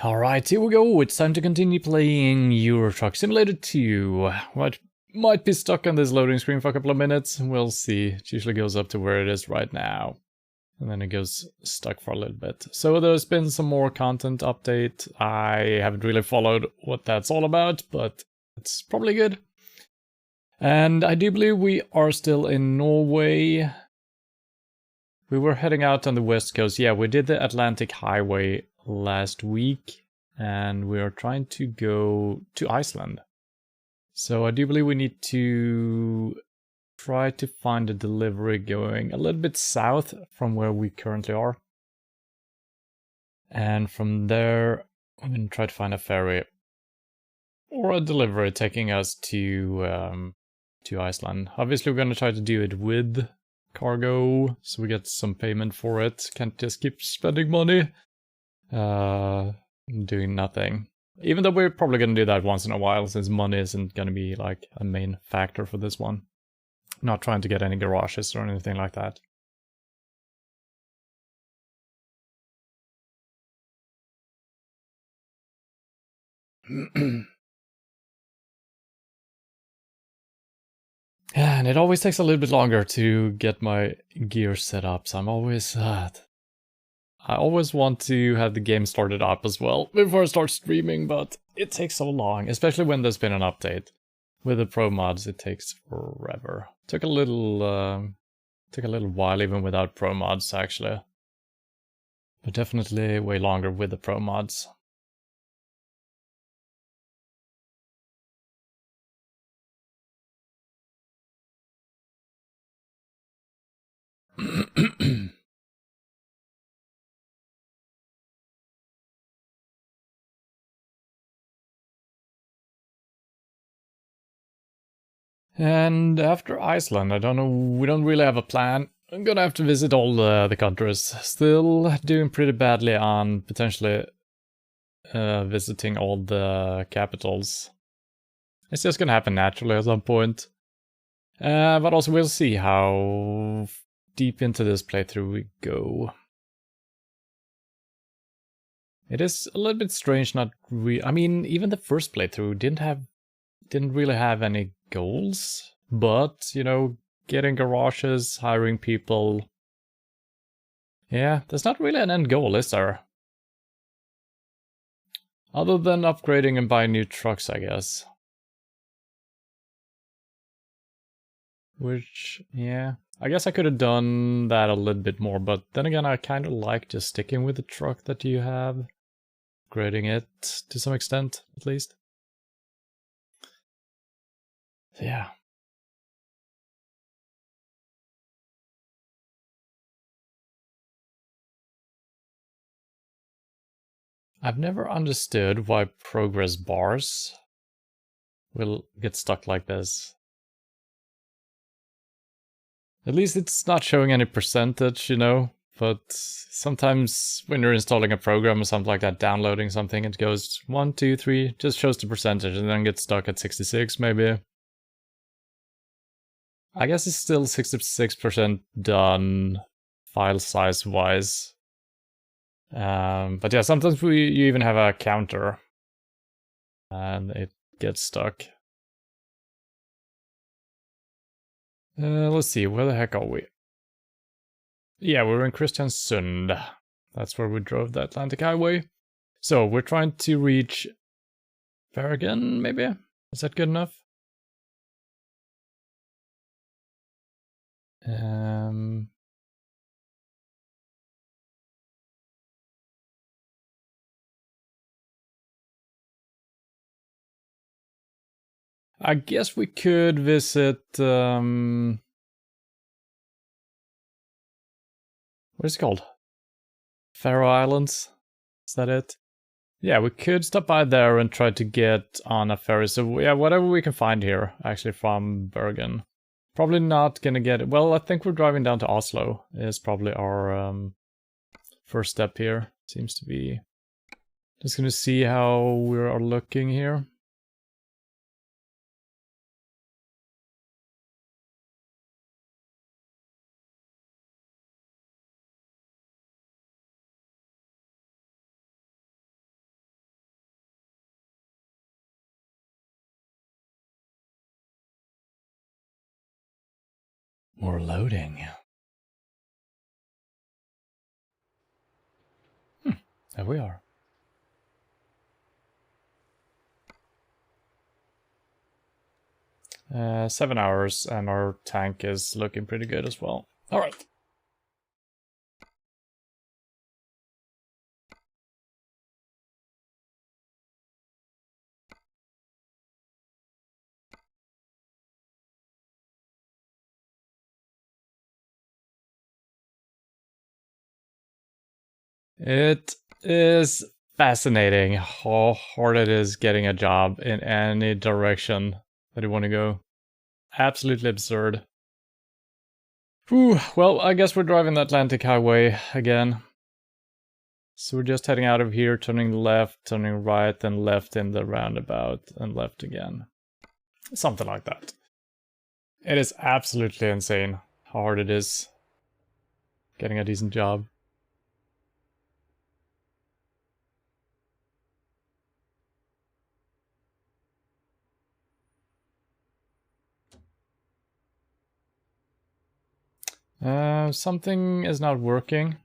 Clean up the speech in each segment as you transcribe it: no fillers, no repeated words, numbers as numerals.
Alright, here we go. It's time to continue playing Euro Truck Simulator 2. What might be stuck on this loading screen for a couple of minutes. We'll see. It usually goes up to where it is right now. And then it goes stuck for a little bit. So there's been some more content update. I haven't really followed what that's all about, but it's probably good. And I do believe we are still in Norway. We were heading out on the west coast. Yeah, we did the Atlantic Highway last week, and we are trying to go to Iceland. So I do believe we need to try to find a delivery going a little bit south from where we currently are. And from there, I'm going to try to find a ferry or a delivery taking us to Iceland. Obviously, we're going to try to do it with cargo, so we get some payment for it. Can't just keep spending money doing nothing. Even though we're probably going to do that once in a while, since money isn't going to be like a main factor for this one. Not trying to get any garages or anything like that. And it always takes a little bit longer to get my gear set up, so I'm always I always want to have the game started up as well before I start streaming, but it takes so long, especially when there's been an update. With the pro mods, it takes forever. Took a little while even without pro mods, actually. But definitely way longer with the pro mods. And after Iceland, I don't know, we don't really have a plan. I'm gonna have to visit all the countries. Still doing pretty badly on potentially visiting all the capitals. It's just gonna happen naturally at some point. But also we'll see how deep into this playthrough we go. It is a little bit strange not I mean, even the first playthrough didn't really have any goals, but, you know, getting garages, hiring people. Yeah, there's not really an end goal, is there? Other than upgrading and buying new trucks, I guess. Which, yeah, I guess I could have done that a little bit more, but then again, I kind of like just sticking with the truck that you have. Upgrading it to some extent, at least. So, yeah. I've never understood why progress bars will get stuck like this. At least it's not showing any percentage, you know, but sometimes when you're installing a program or something like that, downloading something, it goes 1, 2, 3, just shows the percentage and then gets stuck at 66 maybe. I guess it's still 66% done file size wise. But yeah, sometimes you even have a counter and it gets stuck. Let's see, where the heck are we? Yeah, we're in Kristiansund. That's where we drove the Atlantic Highway. So we're trying to reach Bergen, maybe? Is that good enough? I guess we could visit, what is it called? Faroe Islands? Is that it? Yeah, we could stop by there and try to get on a ferry. So yeah, whatever we can find here, actually, from Bergen. Probably not gonna get it. Well, I think we're driving down to Oslo is probably our first step here. Seems to be. Just gonna see how we are looking here. More loading. There we are. Uh, 7 hours, and our tank is looking pretty good as well. Alright. It is fascinating how hard it is getting a job in any direction that you want to go. Absolutely absurd. Whew, well, I guess we're driving the Atlantic Highway again. So we're just heading out of here, turning left, turning right, then left in the roundabout, and left again. Something like that. It is absolutely insane how hard it is getting a decent job. Something is not working.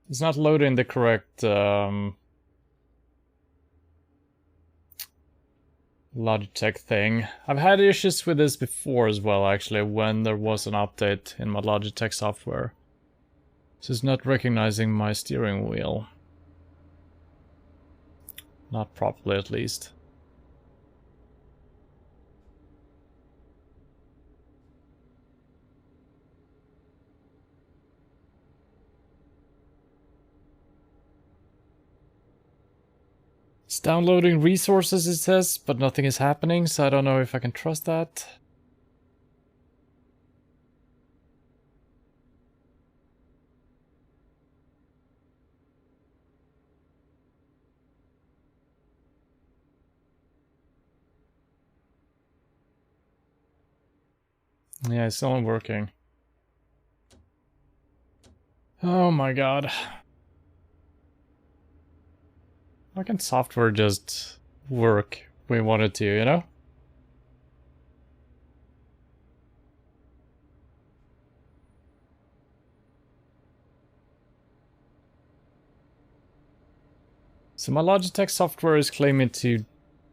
It's not loading the correct Logitech thing. I've had issues with this before as well, actually, when there was an update in my Logitech software. So it's not recognizing my steering wheel. Not properly, at least. It's downloading resources, it says, but nothing is happening, so I don't know if I can trust that. Yeah, it's still not working. Oh my god. Why can't software just work when we want it to, you know? So my Logitech software is claiming to...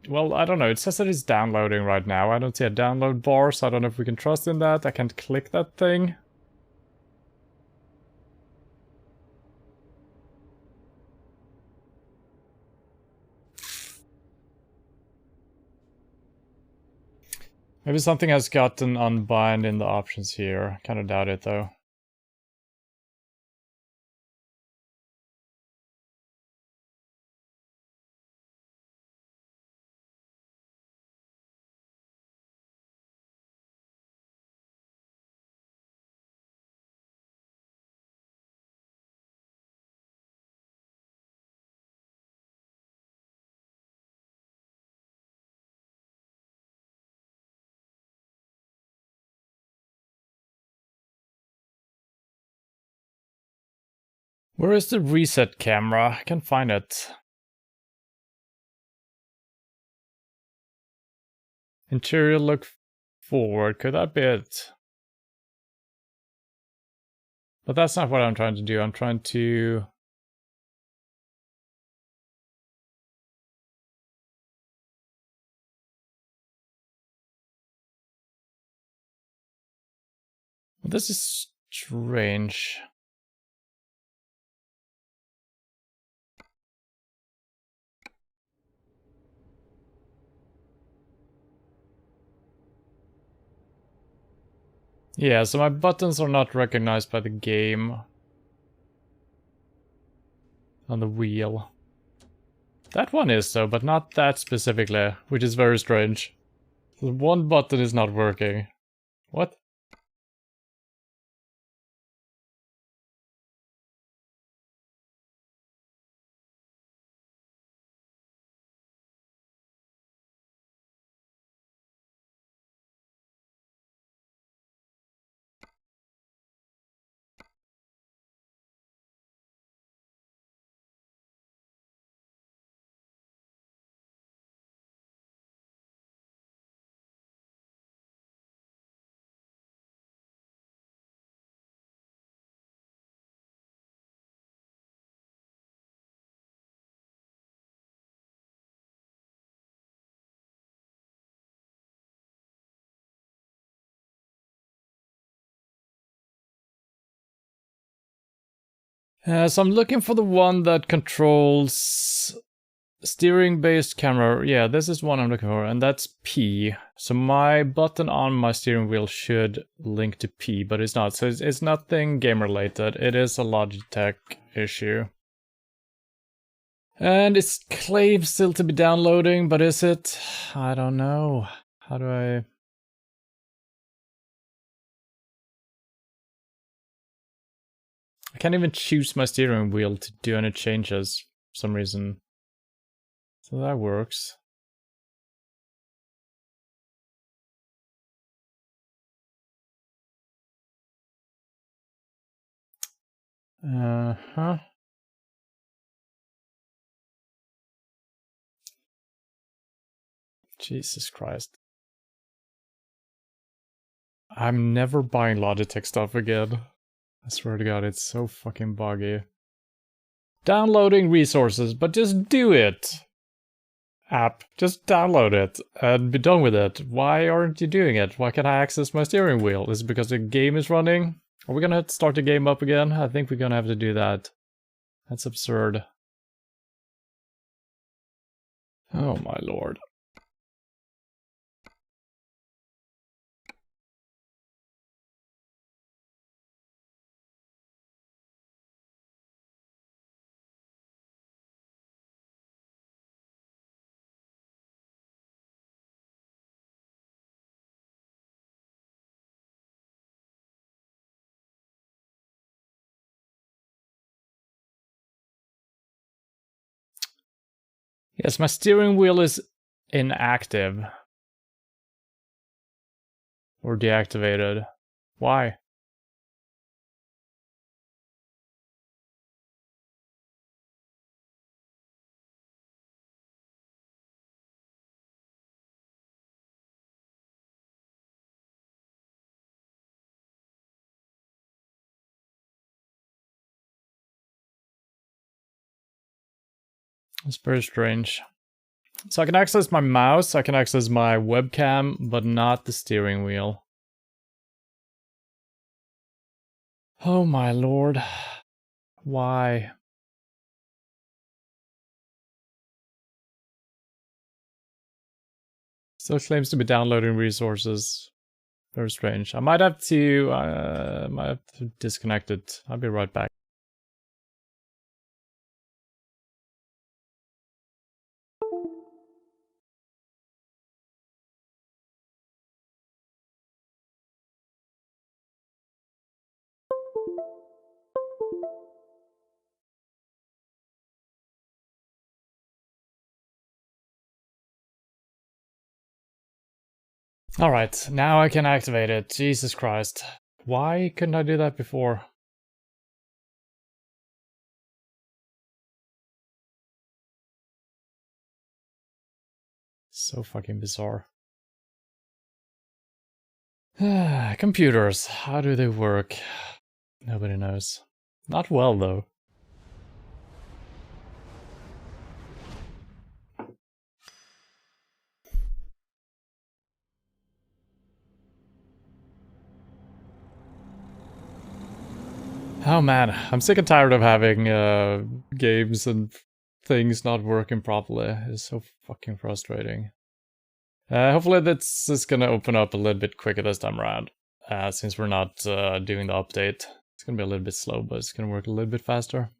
Well, I don't know. It says that it's downloading right now. I don't see a download bar, so I don't know if we can trust in that. I can't click that thing. Maybe something has gotten unbind in the options here. Kind of doubt it, though. Where is the reset camera? I can't find it. Interior look forward. Could that be it? But that's not what I'm trying to do. I'm trying to... This is strange. Yeah, so my buttons are not recognized by the game on the wheel. That one is though, but not that specifically, which is very strange. The one button is not working. What? So I'm looking for the one that controls steering-based camera. Yeah, this is one I'm looking for, and that's P. So my button on my steering wheel should link to P, but it's not. So it's nothing game-related. It is a Logitech issue. And it's claims still to be downloading, but is it? I don't know. How do I... I can't even choose my steering wheel to do any changes for some reason. So that works. Uh-huh. Jesus Christ. I'm never buying Logitech stuff again. I swear to God, it's so fucking buggy. Downloading resources, but just do it! App, just download it and be done with it. Why aren't you doing it? Why can't I access my steering wheel? Is it because the game is running? Are we gonna have to start the game up again? I think we're gonna have to do that. That's absurd. Oh my lord. Yes, my steering wheel is inactive. Or deactivated. Why? It's very strange. So I can access my mouse, I can access my webcam, but not the steering wheel. Oh my lord. Why? Still claims to be downloading resources. Very strange. I might have to disconnect it. I'll be right back. Alright, now I can activate it. Jesus Christ. Why couldn't I do that before? So fucking bizarre. Computers, how do they work? Nobody knows. Not well, though. Oh man, I'm sick and tired of having games and things not working properly. It's so fucking frustrating. Hopefully this is gonna open up a little bit quicker this time around. Since we're not doing the update. It's gonna be a little bit slow, but it's gonna work a little bit faster.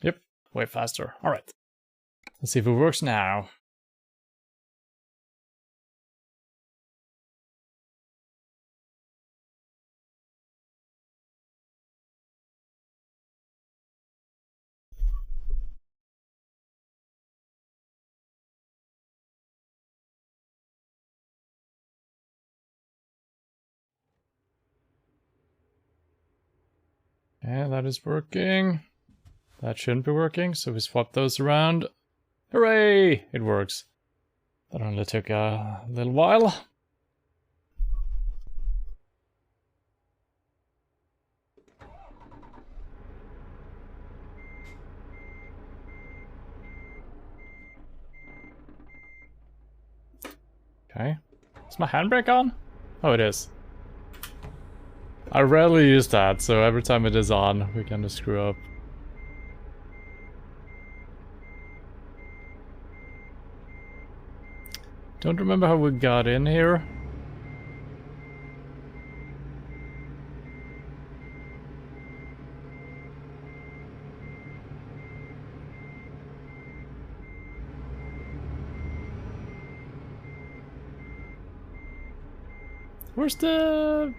Yep, way faster. Alright. Let's see if it works now. Yeah, that is working. That shouldn't be working, so we swap those around. Hooray! It works. That only took a little while. Okay. Is my handbrake on? Oh, it is. I rarely use that, so every time it is on, we kind of screw up. Don't remember how we got in here. Where's the...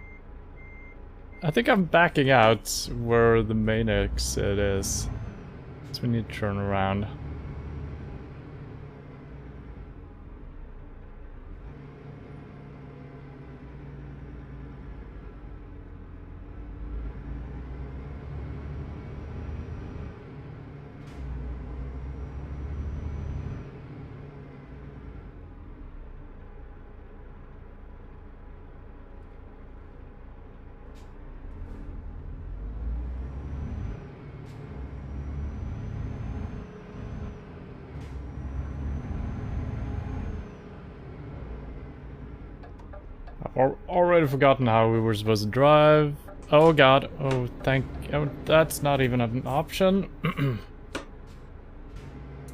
I think I'm backing out where the main exit is. So we need to turn around. I've already forgotten how we were supposed to drive. Oh god, oh that's not even an option.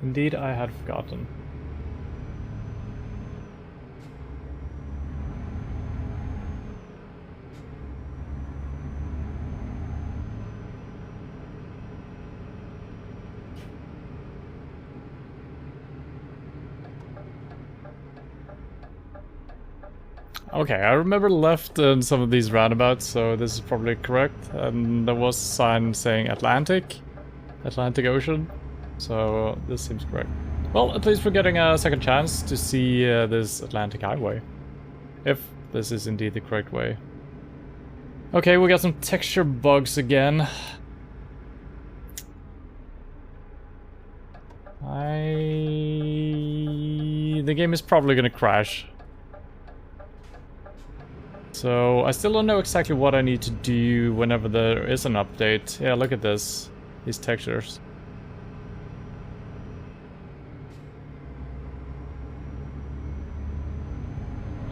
Indeed, I had forgotten. Okay, I remember left in some of these roundabouts, so this is probably correct. And there was a sign saying Atlantic Ocean, so this seems correct. Well, at least we're getting a second chance to see this Atlantic Highway, if this is indeed the correct way. Okay, we got some texture bugs again. The game is probably gonna crash. So, I still don't know exactly what I need to do whenever there is an update. Yeah, look at this. These textures.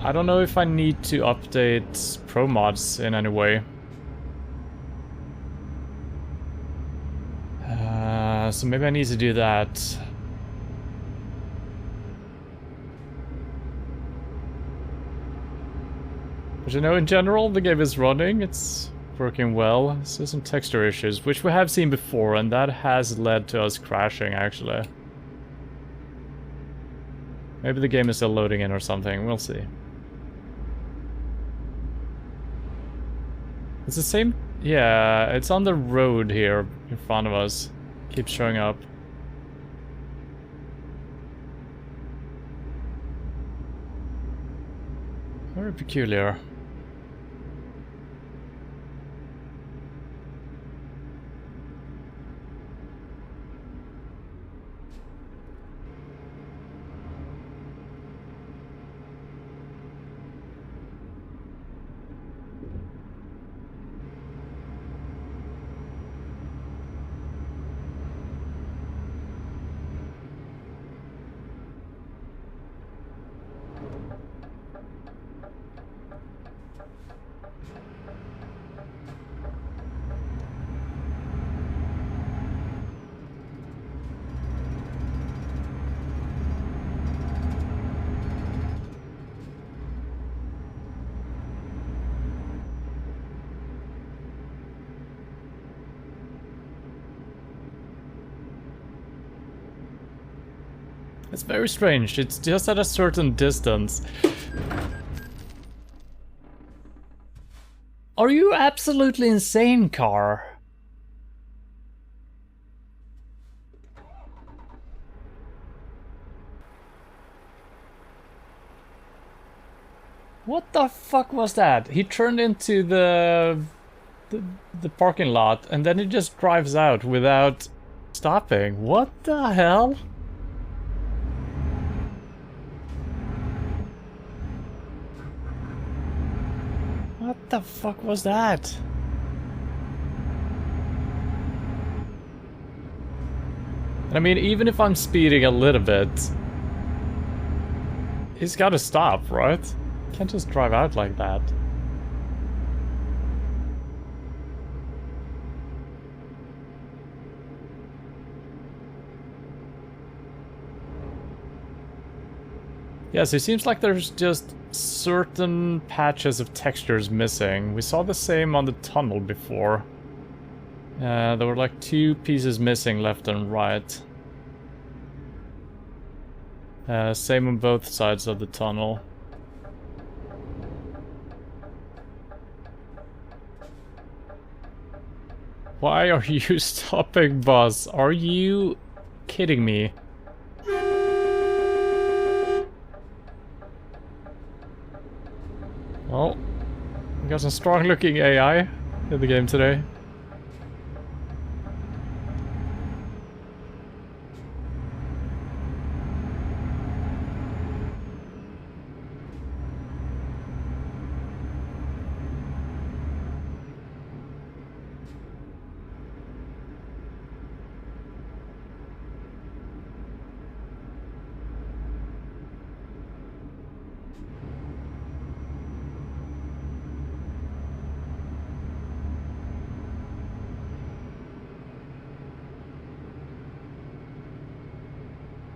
I don't know if I need to update pro mods in any way. So maybe I need to do that. But you know, in general, the game is running, it's working well. There's some texture issues, which we have seen before, and that has led to us crashing, actually. Maybe the game is still loading in or something, we'll see. It's the same... yeah, it's on the road here in front of us. Keeps showing up. Very peculiar. It's very strange, it's just at a certain distance. Are you absolutely insane, car? What the fuck was that? He turned into the parking lot and then he just drives out without stopping. What the hell? What the fuck was that? I mean, even if I'm speeding a little bit, he's gotta stop, right? Can't just drive out like that. Yeah, so it seems like there's just certain patches of textures missing. We saw the same on the tunnel before. There were like 2 pieces missing left and right. Same on both sides of the tunnel. Why are you stopping, boss? Are you kidding me? Well, we got some strong looking AI in the game today.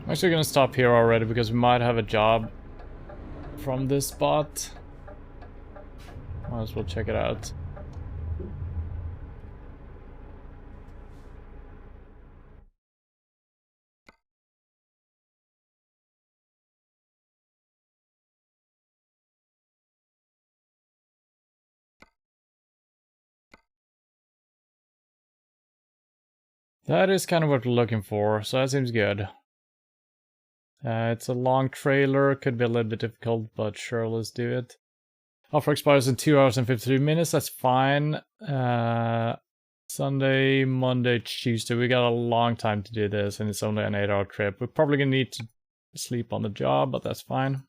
I'm actually gonna stop here already because we might have a job from this spot. Might as well check it out. That is kind of what we're looking for, so that seems good. It's a long trailer, could be a little bit difficult, but sure, let's do it. Offer expires in 2 hours and 53 minutes, that's fine. Sunday, Monday, Tuesday, we got a long time to do this, and it's only an 8-hour trip. We're probably gonna need to sleep on the job, but that's fine.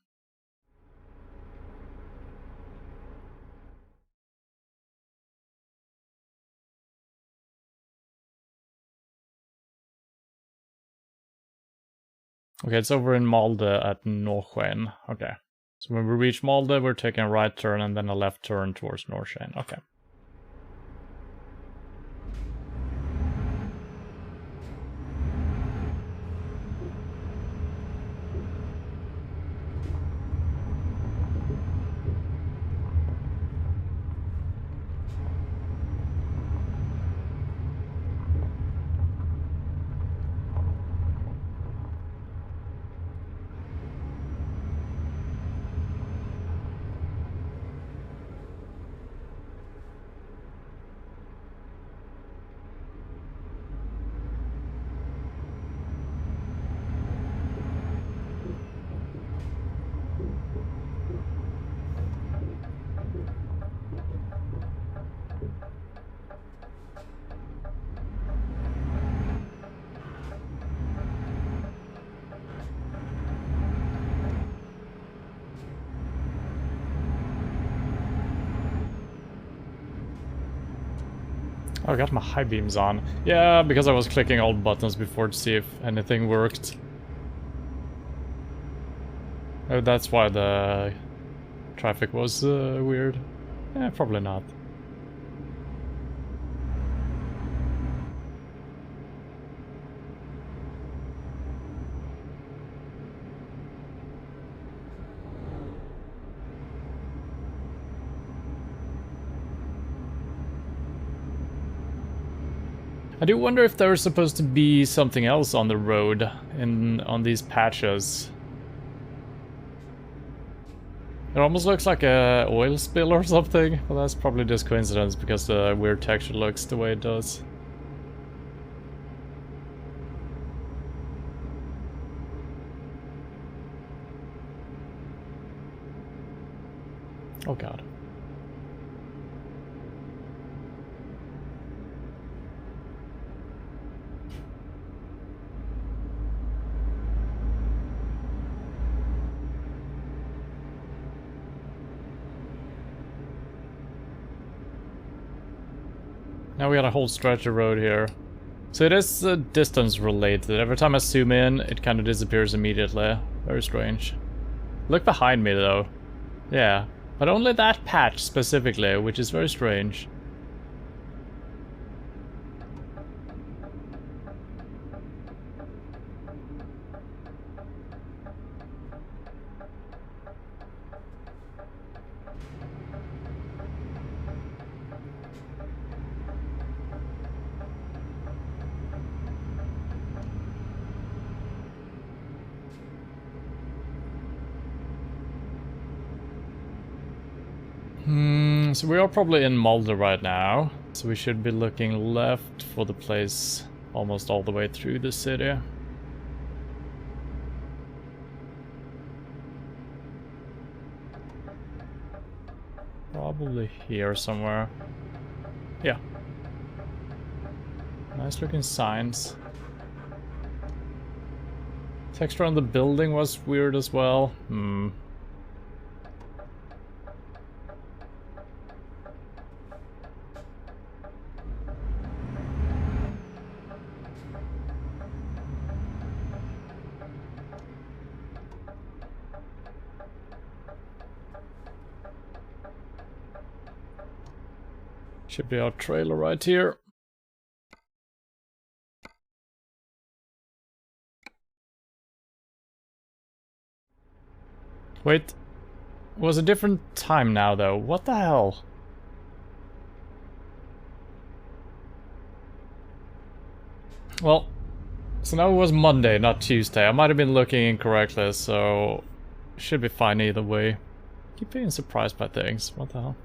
Okay, it's over in Molde at Norrsken. Okay. So when we reach Molde, we're taking a right turn and then a left turn towards Norrsken. Okay. Oh, I got my high beams on. Yeah, because I was clicking all buttons before to see if anything worked. Oh, that's why the traffic was weird. Eh, probably not. I do wonder if there's supposed to be something else on the road on these patches. It almost looks like a oil spill or something, but that's probably just coincidence because the weird texture looks the way it does. Oh god. Now we got a whole stretch of road here. So it is distance related. Every time I zoom in, it kind of disappears immediately. Very strange. Look behind me though. Yeah, but only that patch specifically, which is very strange. So we are probably in Malta right now. So we should be looking left for the place almost all the way through the city. Probably here somewhere. Yeah. Nice looking signs. Texture on the building was weird as well. Should be our trailer right here. Wait. It was a different time now though. What the hell? Well, so now it was Monday, not Tuesday. I might have been looking incorrectly, so should be fine either way. Keep being surprised by things. What the hell?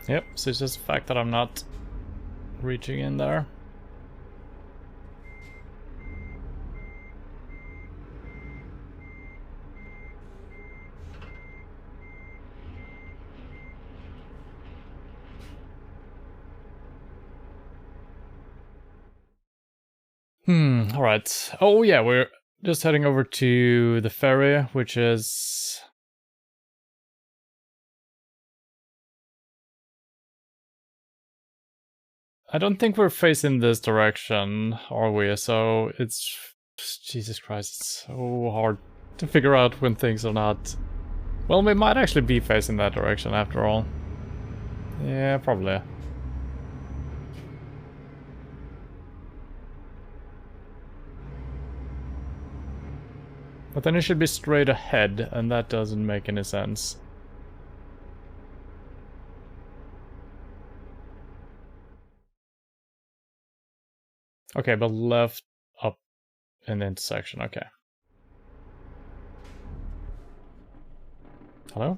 Yep, so it's just the fact that I'm not reaching in there. Alright. Oh yeah, we're just heading over to the ferry, which is... I don't think we're facing this direction, are we? So it's... Jesus Christ, it's so hard to figure out when things are not... Well, we might actually be facing that direction after all. Yeah, probably. But then it should be straight ahead, and that doesn't make any sense. Okay, but left, up, in the intersection, okay. Hello?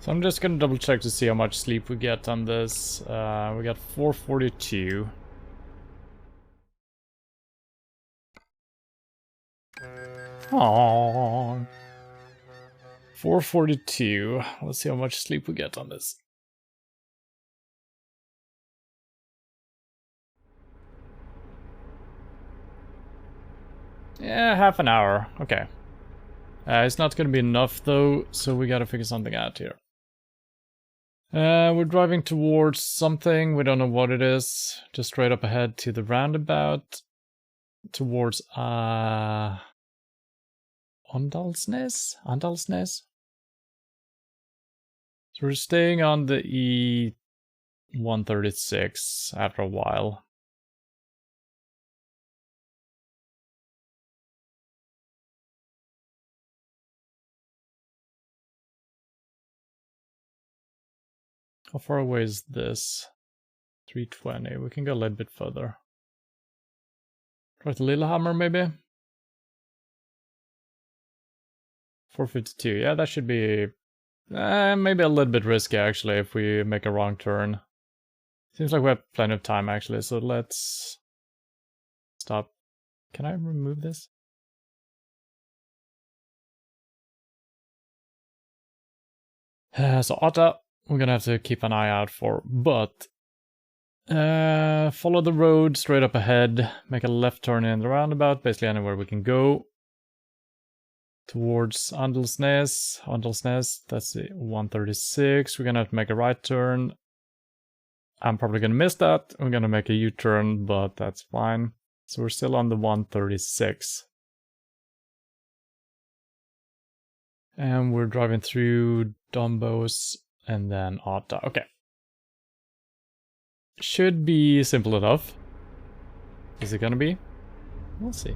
So I'm just gonna double check to see how much sleep we get on this. We got 442. Aww. 442. Let's see how much sleep we get on this. Yeah, half an hour. Okay. It's not gonna be enough though, so we gotta figure something out here. We're driving towards something, we don't know what it is. Just straight up ahead to the roundabout. Towards, Andalsnes? Andalsnes? So we're staying on the E136 after a while. How far away is this? 320. We can go a little bit further. Try to Lillehammer, maybe? 452. Yeah, that should be maybe a little bit risky, actually, if we make a wrong turn. Seems like we have plenty of time, actually, so let's stop. Can I remove this? So Otta, we're gonna have to keep an eye out for, but follow the road straight up ahead, make a left turn in the roundabout, basically anywhere we can go. Towards Andalsnes, that's the 136. We're gonna have to make a right turn. I'm probably gonna miss that. We're gonna make a U-turn, but that's fine. So we're still on the 136. And we're driving through Dombos and then Otta. Okay. Should be simple enough. Is it gonna be? We'll see.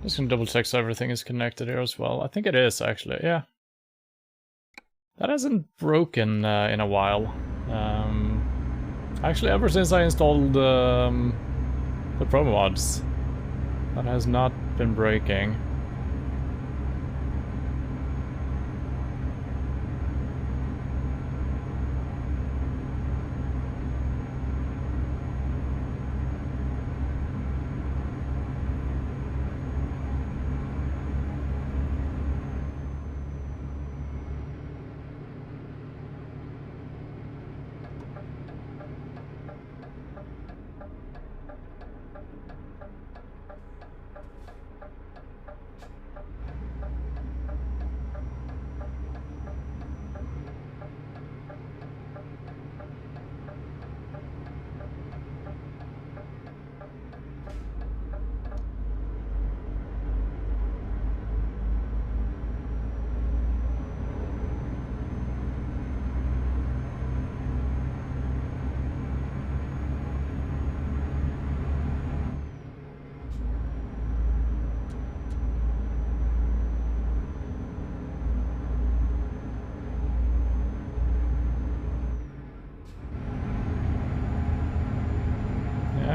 Just gonna double check so everything is connected here as well. I think it is actually, yeah. That hasn't broken in a while. Actually, ever since I installed the promo mods, that has not been breaking.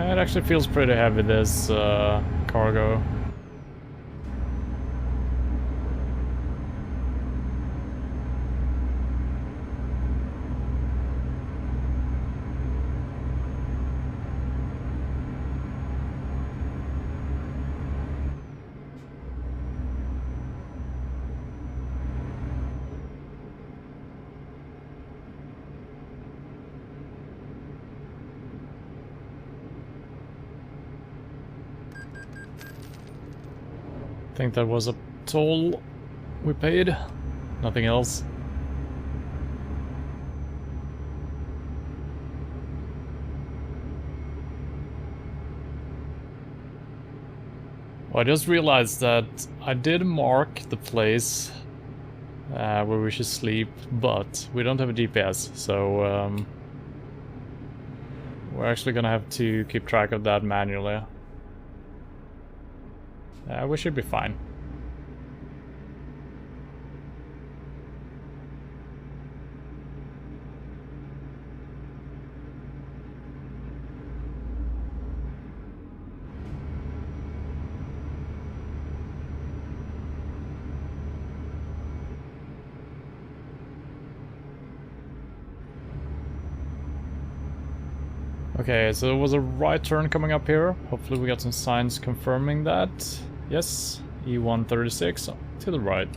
It actually feels pretty heavy, this cargo. I think that was a toll we paid, nothing else. Well, I just realized that I did mark the place where we should sleep, but we don't have a GPS, so we're actually gonna have to keep track of that manually. We should be fine. Okay, so it was a right turn coming up here. Hopefully we got some signs confirming that. Yes, E136 to the right.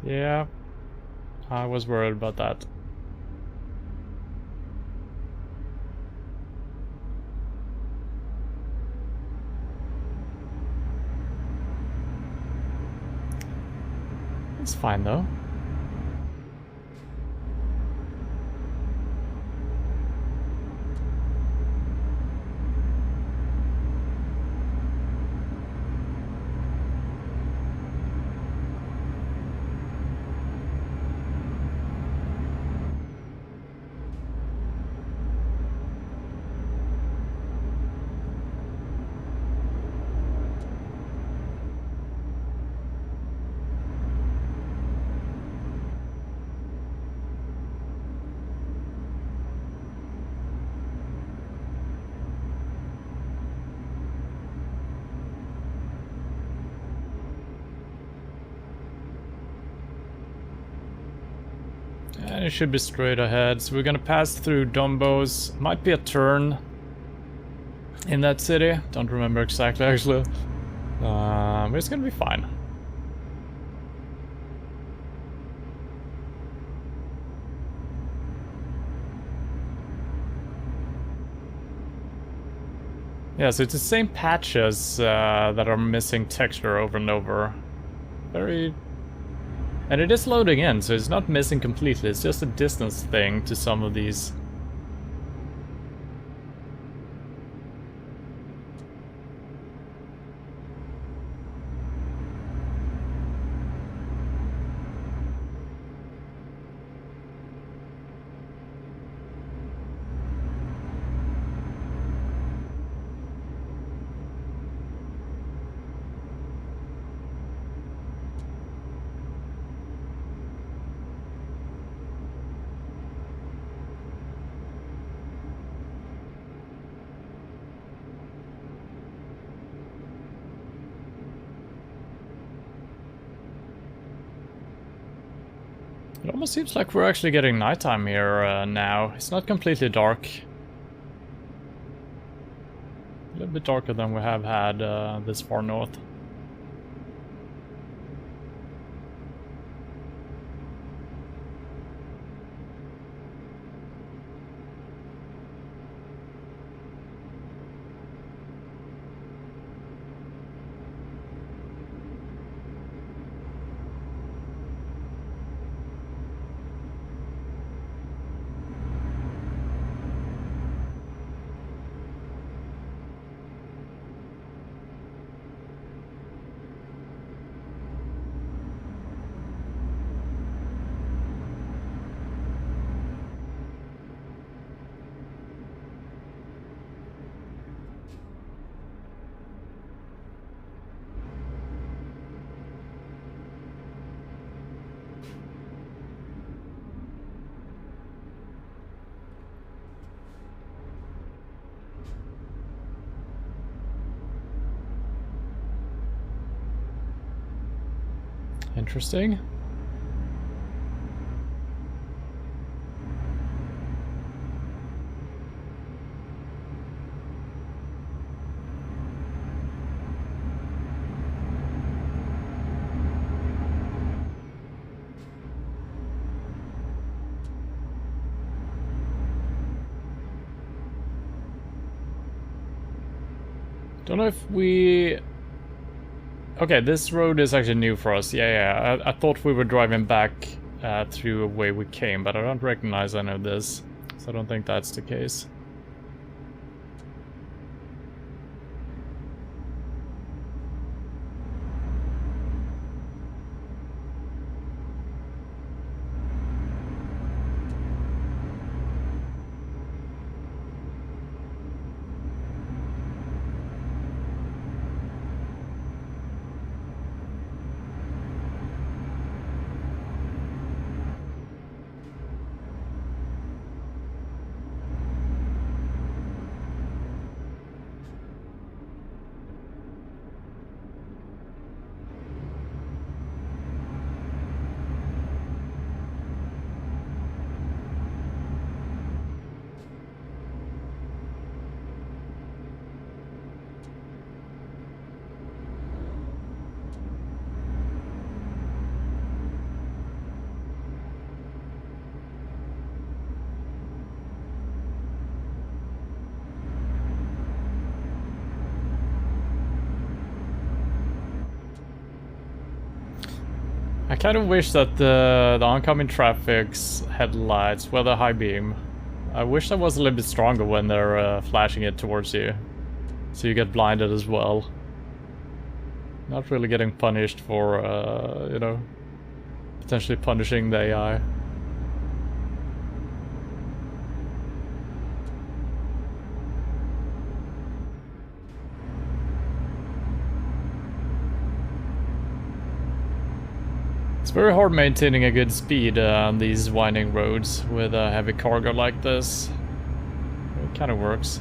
Yeah, I was worried about that. It's fine though. And it should be straight ahead. So we're gonna pass through Dumbos. Might be a turn in that city. Don't remember exactly actually. But it's gonna be fine. Yeah, so it's the same patches that are missing texture over and over. Very... And it is loading in, so it's not missing completely, it's just a distance thing to some of these. It almost seems like we're actually getting nighttime here now. It's not completely dark. A little bit darker than we have had this far north. Interesting. Don't know if we... Okay, this road is actually new for us. Yeah. I thought we were driving back through a way we came, but I don't recognize any of this. So I don't think that's the case. I kind of wish that the oncoming traffic's headlights were the high beam. I wish that was a little bit stronger when they're flashing it towards you. So you get blinded as well. Not really getting punished for, you know, potentially punishing the AI. It's very hard maintaining a good speed on these winding roads with a heavy cargo like this. It kind of works.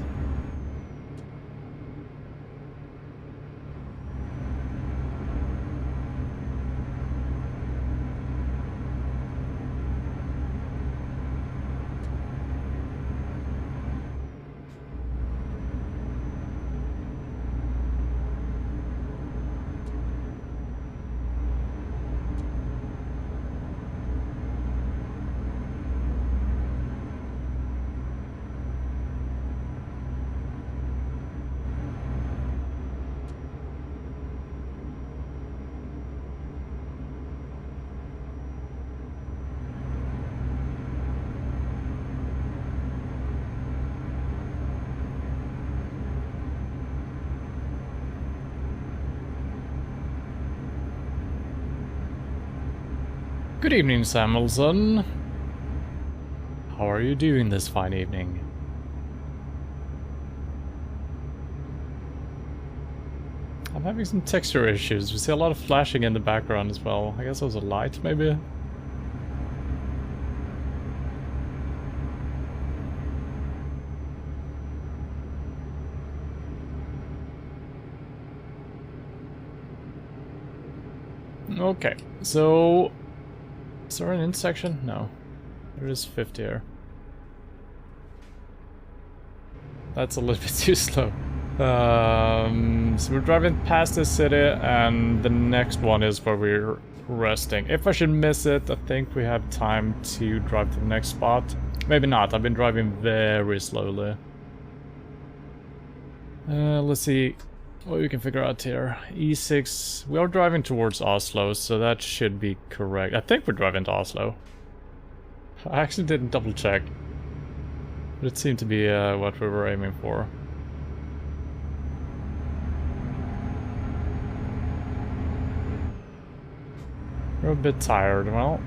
Good evening, Samuelson. How are you doing this fine evening? I'm having some texture issues. We see a lot of flashing in the background as well. I guess it was a light, maybe? Okay, so... Is there an intersection? No. There is 50 here. That's a little bit too slow. So we're driving past the city, and the next one is where we're resting. If I should miss it, I think we have time to drive to the next spot. Maybe not, I've been driving very slowly. Let's see what we can figure out here. E6, we are driving towards Oslo, so that should be correct. I think we're driving to Oslo. I actually didn't double check. But it seemed to be what we were aiming for. We're a bit tired. Well,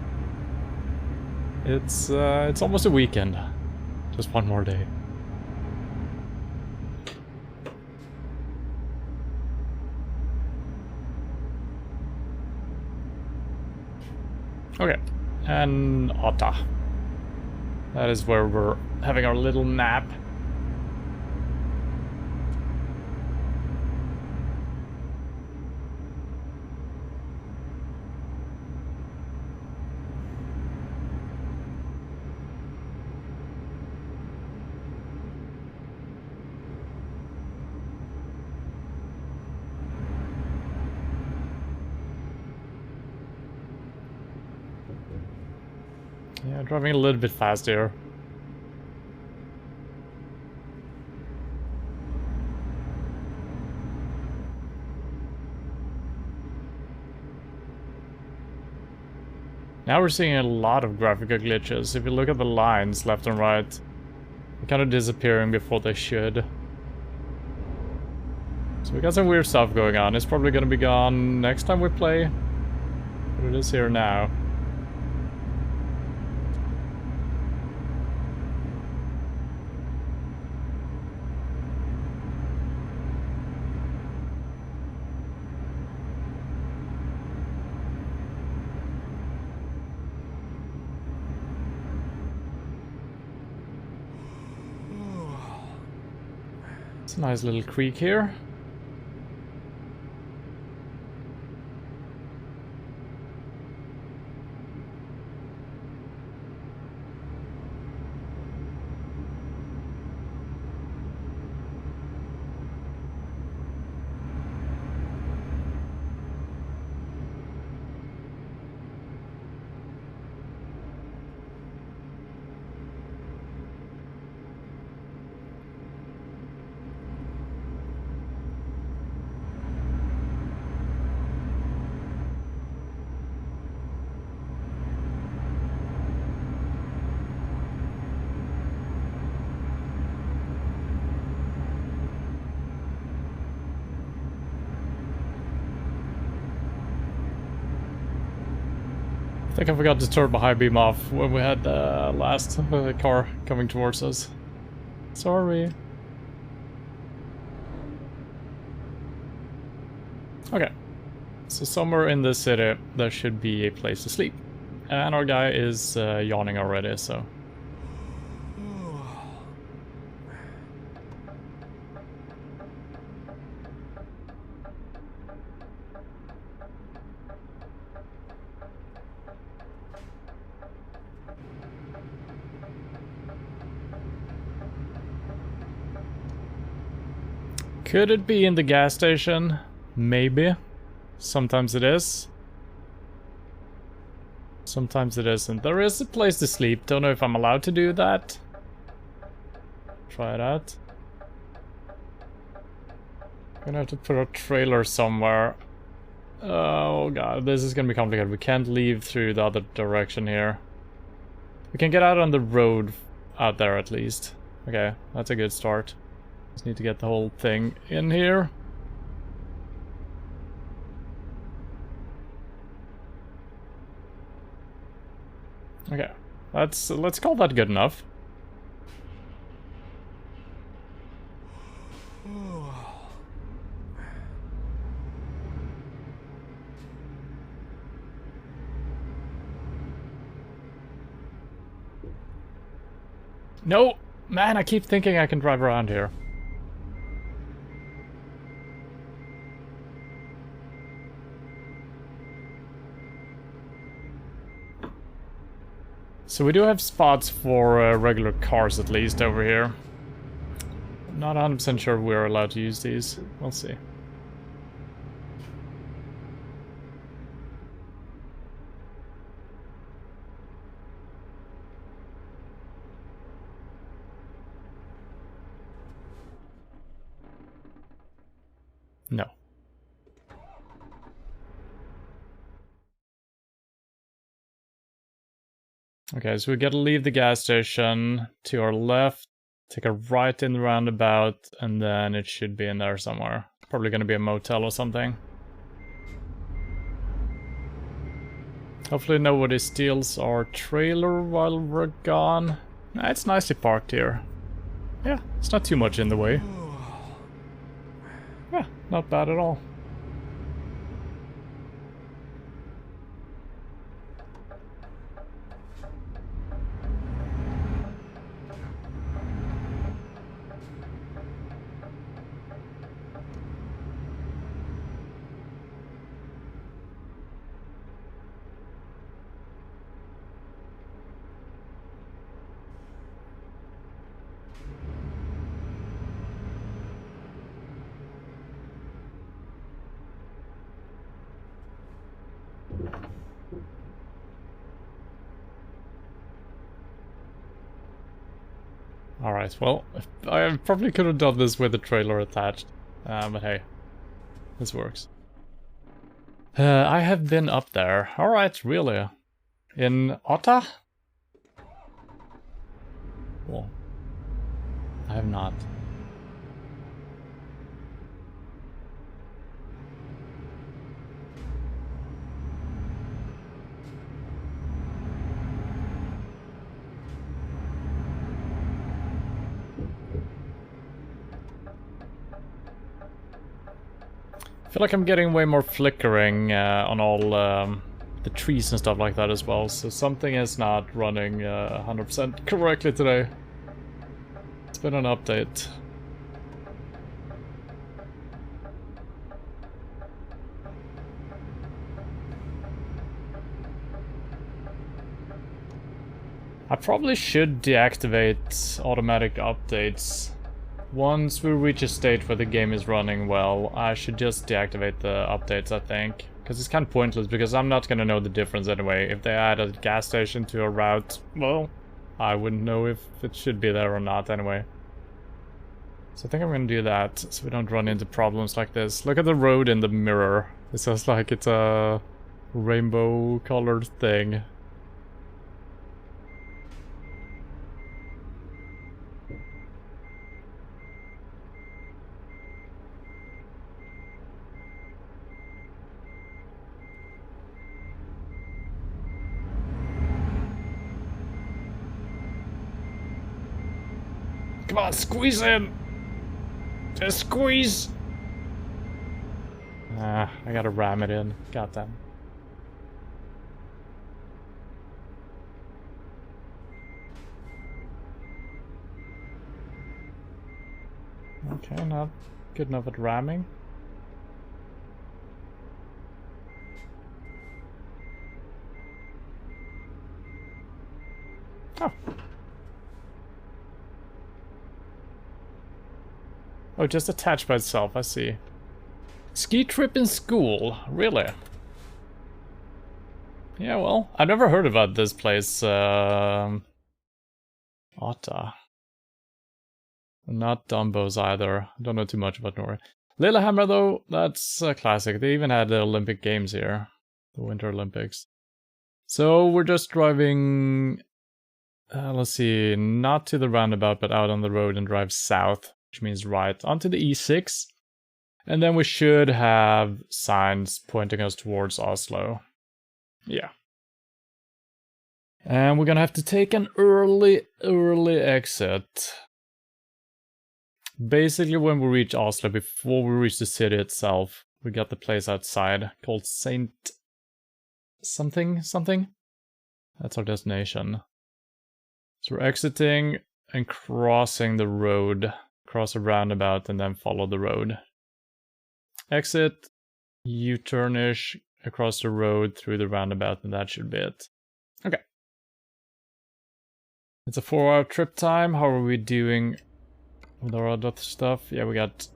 it's almost a weekend. Just one more day. Okay, and Otta. That is where we're having our little nap. Yeah, driving a little bit faster. Now we're seeing a lot of graphical glitches. If you look at the lines left and right, they're kind of disappearing before they should. So we got some weird stuff going on. It's probably gonna be gone next time we play. But it is here now. It's a nice little creek here. I think I forgot to turn my high beam off when we had the last car coming towards us. Sorry. Okay. So somewhere in this city, there should be a place to sleep. And our guy is yawning already, so... Could it be in the gas station? Maybe. Sometimes it is. Sometimes it isn't. There is a place to sleep. Don't know if I'm allowed to do that. Try that. Gonna have to put a trailer somewhere. Oh god, this is gonna be complicated. We can't leave through the other direction here. We can get out on the road out there at least. Okay, that's a good start. Just need to get the whole thing in here. Okay, let's call that good enough. No! Man, I keep thinking I can drive around here. So we do have spots for regular cars at least over here. I'm not 100% sure we're allowed to use these. We'll see. No. Okay, so we gotta leave the gas station to our left, take a right in the roundabout, and then it should be in there somewhere. Probably gonna be a motel or something. Hopefully nobody steals our trailer while we're gone. Nah, it's nicely parked here. Yeah, it's not too much in the way. Yeah, not bad at all. Alright, well, I probably could have done this with the trailer attached, but hey, this works. I have been up there. Alright, really? In Otta? Well, I have not. I feel like I'm getting way more flickering on all the trees and stuff like that as well, so something is not running 100% correctly today. It's been an update. I probably should deactivate automatic updates. Once we reach a state where the game is running well, I should just deactivate the updates, I think. Because it's kind of pointless, because I'm not going to know the difference anyway. If they add a gas station to a route, well, I wouldn't know if it should be there or not anyway. So I think I'm going to do that, so we don't run into problems like this. Look at the road in the mirror. It sounds like it's a rainbow-colored thing. Come on, squeeze in! Just squeeze! I gotta ram it in. Goddamn. Okay, not good enough at ramming. Oh. Oh, just attached by itself, I see. Ski trip in school, really? Yeah, well, I've never heard about this place, Otta. Not Dumbos either. Don't know too much about Norway. Lillehammer, though, that's a classic. They even had the Olympic Games here. The Winter Olympics. So we're just driving... let's see, not to the roundabout, but out on the road and drive south, which means right, onto the E6. And then we should have signs pointing us towards Oslo. Yeah. And we're gonna have to take an early exit. Basically, when we reach Oslo, before we reach the city itself, we got the place outside called Saint... something? That's our destination. So we're exiting and crossing the road, cross a roundabout, and then follow the road. Exit, U-turn-ish, across the road, through the roundabout, and that should be it. Okay. It's a 4-hour trip time. How are we doing with our other stuff? Yeah, we got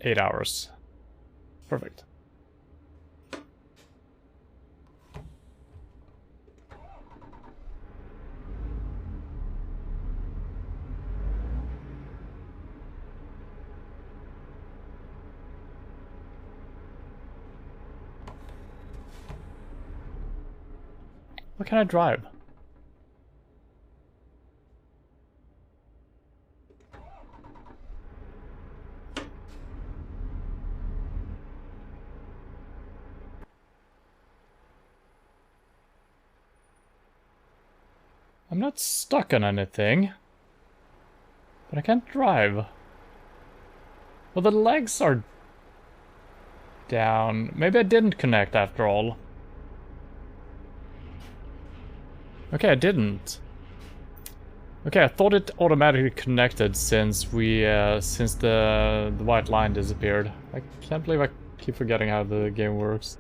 8 hours. Perfect. What can I drive? I'm not stuck on anything, but I can't drive. Well, the legs are down. Maybe I didn't connect after all. Okay, I didn't. Okay, I thought it automatically connected since we since the white line disappeared. I can't believe I keep forgetting how the game works.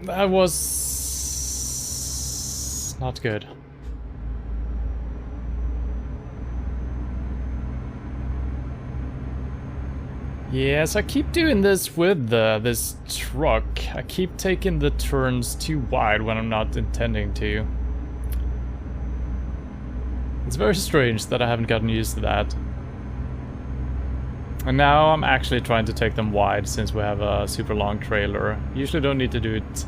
That was not good. Yes, I keep doing this with this truck. I keep taking the turns too wide when I'm not intending to. It's very strange that I haven't gotten used to that. And now I'm actually trying to take them wide since we have a super long trailer. Usually don't need to do it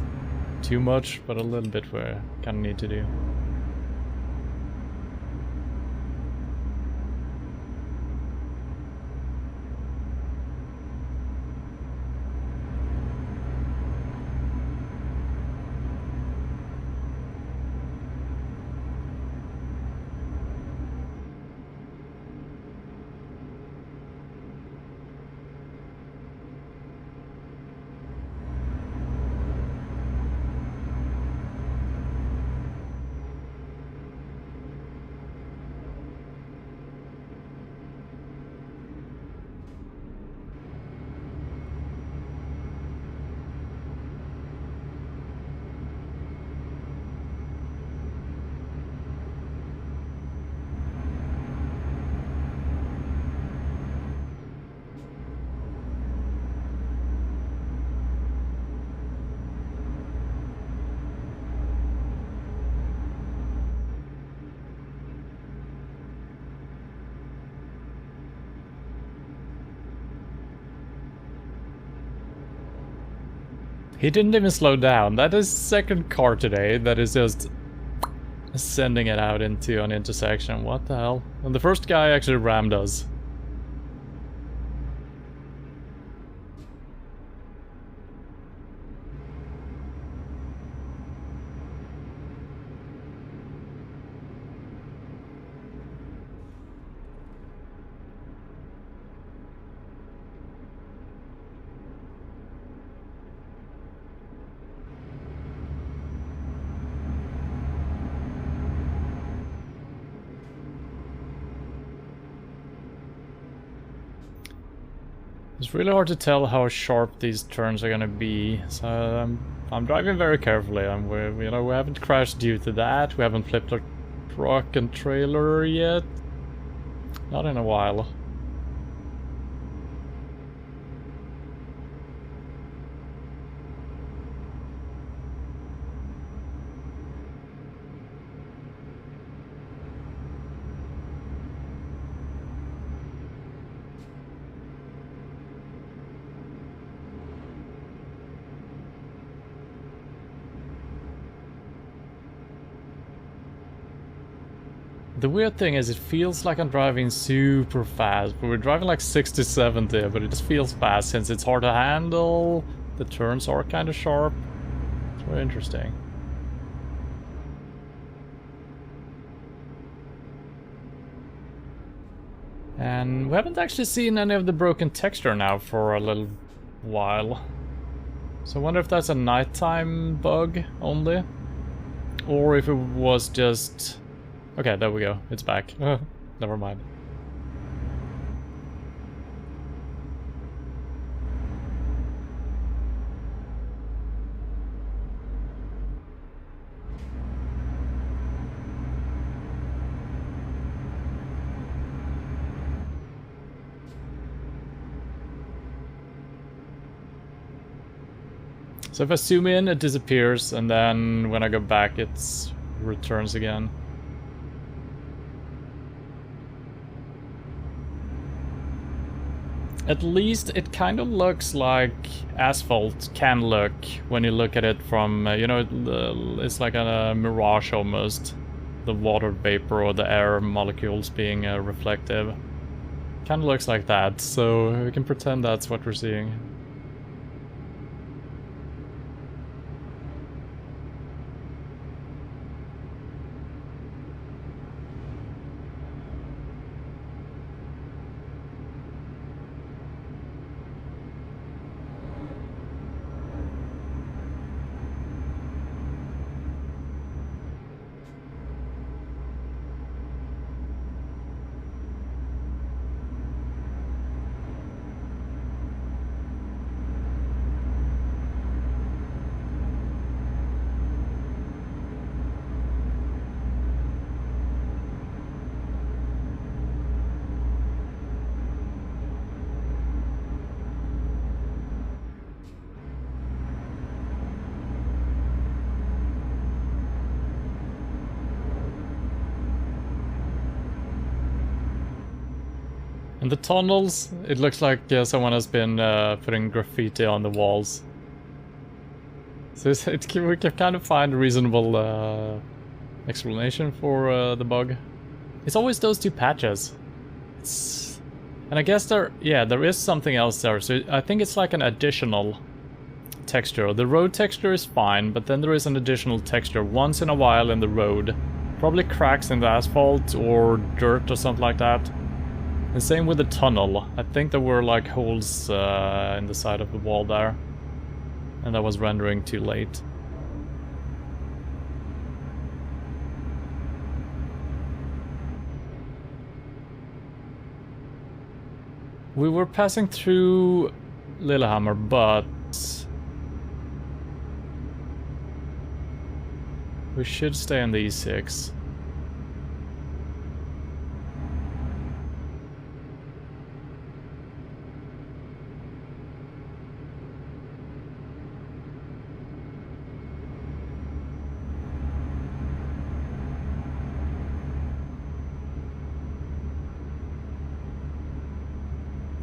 too much, but a little bit we kind of need to do. He didn't even slow down. That is second car today that is just sending it out into an intersection. What the hell? And the first guy actually rammed us. It's really hard to tell how sharp these turns are gonna be, so I'm driving very carefully, and we haven't crashed due to that. We haven't flipped a truck and trailer yet. Not in a while. The weird thing is it feels like I'm driving super fast, but we're driving like 60, 70, but it just feels fast since it's hard to handle. The turns are kind of sharp. It's very interesting. And we haven't actually seen any of the broken texture now for a little while. So I wonder if that's a nighttime bug only, or if it was just... Okay, there we go. It's back. Never mind. So if I zoom in, it disappears, and then when I go back, it returns again. At least it kind of looks like asphalt can look when you look at it from, it's like a mirage almost. The water vapor or the air molecules being reflective. Kind of looks like that, so we can pretend that's what we're seeing. And the tunnels, it looks like someone has been putting graffiti on the walls. So we can kind of find a reasonable explanation for the bug. It's always those two patches. And I guess there is something else there. So I think it's like an additional texture. The road texture is fine, but then there is an additional texture once in a while in the road. Probably cracks in the asphalt or dirt or something like that. And same with the tunnel. I think there were like holes in the side of the wall there. And that was rendering too late. We were passing through Lillehammer, but we should stay on the E6.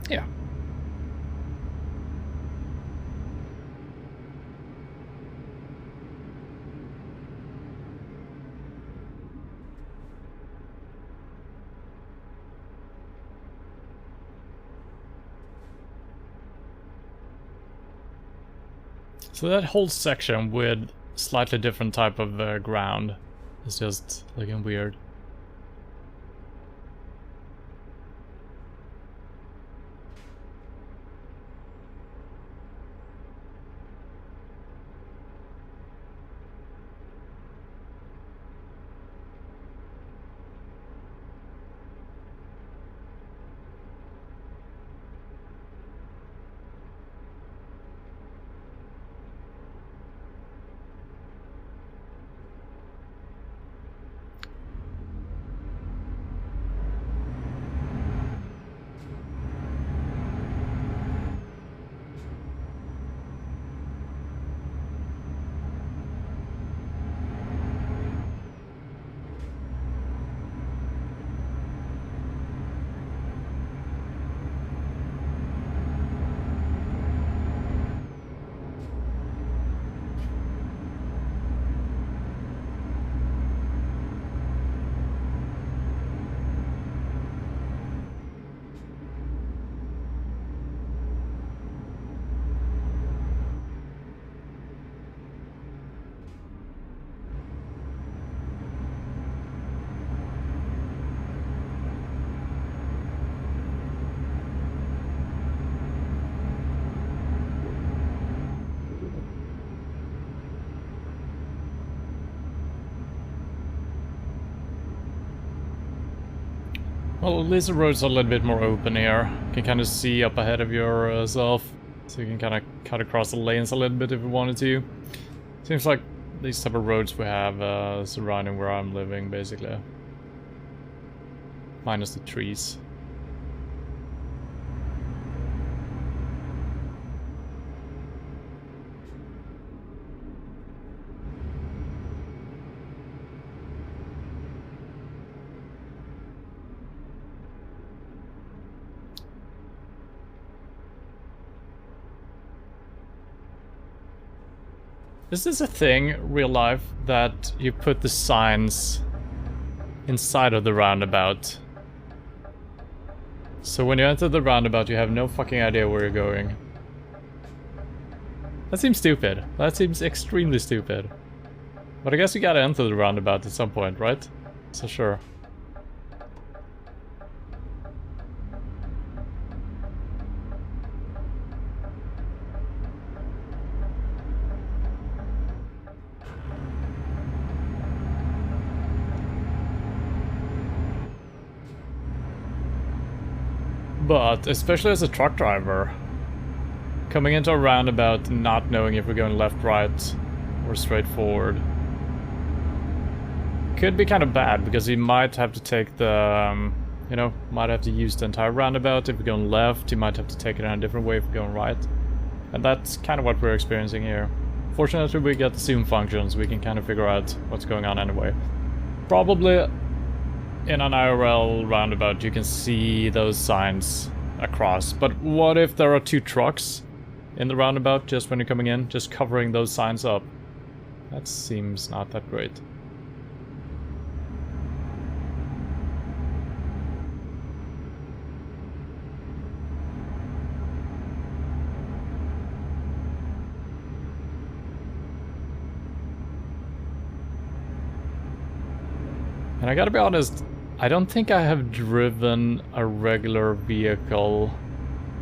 Yeah. So that whole section with slightly different type of ground is just looking weird. Well, at least the roads are a little bit more open here. You can kind of see up ahead of yourself, so you can kind of cut across the lanes a little bit if you wanted to. Seems like these type of roads we have surrounding where I'm living, basically. Minus the trees. Is this a thing, real life, that you put the signs inside of the roundabout? So when you enter the roundabout, you have no fucking idea where you're going. That seems stupid. That seems extremely stupid. But I guess you gotta enter the roundabout at some point, right? So sure. But, especially as a truck driver, coming into a roundabout not knowing if we're going left, right, or straight forward could be kind of bad, because you might have to take the, you know, might have to use the entire roundabout. If we're going left, you might have to take it in a different way if we're going right. And that's kind of what we're experiencing here. Fortunately, we get the zoom functions, we can kind of figure out what's going on anyway. Probably in an IRL roundabout you can see those signs across, but what if there are two trucks in the roundabout just when you're coming in, just covering those signs up? That seems not that great. And I gotta be honest, I don't think I have driven a regular vehicle,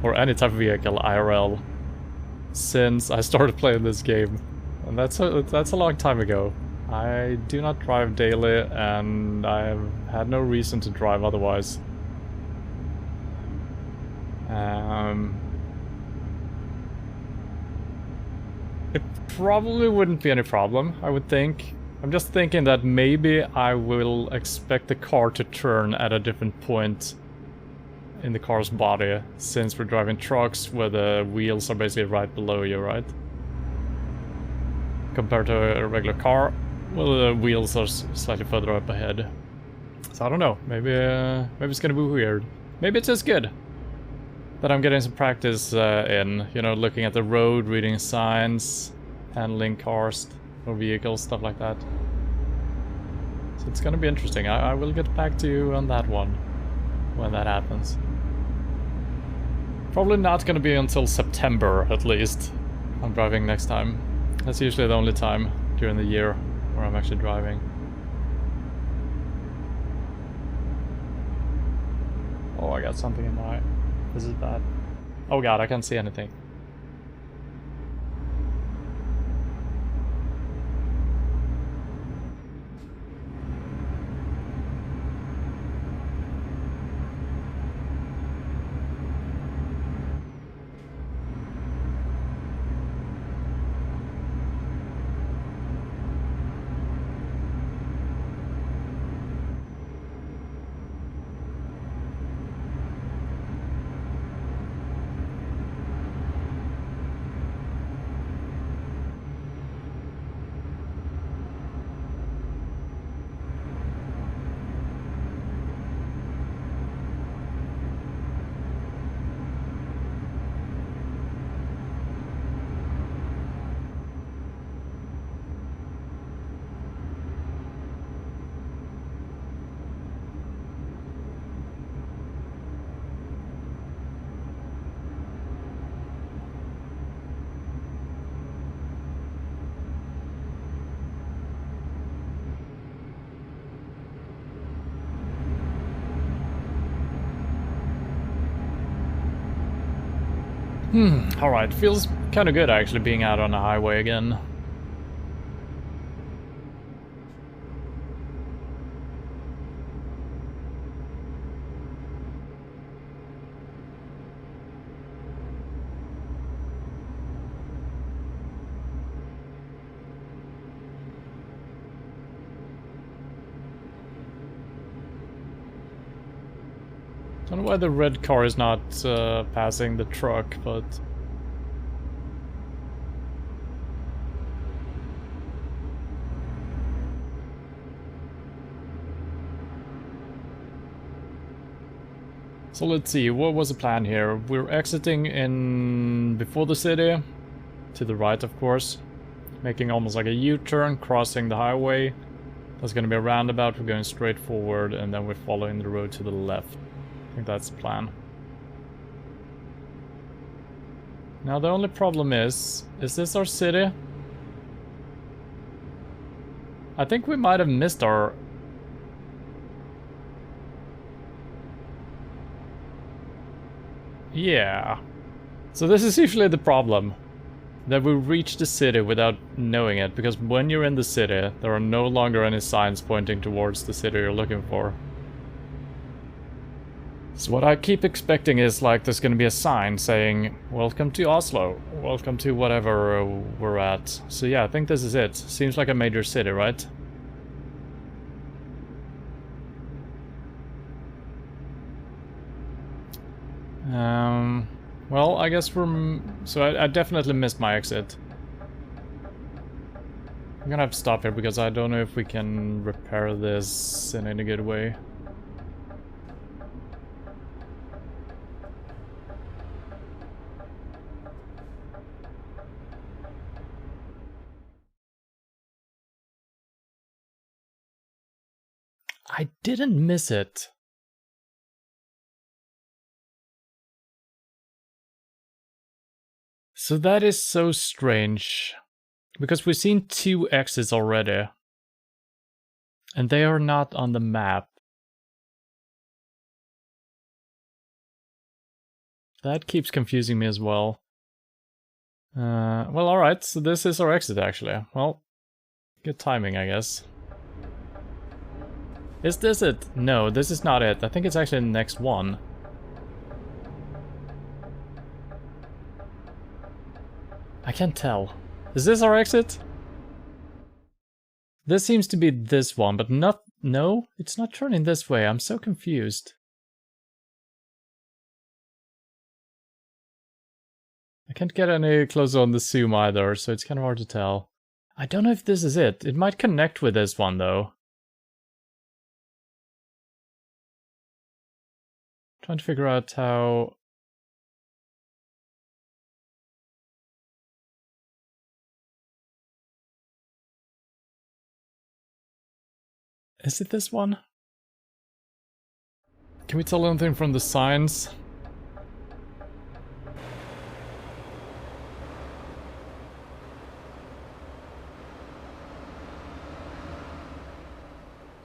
or any type of vehicle, IRL, since I started playing this game. And that's a long time ago. I do not drive daily, and I've had no reason to drive otherwise. It probably wouldn't be any problem, I would think. I'm just thinking that maybe I will expect the car to turn at a different point in the car's body, since we're driving trucks where the wheels are basically right below you, right? Compared to a regular car, well, the wheels are slightly further up ahead. So I don't know, maybe it's gonna be weird. Maybe it's just good that I'm getting some practice in, you know, looking at the road, reading signs, handling cars or vehicles, stuff like that. So it's gonna be interesting. I will get back to you on that one when that happens. Probably not gonna be until September, at least, I'm driving next time. That's usually the only time during the year where I'm actually driving. Oh, I got something in my... This is bad. Oh god, I can't see anything. Alright, feels kind of good actually being out on the highway again. I don't know why the red car is not passing the truck, but... So let's see, what was the plan here? We're exiting in before the city, to the right of course, making almost like a U-turn, crossing the highway. That's gonna be a roundabout, we're going straight forward, and then we're following the road to the left. I think that's the plan. Now the only problem is this our city? I think we might have missed our... Yeah. So this is usually the problem. That we reach the city without knowing it, because when you're in the city, there are no longer any signs pointing towards the city you're looking for. So what I keep expecting is like there's gonna be a sign saying, welcome to Oslo, welcome to whatever we're at. So yeah, I think this is it. Seems like a major city, right? Well, I guess we're... So I definitely missed my exit. I'm gonna have to stop here because I don't know if we can repair this in any good way. I didn't miss it. So that is so strange. Because we've seen 2 exits already. And they are not on the map. That keeps confusing me as well. Well, alright, so this is our exit actually. Well, good timing, I guess. Is this it? No, this is not it. I think it's actually the next one. I can't tell. Is this our exit? This seems to be this one, but not... No, it's not turning this way. I'm so confused. I can't get any closer on the zoom either, so it's kind of hard to tell. I don't know if this is it. It might connect with this one, though. Trying to figure out how... Is it this one? Can we tell anything from the signs?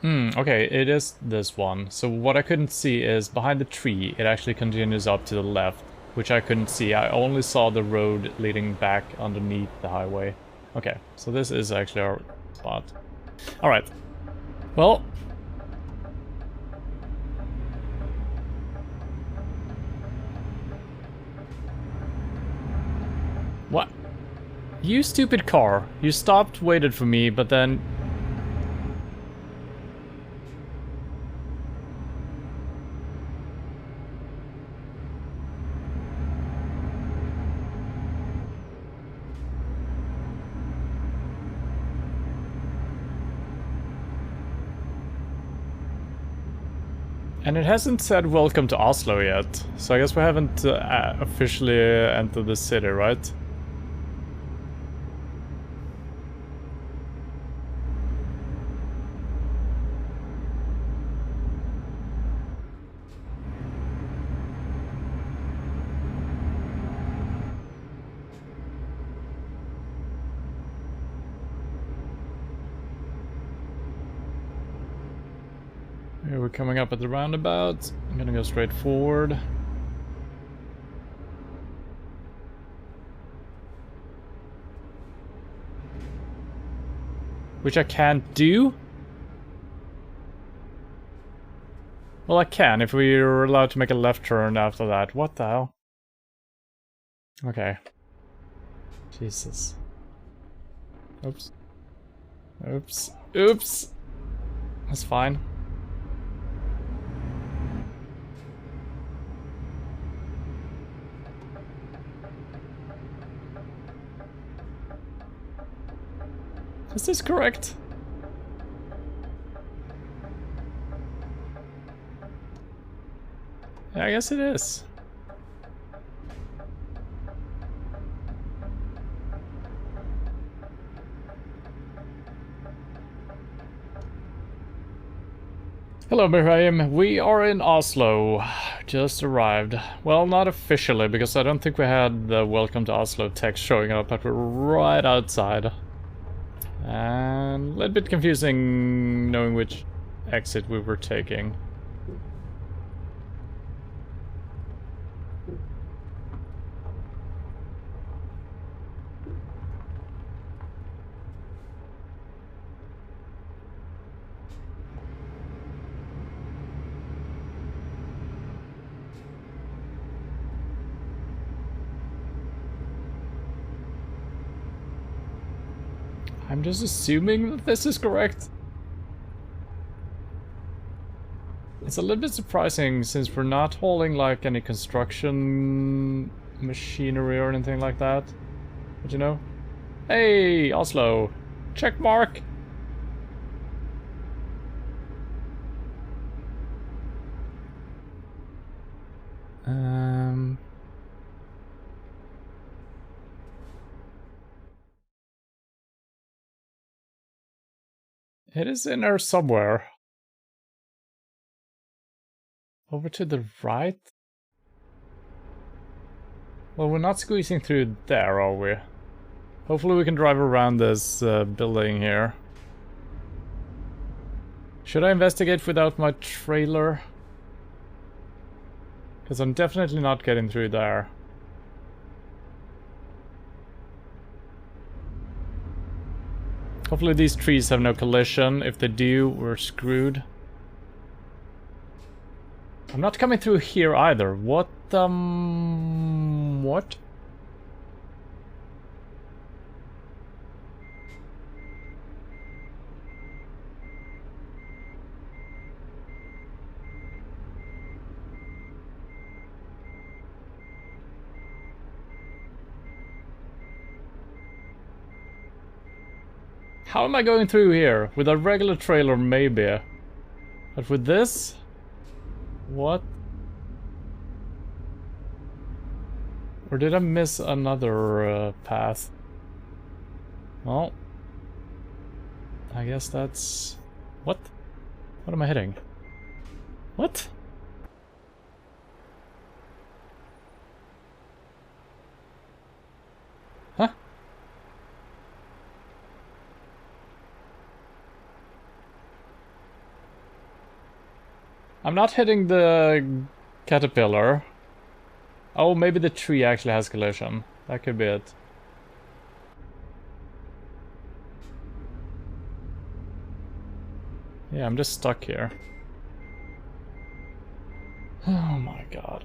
Okay, it is this one. So what I couldn't see is behind the tree, it actually continues up to the left, which I couldn't see. I only saw the road leading back underneath the highway. Okay, so this is actually our spot. Alright. Well. What? You stupid car. You stopped, waited for me, but then... And it hasn't said welcome to Oslo yet, so I guess we haven't officially entered the city, right? Here we're coming up at the roundabout. I'm gonna go straight forward. Which I can't do? Well, I can if we're allowed to make a left turn after that. What the hell? Okay. Jesus. Oops. Oops. Oops! That's fine. Is this correct? Yeah, I guess it is. Hello, Miriam. We are in Oslo. Just arrived. Well, not officially, because I don't think we had the welcome to Oslo text showing up, but we're right outside. And a little bit confusing knowing which exit we were taking. I'm just assuming that this is correct. It's a little bit surprising since we're not hauling like any construction machinery or anything like that. But you know? Hey, Oslo! Check mark! It is in there somewhere. Over to the right? Well, we're not squeezing through there, are we? Hopefully we can drive around this building here. Should I investigate without my trailer? Because I'm definitely not getting through there. Hopefully these trees have no collision. If they do, we're screwed. I'm not coming through here either. What? What? How am I going through here? With a regular trailer, maybe. But with this? What? Or did I miss another path? Well, I guess that's... What? What am I hitting? What? Huh? I'm not hitting the caterpillar. Oh, maybe the tree actually has collision. That could be it. Yeah, I'm just stuck here. Oh my god.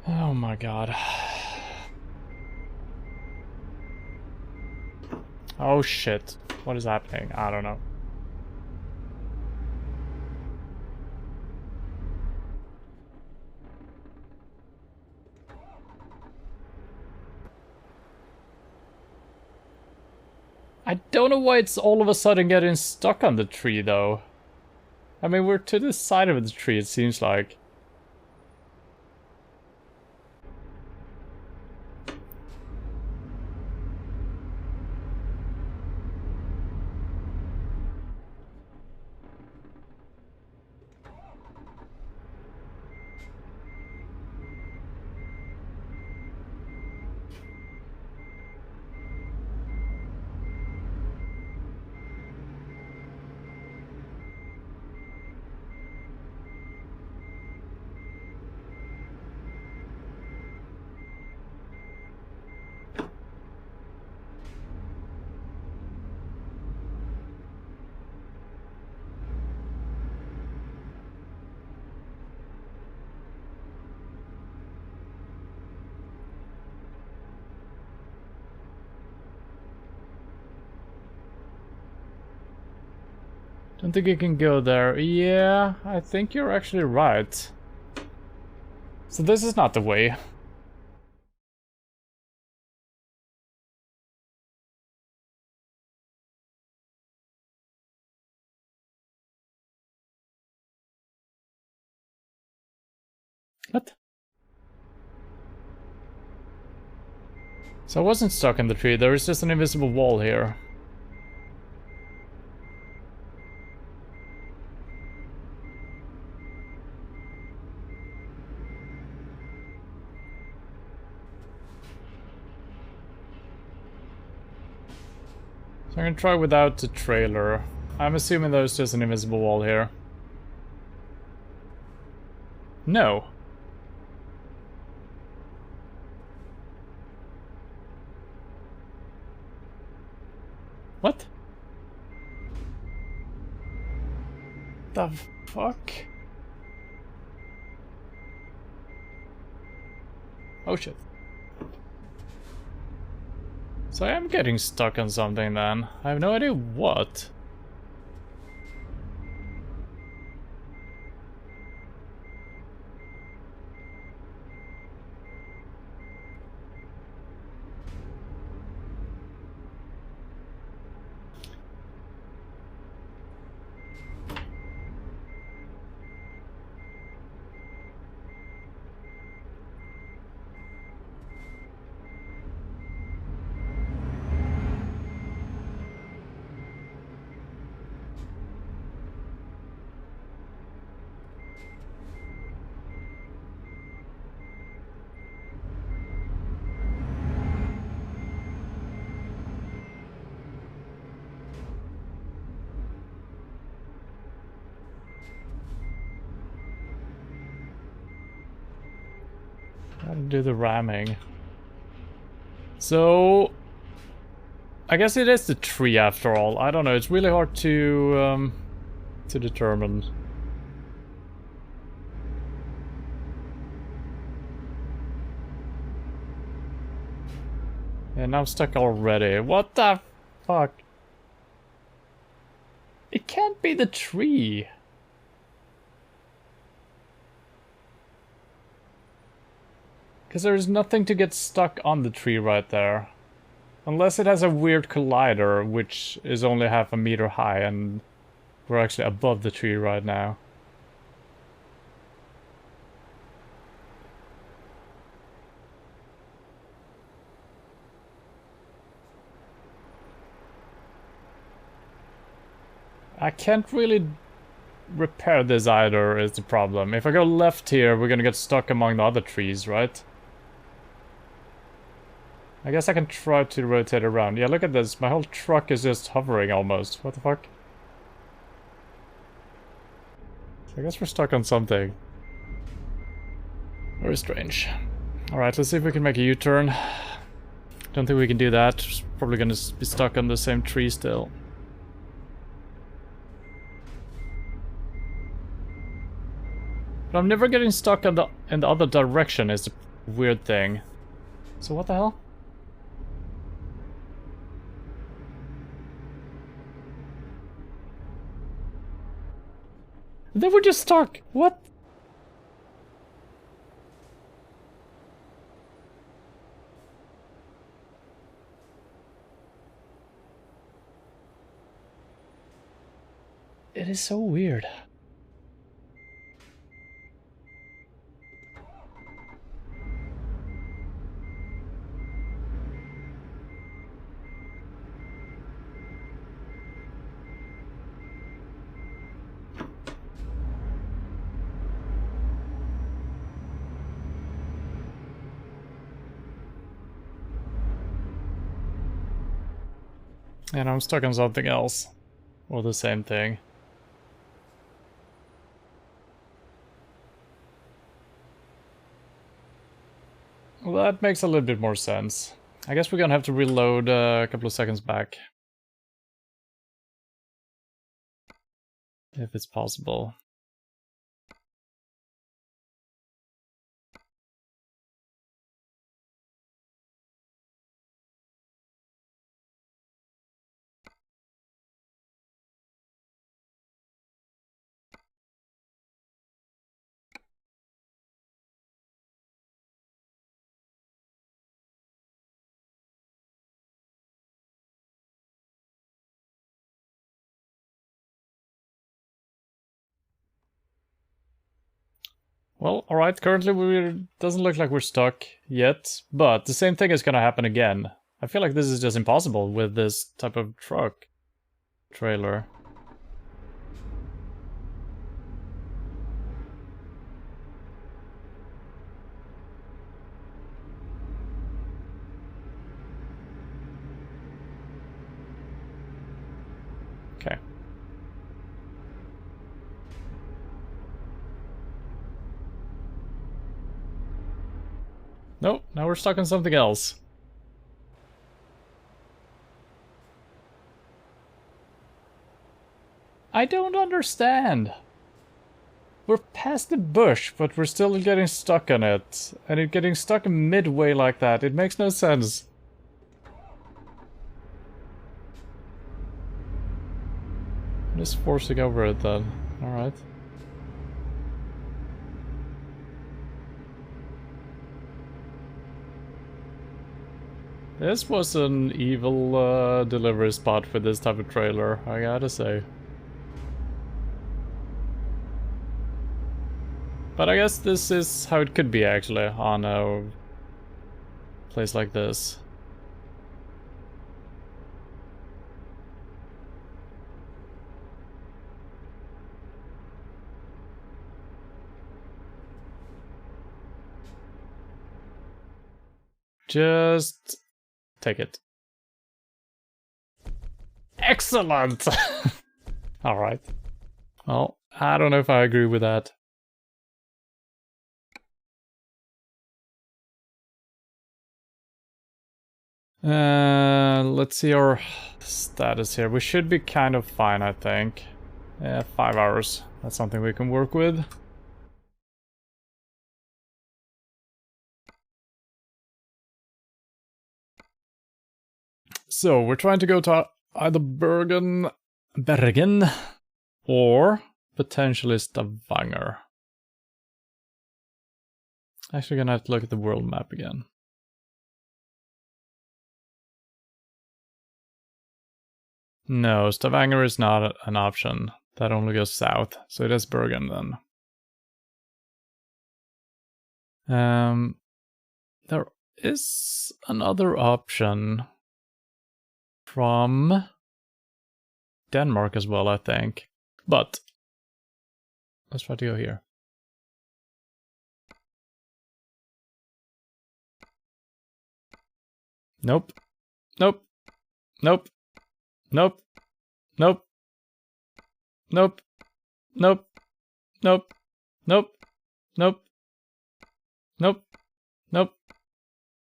Oh my god. Oh shit. What is happening? I don't know. I don't know why it's all of a sudden getting stuck on the tree though. I mean, we're to the side of the tree, it seems like. Don't think you can go there. Yeah, I think you're actually right. So this is not the way. What? So I wasn't stuck in the tree, there is just an invisible wall here. So I'm gonna try without the trailer. I'm assuming there's just an invisible wall here. No. What? The fuck? Oh shit. So I am getting stuck on something then. I have no idea what. Gotta do the ramming. So I guess it is the tree after all. I don't know, it's really hard to determine. And I'm stuck already. What the fuck? It can't be the tree. Because there is nothing to get stuck on the tree right there. Unless it has a weird collider, which is only half a meter high, and we're actually above the tree right now. I can't really repair this either, is the problem. If I go left here, we're gonna get stuck among the other trees, right? I guess I can try to rotate around. Yeah, look at this. My whole truck is just hovering almost. What the fuck? I guess we're stuck on something. Very strange. Alright, let's see if we can make a U-turn. Don't think we can do that. Probably gonna be stuck on the same tree still. But I'm never getting stuck in the other direction is the weird thing. So what the hell? They were just stuck! What? It is so weird. And I'm stuck on something else. Or the same thing. Well, that makes a little bit more sense. I guess we're gonna have to reload a couple of seconds back. If it's possible. Well, alright, currently we doesn't look like we're stuck yet, but the same thing is gonna happen again. I feel like this is just impossible with this type of truck trailer. Okay. Nope, now we're stuck on something else. I don't understand. We're past the bush, but we're still getting stuck on it. And it getting stuck midway like that, it makes no sense. I'm just forcing over it then. Alright. This was an evil delivery spot for this type of trailer, I gotta say. But I guess this is how it could be actually on a place like this. Just take it. Excellent! Alright. Well, I don't know if I agree with that. Let's see our status here. We should be kind of fine, I think. 5 hours. That's something we can work with. So, we're trying to go to either Bergen, or potentially Stavanger. Actually gonna have to look at the world map again. No, Stavanger is not an option. That only goes south, so it is Bergen then. There is another option from Denmark as well, I think. But let's try to go here. Nope. Nope. Nope. Nope. Nope. Nope. Nope. Nope. Nope. Nope. Nope. Nope.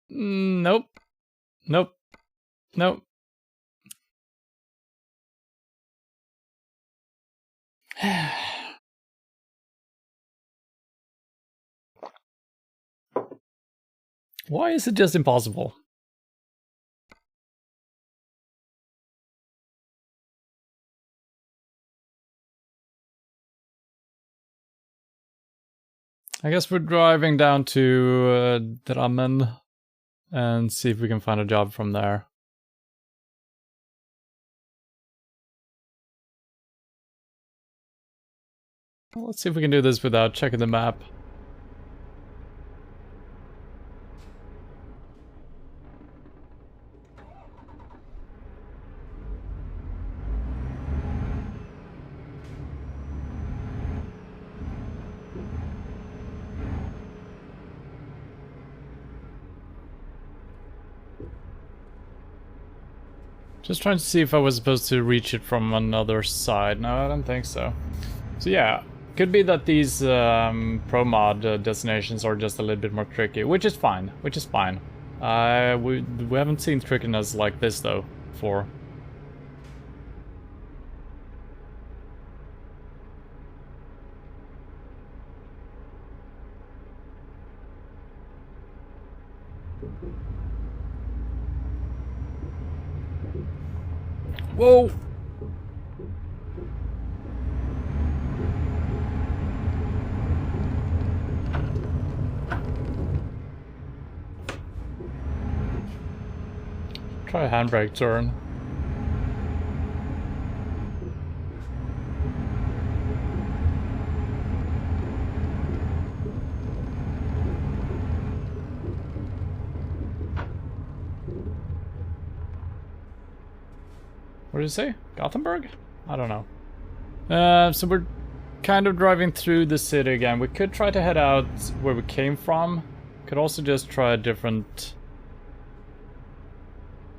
Nope. Nope. Nope. Why is it just impossible? I guess we're driving down to Drammen and see if we can find a job from there. Well, let's see if we can do this without checking the map. Just trying to see if I was supposed to reach it from another side. No, I don't think so. So yeah, could be that these pro mod destinations are just a little bit more tricky, which is fine. Which is fine. We haven't seen trickiness like this though before. Whoa! Try a handbrake turn. What did you say? Gothenburg? I don't know. So we're kind of driving through the city again. We could try to head out where we came from. Could also just try a different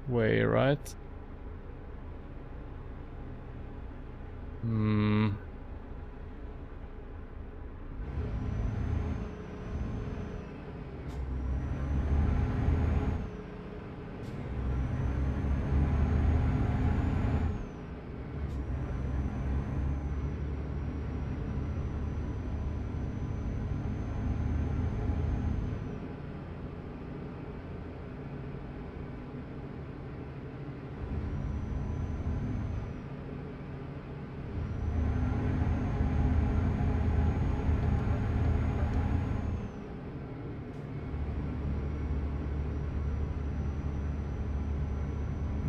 way, right? Hmm.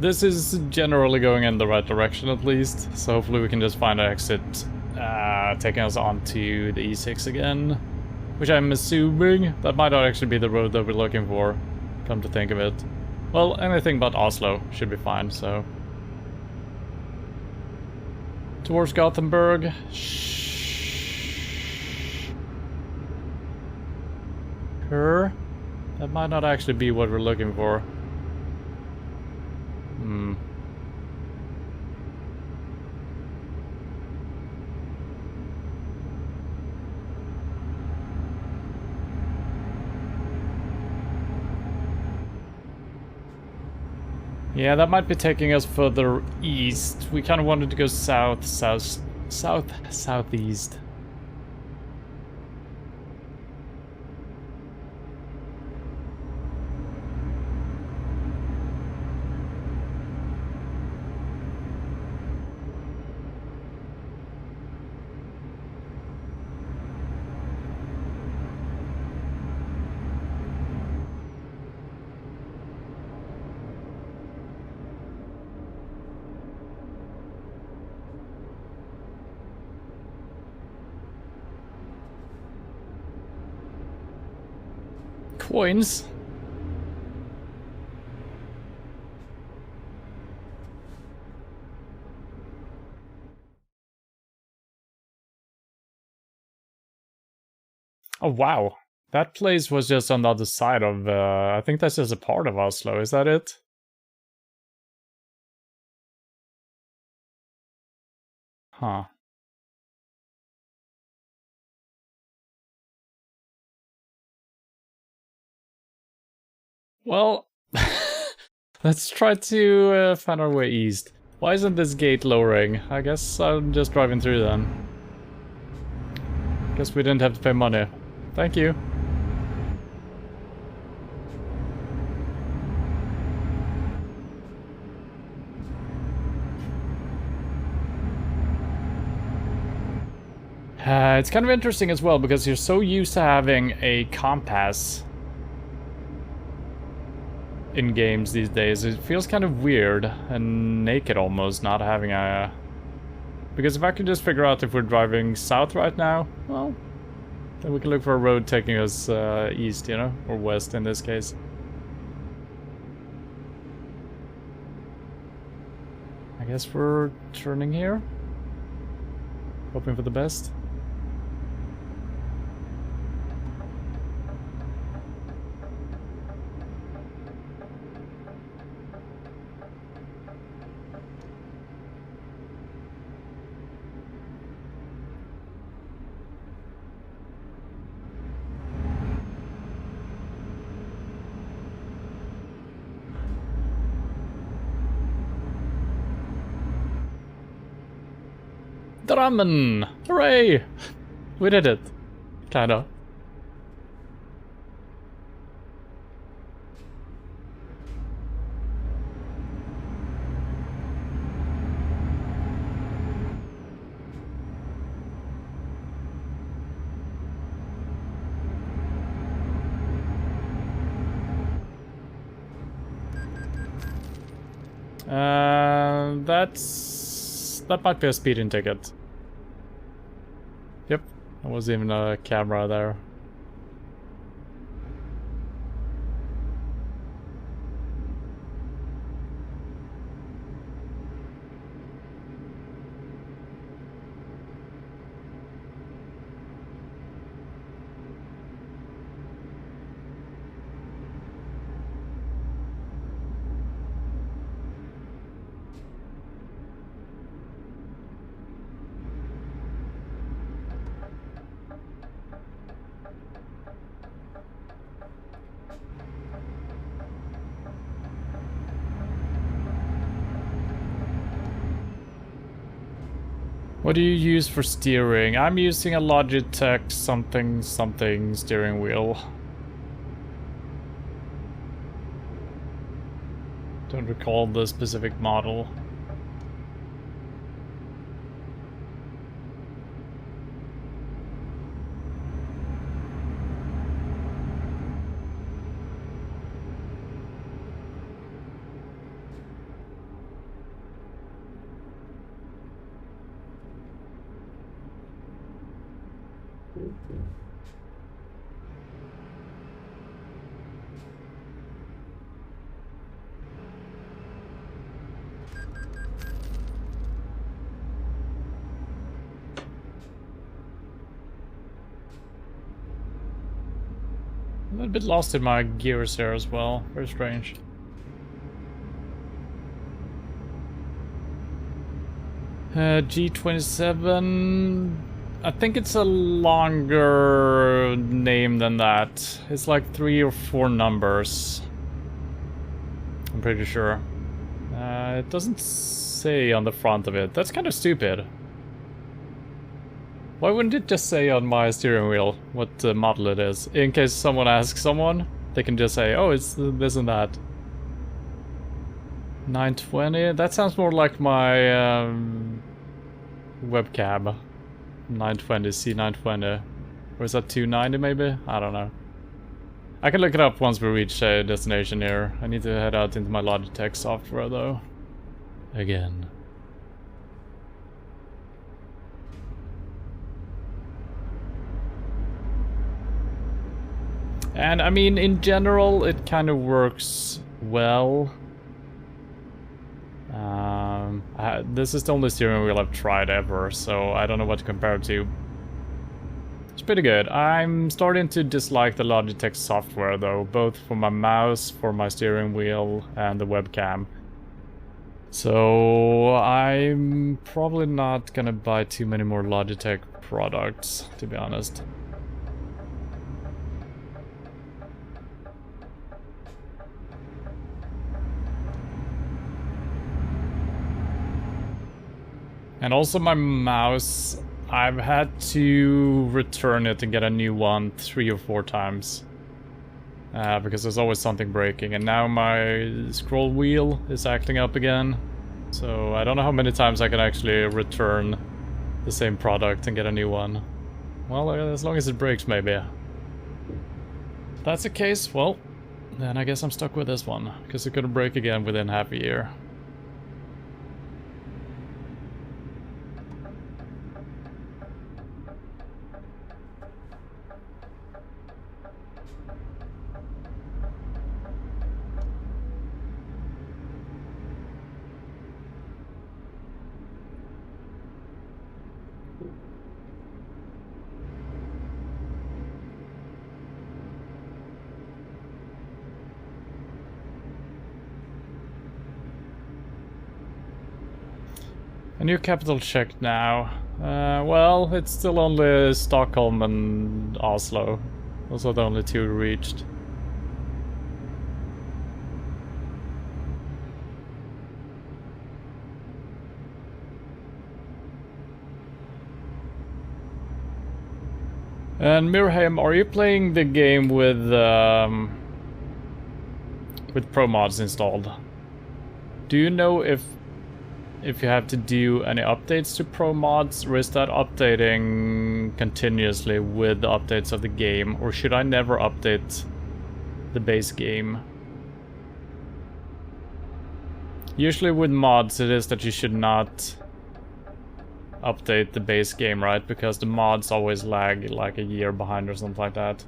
This is generally going in the right direction at least, so hopefully we can just find an exit taking us onto the E6 again. Which I'm assuming that might not actually be the road that we're looking for, come to think of it. Well, anything but Oslo should be fine, so... Towards Gothenburg. Sure. That might not actually be what we're looking for. Hmm. Yeah, that might be taking us further east. We kind of wanted to go southeast. Coins? Oh wow, That place was just on the other side of, I think that's just a part of Oslo, is that it? Huh. Well, let's try to find our way east. Why isn't this gate lowering? I guess I'm just driving through then. Guess we didn't have to pay money. Thank you. It's kind of interesting as well because you're so used to having a compass in games these days. It feels kind of weird and naked almost not having a... Because if I could just figure out if we're driving south right now, well, then we can look for a road taking us east, you know, or west in this case. I guess we're turning here. Hoping for the best. Drammen! Hooray! We did it. Kinda. That might be a speeding ticket. Yep, there was even a camera there. What do you use for steering? I'm using a Logitech something something steering wheel. Don't recall the specific model. A little bit lost in my gears here as well. Very strange. G27... I think it's a longer name than that. It's like 3 or 4 numbers. I'm pretty sure. It doesn't say on the front of it. That's kind of stupid. Why wouldn't it just say on my steering wheel what model it is? In case someone asks someone, they can just say, oh, it's this and that. 920? That sounds more like my webcam. 920, C920. Or is that 290 maybe? I don't know. I can look it up once we reach a destination here. I need to head out into my Logitech software though. Again. And I mean, in general, it kind of works well. This is the only steering wheel I've tried ever, so I don't know what to compare it to. It's pretty good. I'm starting to dislike the Logitech software though, both for my mouse, for my steering wheel, and the webcam. So I'm probably not gonna buy too many more Logitech products, to be honest. And also my mouse, I've had to return it and get a new one 3 or 4 times. Because there's always something breaking, and now my scroll wheel is acting up again. So I don't know how many times I can actually return the same product and get a new one. Well, as long as it breaks, maybe. If that's the case, well, then I guess I'm stuck with this one, because it could break again within half a year. A new capital check now. Well, it's still only Stockholm and Oslo. Those are the only 2 reached. And Mirheim, are you playing the game with pro mods installed? Do you know if you have to do any updates to pro mods, or is that updating continuously with the updates of the game, or should I never update the base game? Usually with mods it is that you should not update the base game, right? Because the mods always lag like a year behind or something like that.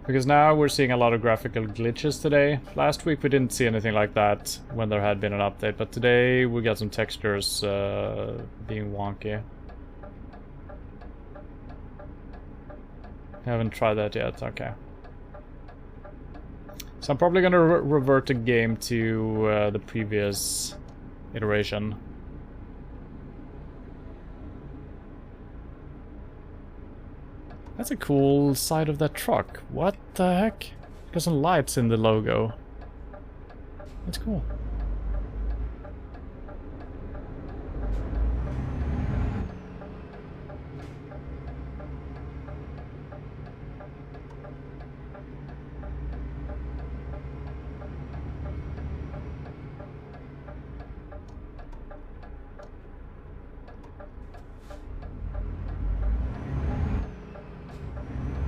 Because now we're seeing a lot of graphical glitches today. Last week we didn't see anything like that when there had been an update, but today we got some textures being wonky. Haven't tried that yet, okay. So I'm probably gonna revert the game to the previous iteration. That's a cool side of that truck. What the heck? Got some lights in the logo. That's cool.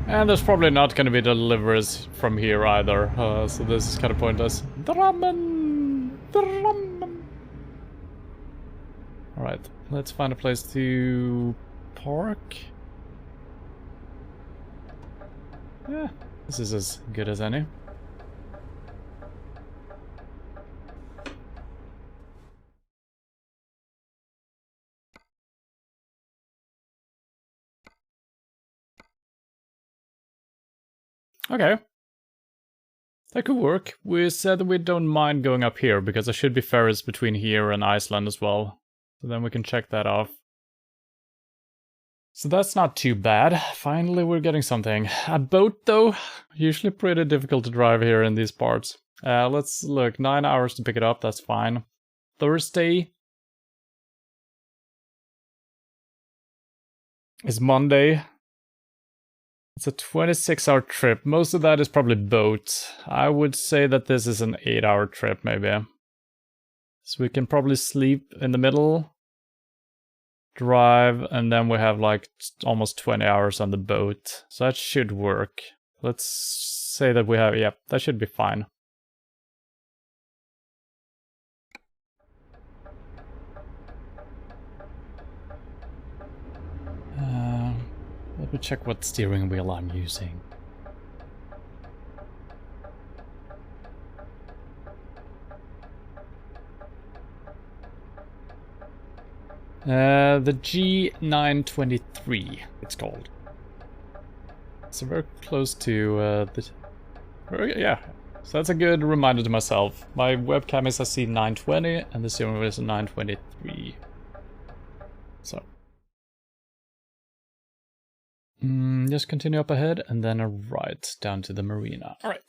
And there's probably not going to be deliveries from here either, so this is kind of pointless. Drammen! Drammen! Alright, let's find a place to park. Yeah, this is as good as any. Okay. That could work. We said we don't mind going up here, because there should be ferries between here and Iceland as well. So then we can check that off. So that's not too bad. Finally we're getting something. A boat though? Usually pretty difficult to drive here in these parts. Let's look, 9 hours to pick it up, that's fine. Thursday is Monday. It's a 26-hour trip. Most of that is probably boat. I would say that this is an 8-hour trip, maybe. So we can probably sleep in the middle, drive, and then we have like almost 20 hours on the boat. So that should work. Let's say that we have, yeah, that should be fine. Let me check what steering wheel I'm using. The G923, it's called. So we're close to yeah. So that's a good reminder to myself. My webcam is SC 920 and the steering wheel is a 923. So. Just continue up ahead and then a right down to the marina. Alright.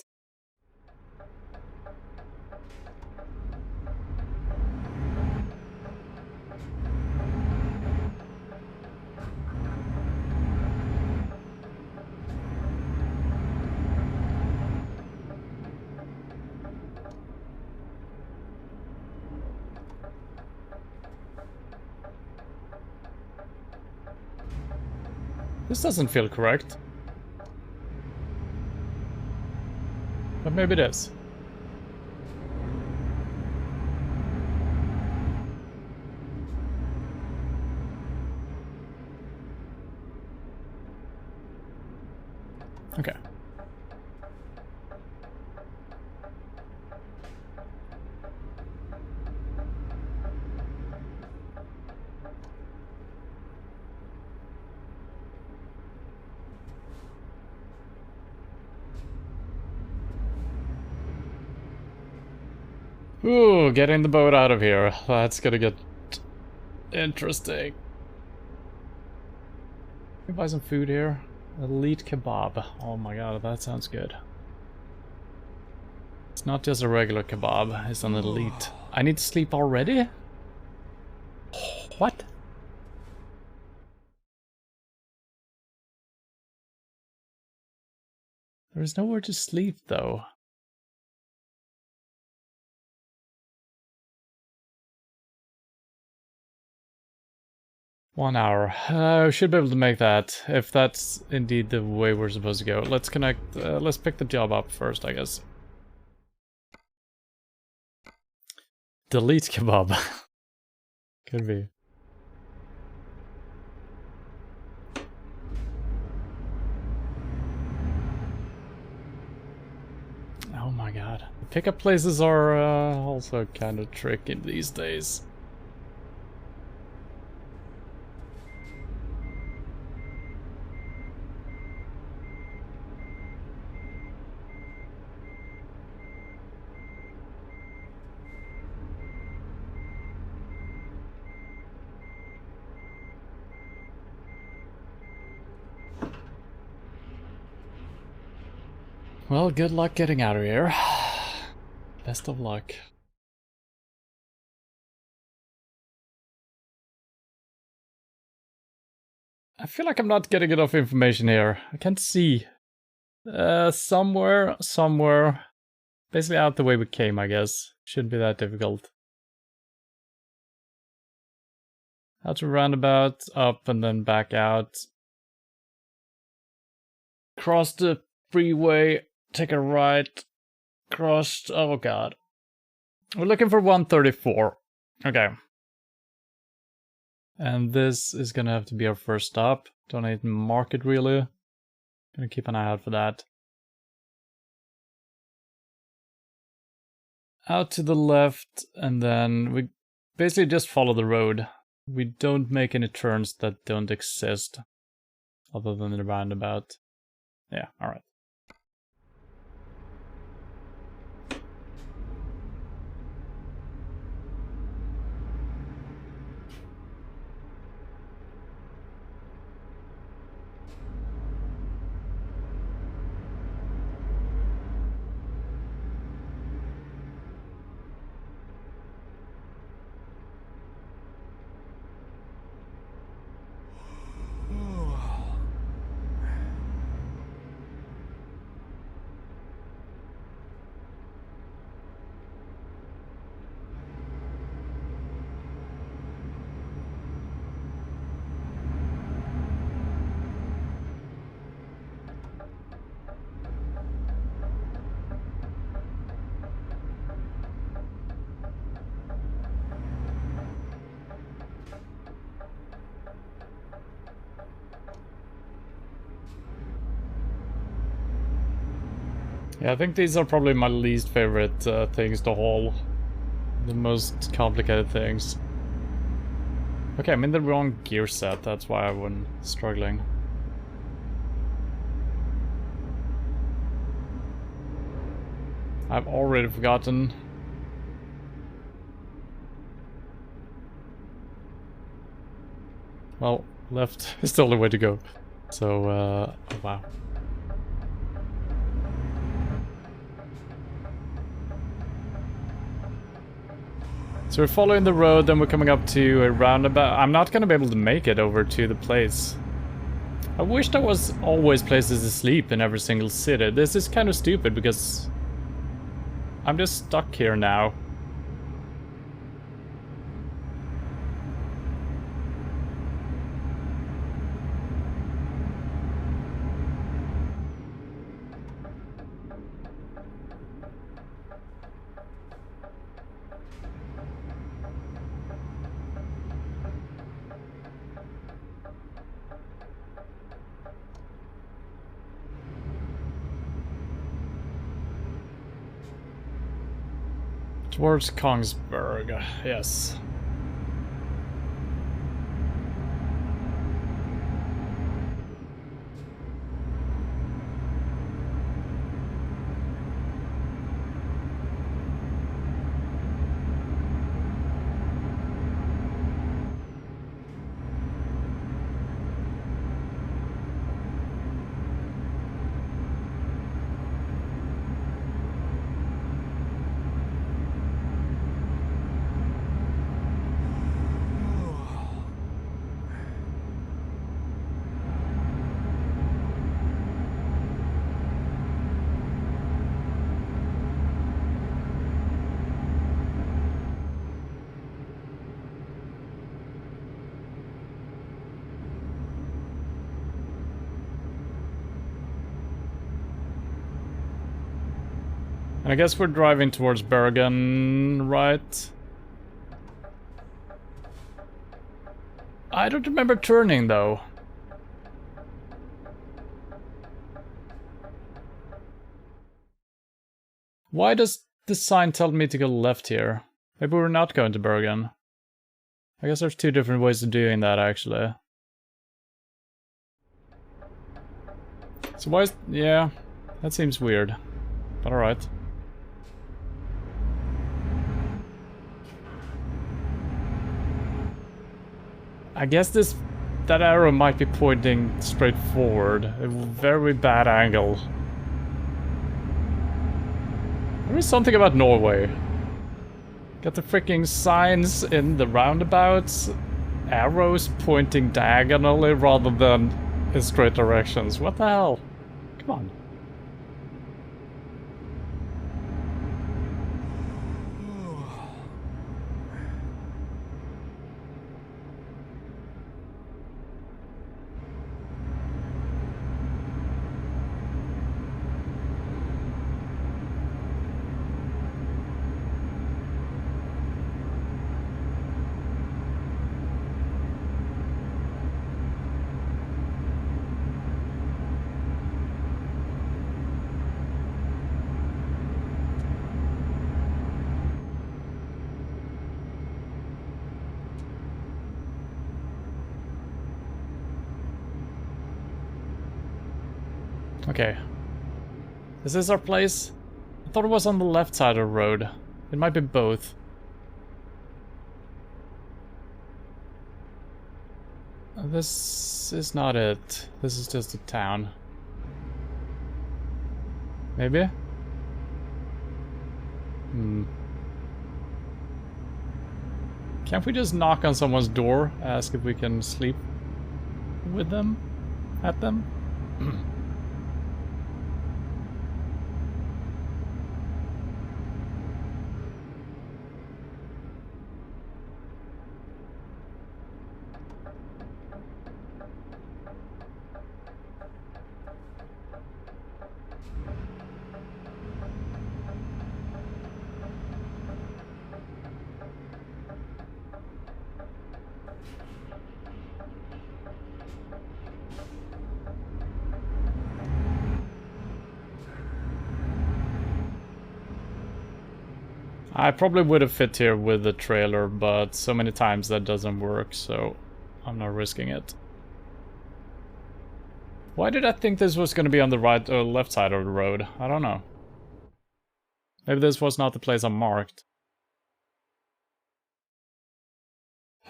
This doesn't feel correct. But maybe it is. Okay. Ooh, getting the boat out of here. That's gonna get interesting. Can we buy some food here? Elite kebab. Oh my god, that sounds good. It's not just a regular kebab, it's an elite. I need to sleep already? What? There's nowhere to sleep though. One hour. Should be able to make that, if that's indeed the way we're supposed to go. Let's connect, let's pick the job up first, I guess. Delete kebab. Could be. Oh my god. Pickup places are also kind of tricky these days. Well, good luck getting out of here. Best of luck. I feel like I'm not getting enough information here. I can't see. Somewhere. Basically out the way we came, I guess. Shouldn't be that difficult. Out to roundabout, up and then back out. Cross the freeway, take a right. Crossed, oh god. We're looking for 134. Okay. And this is gonna have to be our first stop. Don't need to mark it really. Gonna keep an eye out for that. Out to the left, and then we basically just follow the road. We don't make any turns that don't exist. Other than the roundabout. Yeah, alright. Yeah, I think these are probably my least favorite things to haul. The most complicated things. Okay, I'm in the wrong gear set, that's why I wasn't struggling. I've already forgotten. Well, left is the only way to go. So, oh, wow. So we're following the road, then we're coming up to a roundabout. I'm not gonna be able to make it over to the place. I wish there was always places to sleep in every single city. This is kind of stupid because I'm just stuck here now. Towards Kongsberg, yes. I guess we're driving towards Bergen, right? I don't remember turning, though. Why does the sign tell me to go left here? Maybe we're not going to Bergen. I guess there's two different ways of doing that, actually. So why is... yeah, that seems weird. But alright. I guess that arrow might be pointing straight forward. A very bad angle. There is something about Norway. Got the freaking signs in the roundabouts, arrows pointing diagonally rather than in straight directions. What the hell? Come on. Okay. Is this our place? I thought it was on the left side of the road. It might be both. This is not it. This is just a town. Maybe? Can't we just knock on someone's door, ask if we can sleep with them? At them? I probably would have fit here with the trailer, but so many times that doesn't work, so I'm not risking it. Why did I think this was going to be on the right or left side of the road? I don't know. Maybe this was not the place I marked.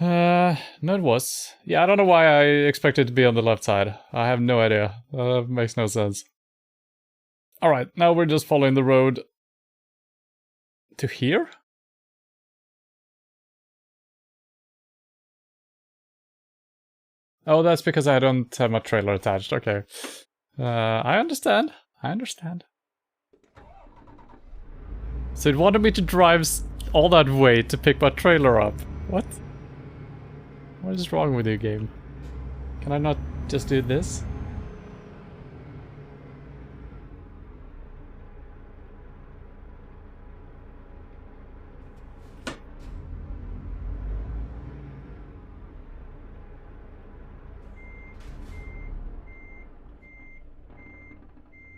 No, it was. Yeah, I don't know why I expected to be on the left side. I have no idea. Makes no sense. Alright, now we're just following the road to here? Oh, that's because I don't have my trailer attached. Okay. I understand. I understand. So it wanted me to drive all that way to pick my trailer up. What? What is wrong with you, game? Can I not just do this?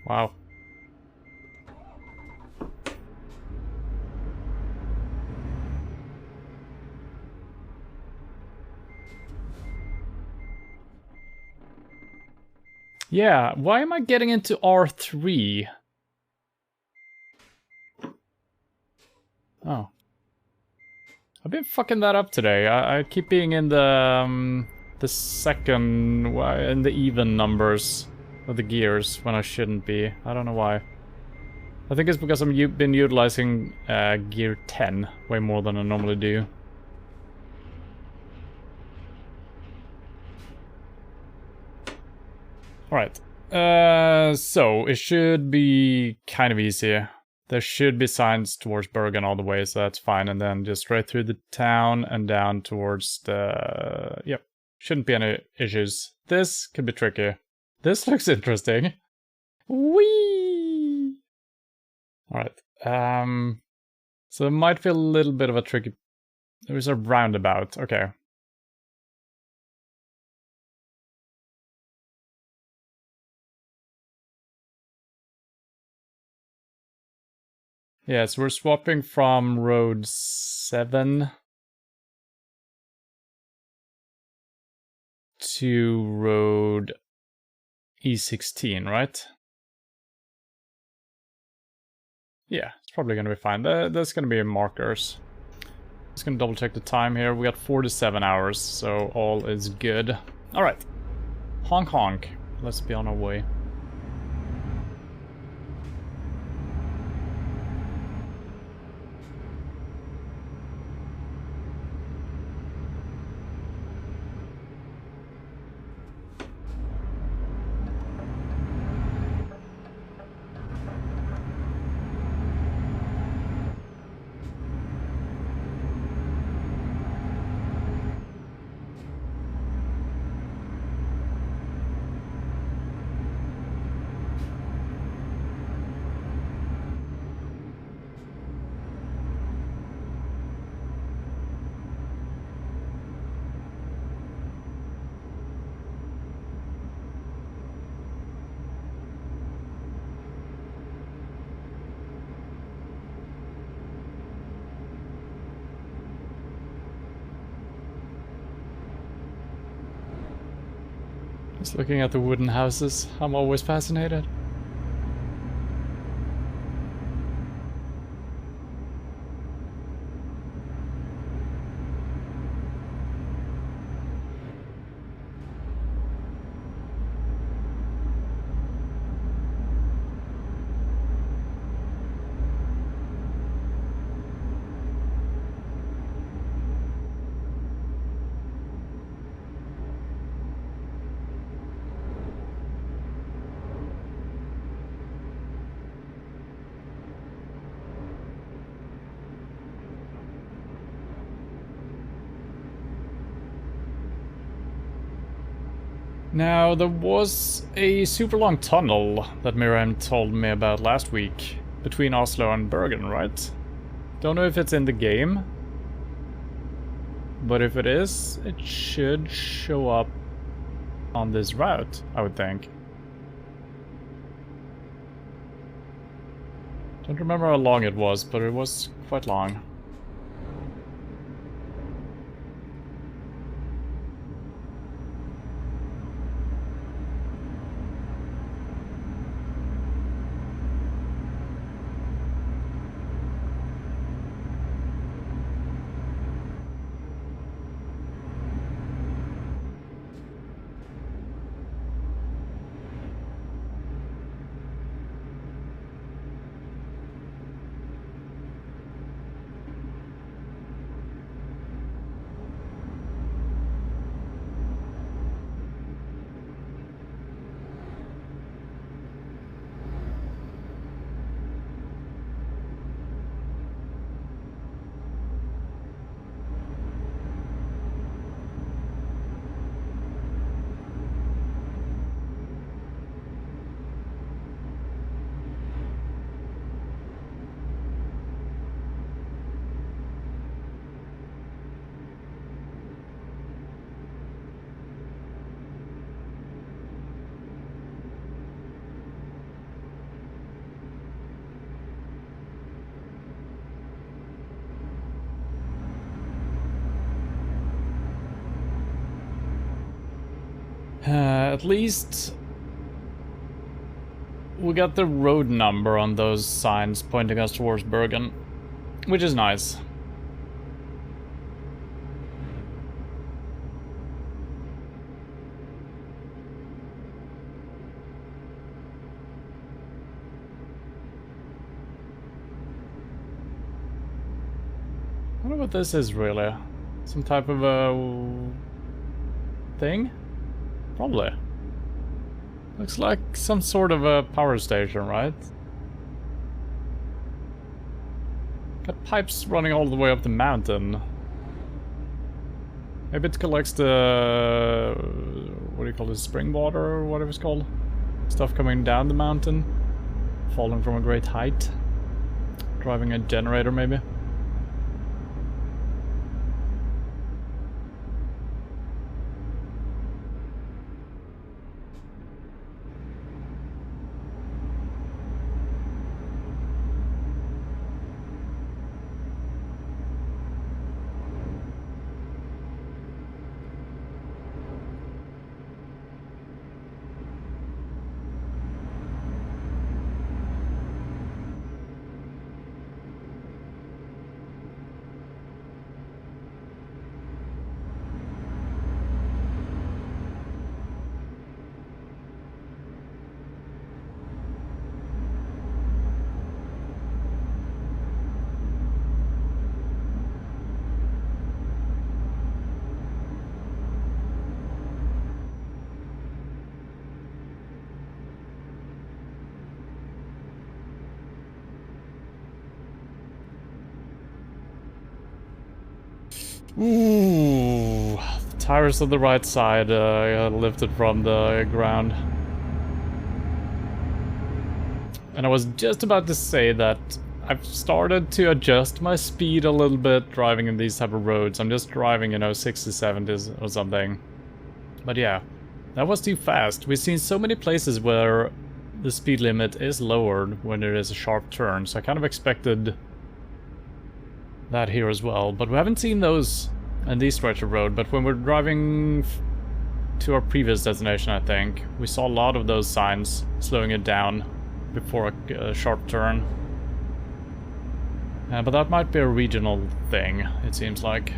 Wow. Yeah, why am I getting into R3? Oh. I've been fucking that up today. I keep being in the second, in the even numbers of the gears when I shouldn't be. I don't know why. I think it's because I've been utilizing gear 10 way more than I normally do. Alright. So it should be kind of easy. There should be signs towards Bergen all the way, so that's fine. And then just straight through the town and down towards the... Yep. Shouldn't be any issues. This could be tricky. This looks interesting. Whee! Alright. So it might feel a little bit of a tricky... There's a roundabout. Okay. Yeah, so we're swapping from road 7 to road E16, right? Yeah, it's probably gonna be fine. There's gonna be markers. Just gonna double check the time here. We got 47 hours, so all is good. Alright. Honk honk. Let's be on our way. Just looking at the wooden houses, I'm always fascinated. Now, there was a super long tunnel that Miriam told me about last week between Oslo and Bergen, right? Don't know if it's in the game, but if it is, it should show up on this route, I would think. Don't remember how long it was, but it was quite long. At least we got the road number on those signs pointing us towards Bergen, which is nice. I wonder what this is really. Some type of a thing? Probably. Looks like some sort of a power station, right? Got pipes running all the way up the mountain. Maybe it collects the... what do you call it? Spring water or whatever it's called? Stuff coming down the mountain. Falling from a great height. Driving a generator maybe. Ooh, the tires on the right side lifted from the ground. And I was just about to say that I've started to adjust my speed a little bit driving in these type of roads. I'm just driving, you know, 60s, 70s or something. But yeah, that was too fast. We've seen so many places where the speed limit is lowered when there is a sharp turn, so I kind of expected that here as well, but we haven't seen those in this stretch of road. But when we're driving to our previous destination, I think we saw a lot of those signs slowing it down before a sharp turn. But that might be a regional thing, it seems like.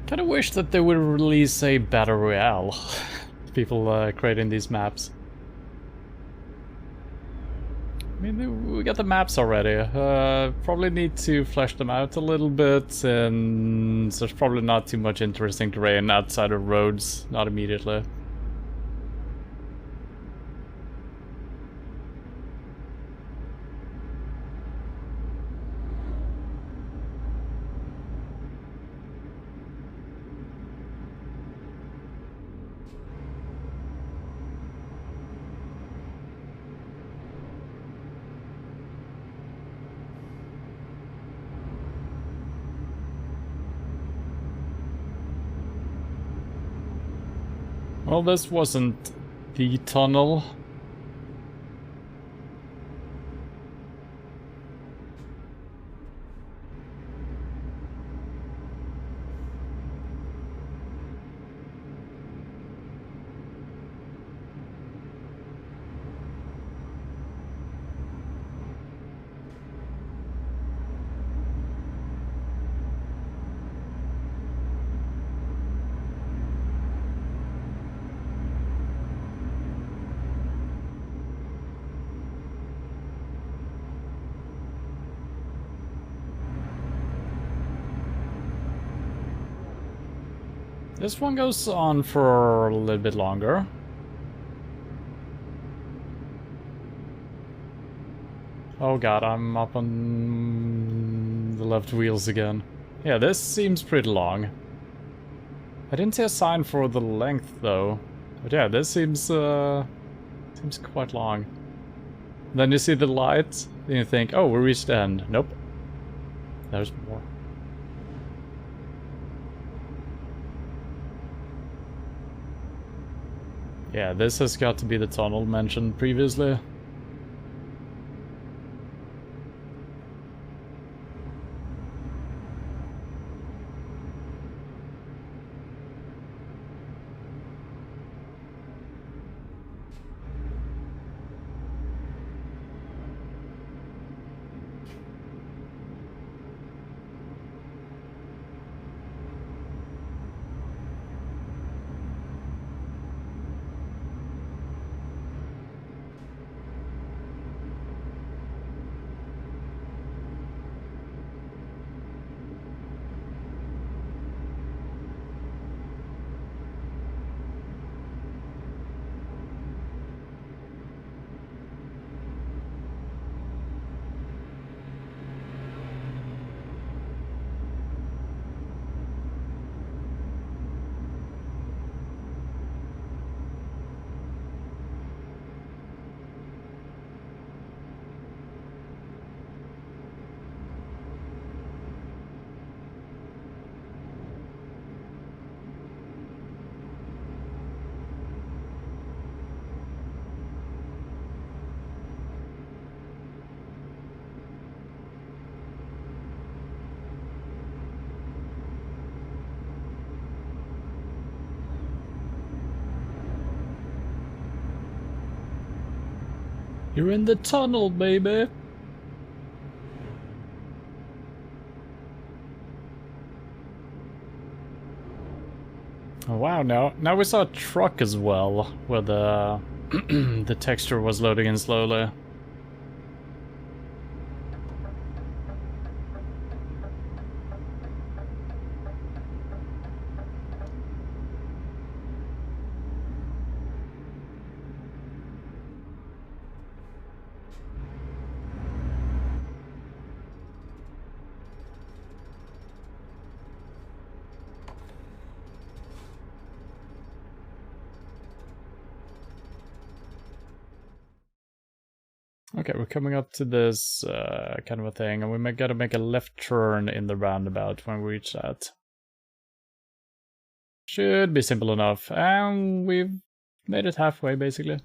Kind of wish that they would release a battle royale. People creating these maps. mean, we got the maps already. Probably need to flesh them out a little bit, and there's probably not too much interesting terrain outside of roads, not immediately. Well, this wasn't the tunnel. This one goes on for a little bit longer. Oh god, I'm up on the left wheels again. Yeah, this seems pretty long. I didn't see a sign for the length though. But yeah, this seems quite long. Then you see the light, and you think, oh, we reached the end. Nope. There's more. Yeah, this has got to be the tunnel mentioned previously. You're in the tunnel, baby! Oh wow, now we saw a truck as well, where the the texture was loading in slowly. Okay, we're coming up to this kind of a thing, and we gotta make a left turn in the roundabout when we reach that. Should be simple enough, and we've made it halfway, basically.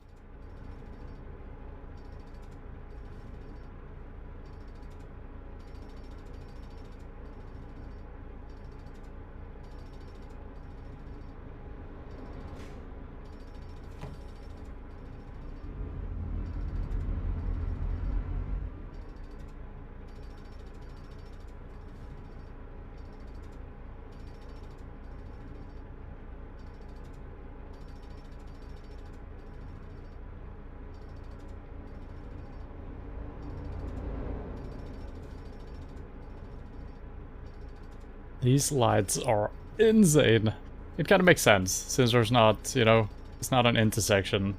These lights are insane. It kind of makes sense, since there's not, you know, it's not an intersection.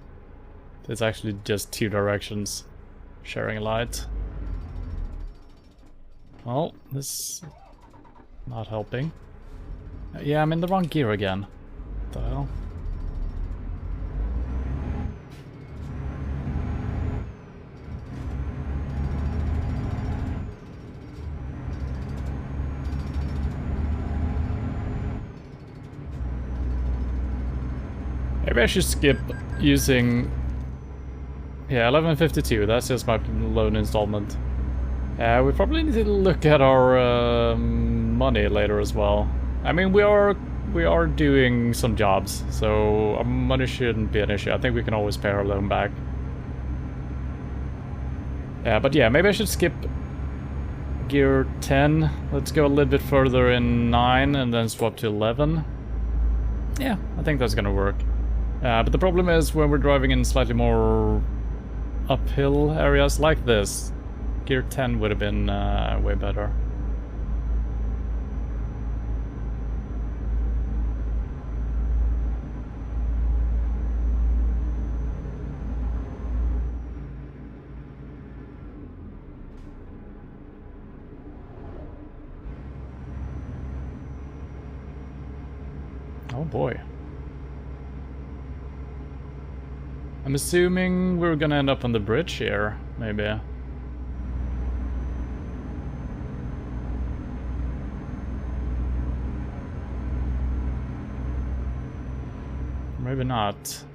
It's actually just two directions sharing a light. Well, this not helping. Yeah, I'm in the wrong gear again. What the hell? Maybe I should skip using... Yeah, 1152, that's just my loan installment. We probably need to look at our money later as well. I mean, we are doing some jobs, so our money shouldn't be an issue. I think we can always pay our loan back. Yeah, but yeah, maybe I should skip gear 10. Let's go a little bit further in 9 and then swap to 11. Yeah, I think that's gonna work. But the problem is when we're driving in slightly more uphill areas like this, gear 10 would have been way better. Oh boy. I'm assuming we're gonna end up on the bridge here, maybe. Maybe not.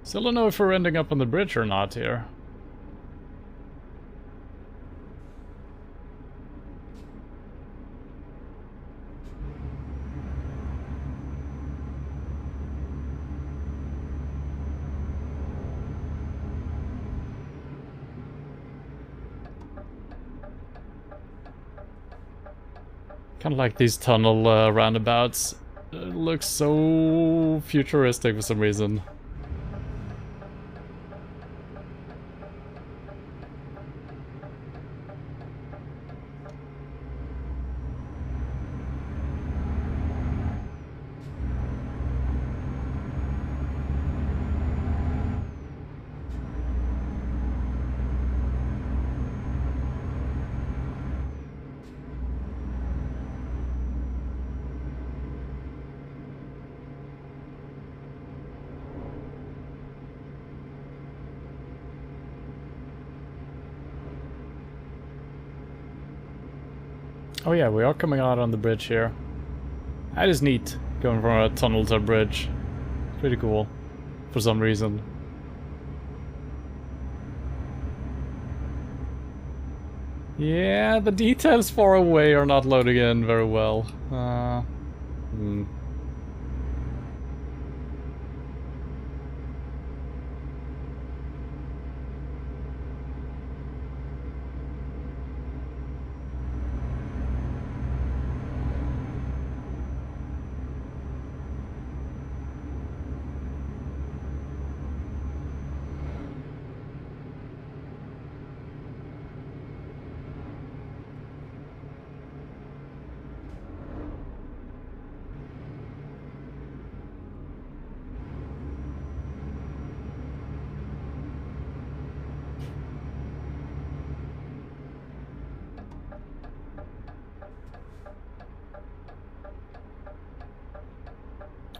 Still don't know if we're ending up on the bridge or not here. Kind of like these tunnel roundabouts. It looks so futuristic for some reason. Oh yeah, we are coming out on the bridge here. That is neat, going from a tunnel to a bridge. Pretty cool, for some reason. Yeah, the details far away are not loading in very well.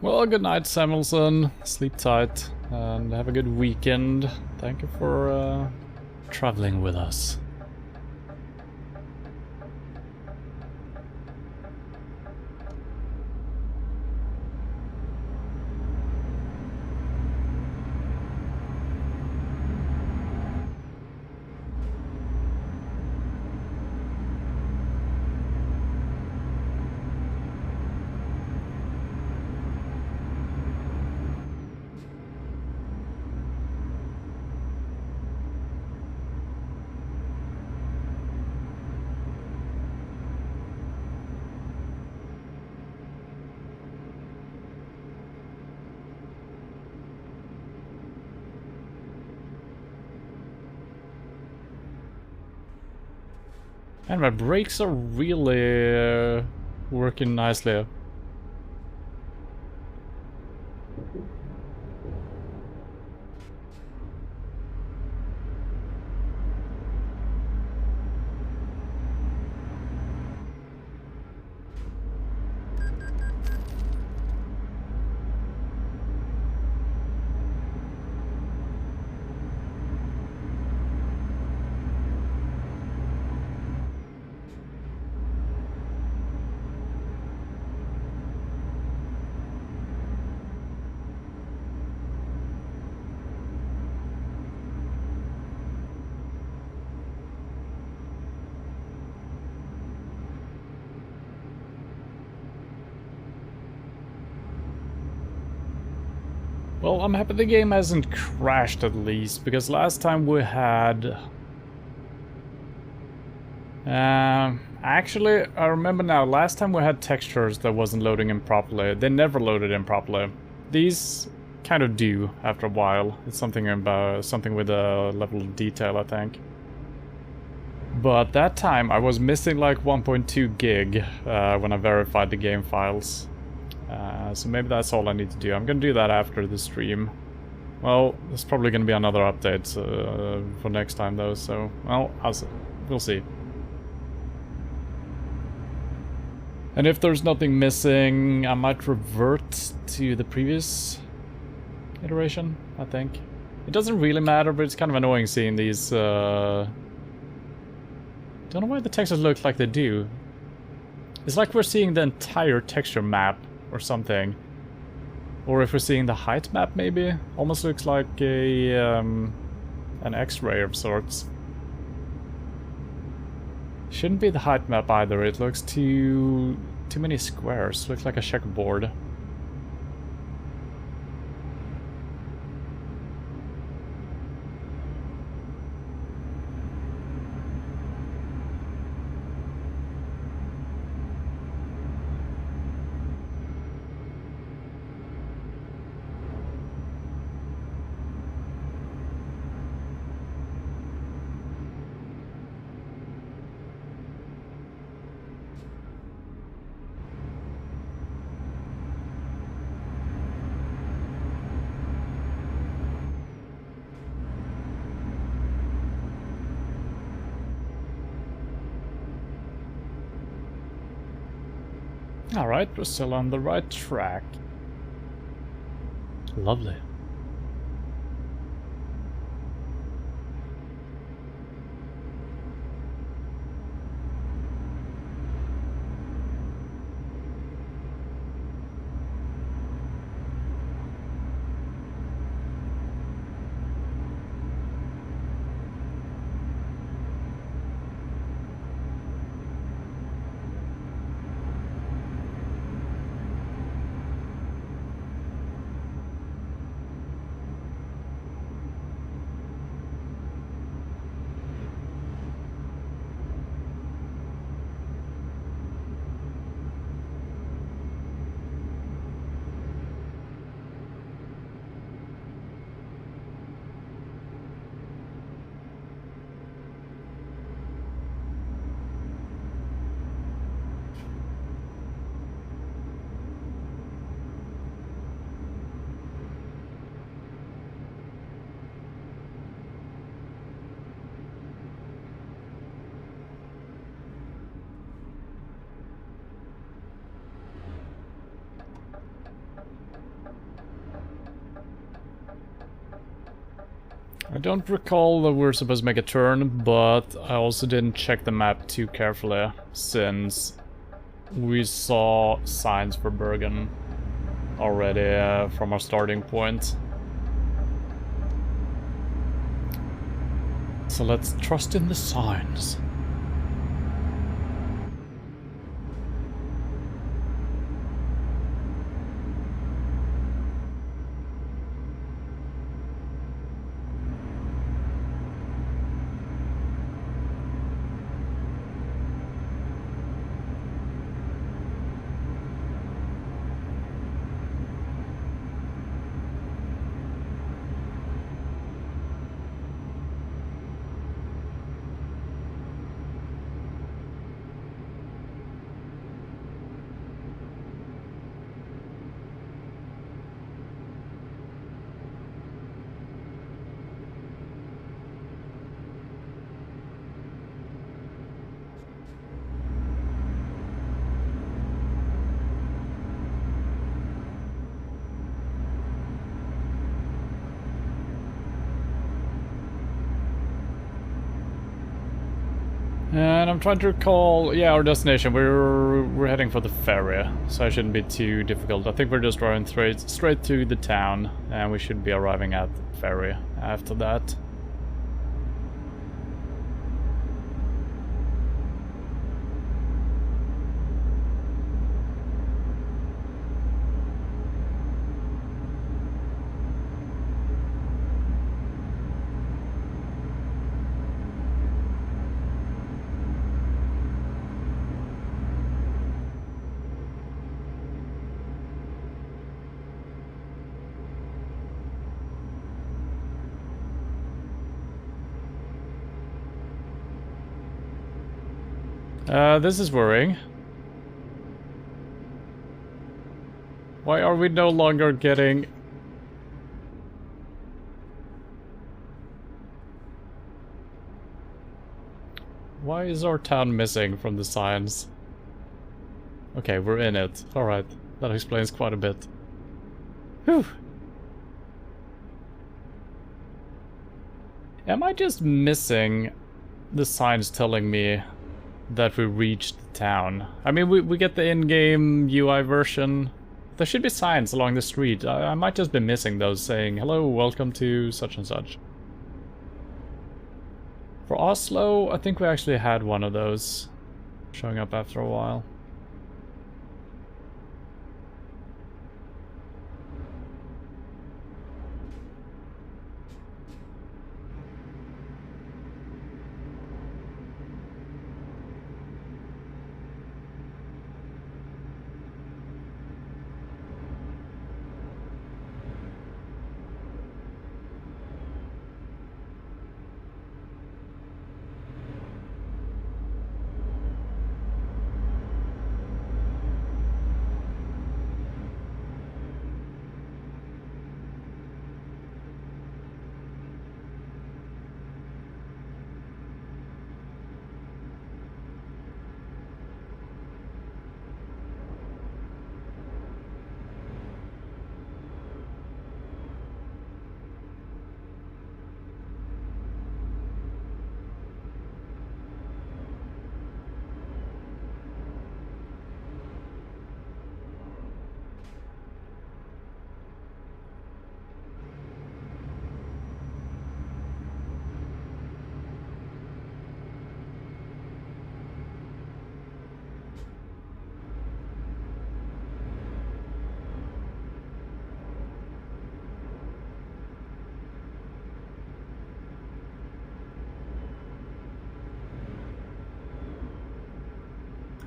Well, good night, Samuelson. Sleep tight and have a good weekend. Thank you for traveling with us. And my brakes are really working nicely. Well, I'm happy the game hasn't crashed at least, because last time we had... actually, I remember now, last time we had textures that wasn't loading in properly. They never loaded in properly. These kind of do after a while. It's something about something with a level of detail, I think. But that time I was missing like 1.2 gig when I verified the game files. So maybe that's all I need to do. I'm gonna do that after the stream. Well, there's probably gonna be another update for next time though, so, well, we'll see. And if there's nothing missing, I might revert to the previous iteration, I think. It doesn't really matter, but it's kind of annoying seeing these, don't know why the textures look like they do. It's like we're seeing the entire texture map or something. Or if we're seeing the height map, maybe. Almost looks like a an X-ray of sorts. Shouldn't be the height map either. It looks too many squares. Looks like a checkerboard. Alright, we're still on the right track. Lovely. I don't recall that we're supposed to make a turn, but I also didn't check the map too carefully, since we saw signs for Bergen already from our starting point. So let's trust in the signs. And I'm trying to recall, yeah, our destination. We're heading for the ferry, so it shouldn't be too difficult. I think we're just driving straight to the town, and we should be arriving at the ferry after that. This is worrying. Why are we no longer getting... Why is our town missing from the signs? Okay, we're in it. Alright, that explains quite a bit. Whew. Am I just missing the signs telling me that we reached the town? I mean, we get the in-game UI version. There should be signs along the street. I might just be missing those saying, hello, welcome to such and such. For Oslo, I think we actually had one of those showing up after a while.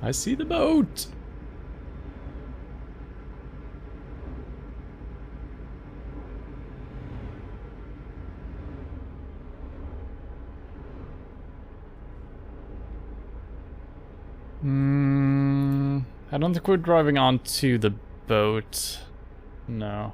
I see the boat! I don't think we're driving onto the boat. No.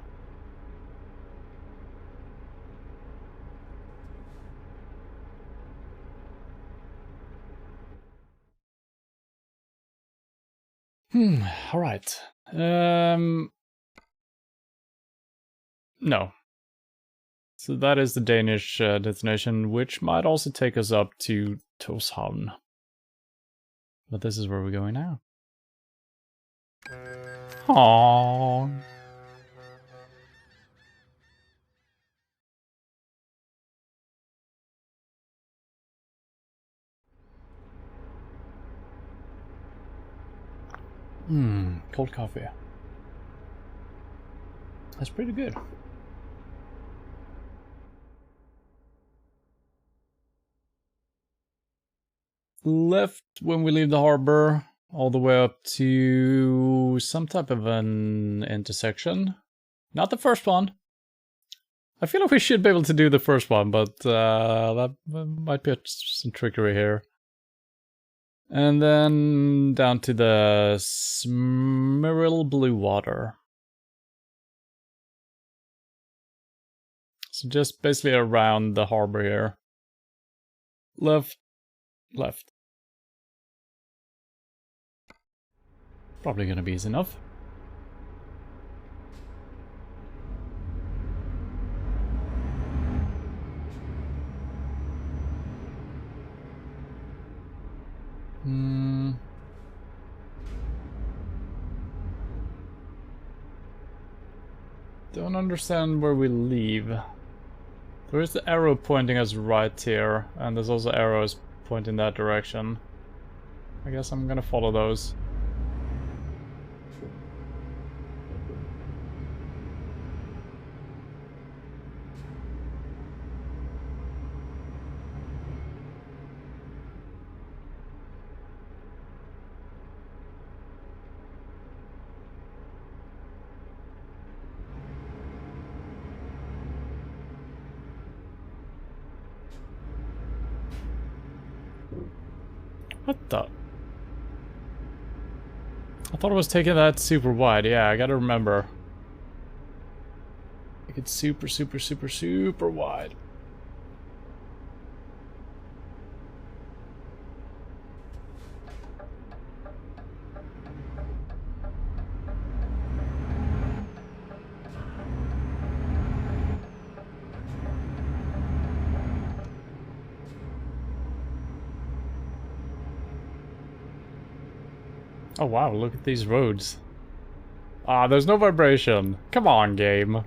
Alright. No. So that is the Danish destination, which might also take us up to Tórshavn. But this is where we're going now. Aww. Cold coffee. That's pretty good. Left when we leave the harbor, all the way up to some type of an intersection. Not the first one. I feel like we should be able to do the first one, but that might be some trickery here. And then down to the Smiril Blue Water. So just basically around the harbor here. Left. Left. Probably gonna be easy enough. Hmm. Don't understand where we leave. There is the arrow pointing us right here, and there's also arrows pointing that direction. I guess I'm gonna follow those. What the? I thought it was taking that super wide. Yeah, I gotta remember. Make it super, super, super, super wide. Oh wow, look at these roads. Ah, there's no vibration. Come on, game.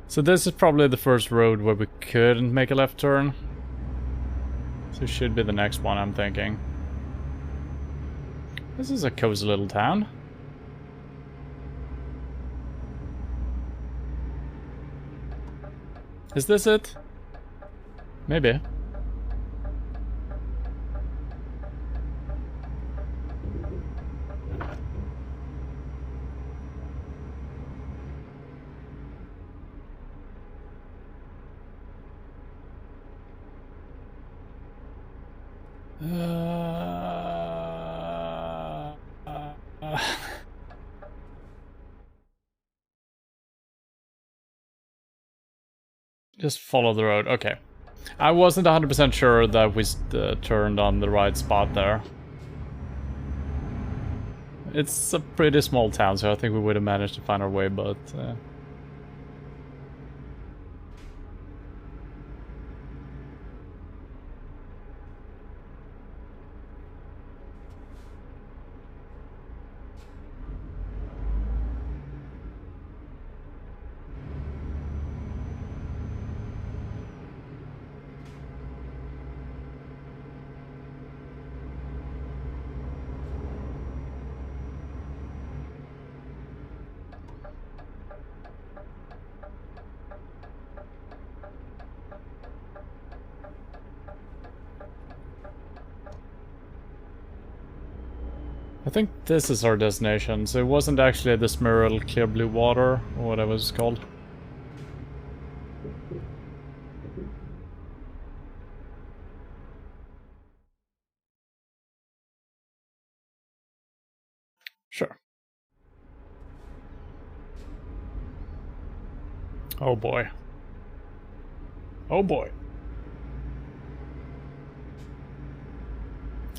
So this is probably the first road where we couldn't make a left turn. So it should be the next one, I'm thinking. This is a cozy little town. Is this it? Maybe. Just follow the road. Okay. I wasn't 100% sure that we turned on the right spot there. It's a pretty small town, so I think we would have managed to find our way, but... I think this is our destination, so it wasn't actually the Smeral Clear Blue Water, or whatever it's called. Sure. Oh boy. Oh boy.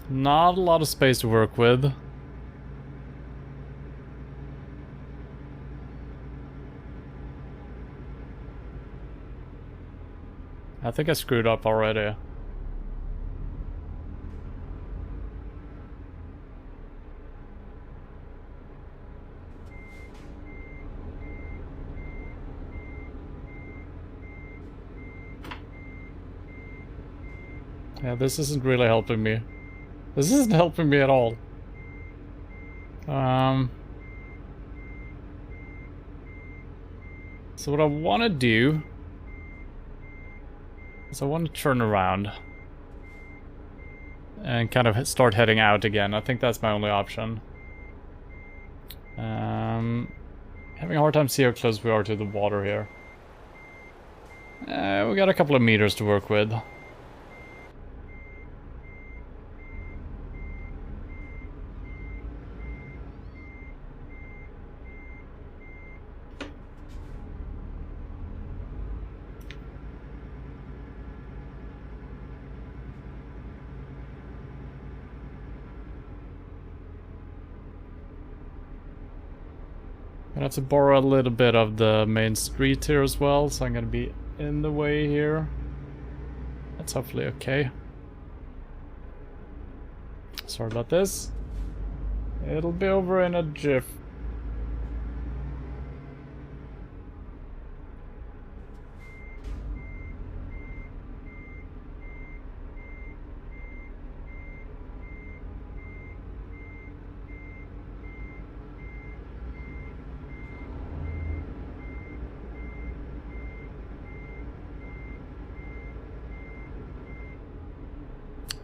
Not a lot of space to work with. I think I screwed up already. Yeah, this isn't really helping me. This isn't helping me at all. So what I want to do is I want to turn around and kind of start heading out again. I think that's my only option. Having a hard time seeing how close we are to the water here. We got a couple of meters to work with. I'm gonna have to borrow a little bit of the main street here as well, so I'm gonna be in the way here. That's hopefully okay. Sorry about this. It'll be over in a jiff.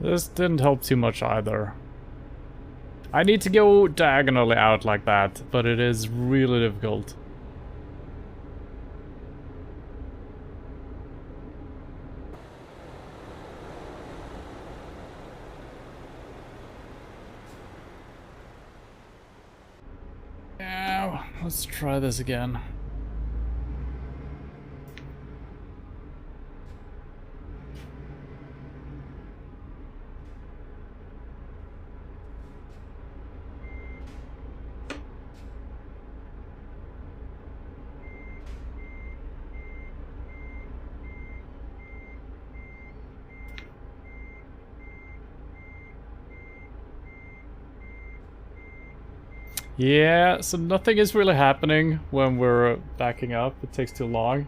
This didn't help too much either. I need to go diagonally out like that, but it is really difficult. Yeah, let's try this again. Yeah, so nothing is really happening when we're backing up. It takes too long.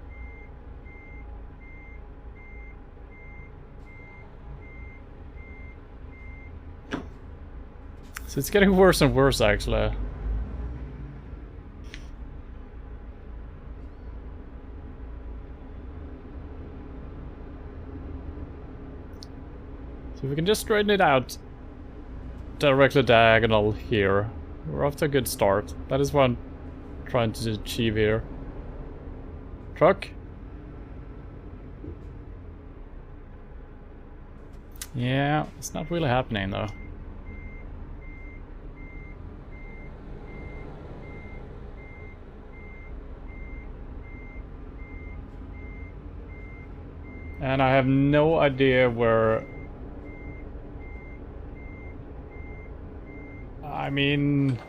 So it's getting worse and worse, actually. So we can just straighten it out. Directly diagonal here. We're off to a good start. That is what I'm trying to achieve here. Truck? Yeah, it's not really happening though. And I have no idea where... I mean...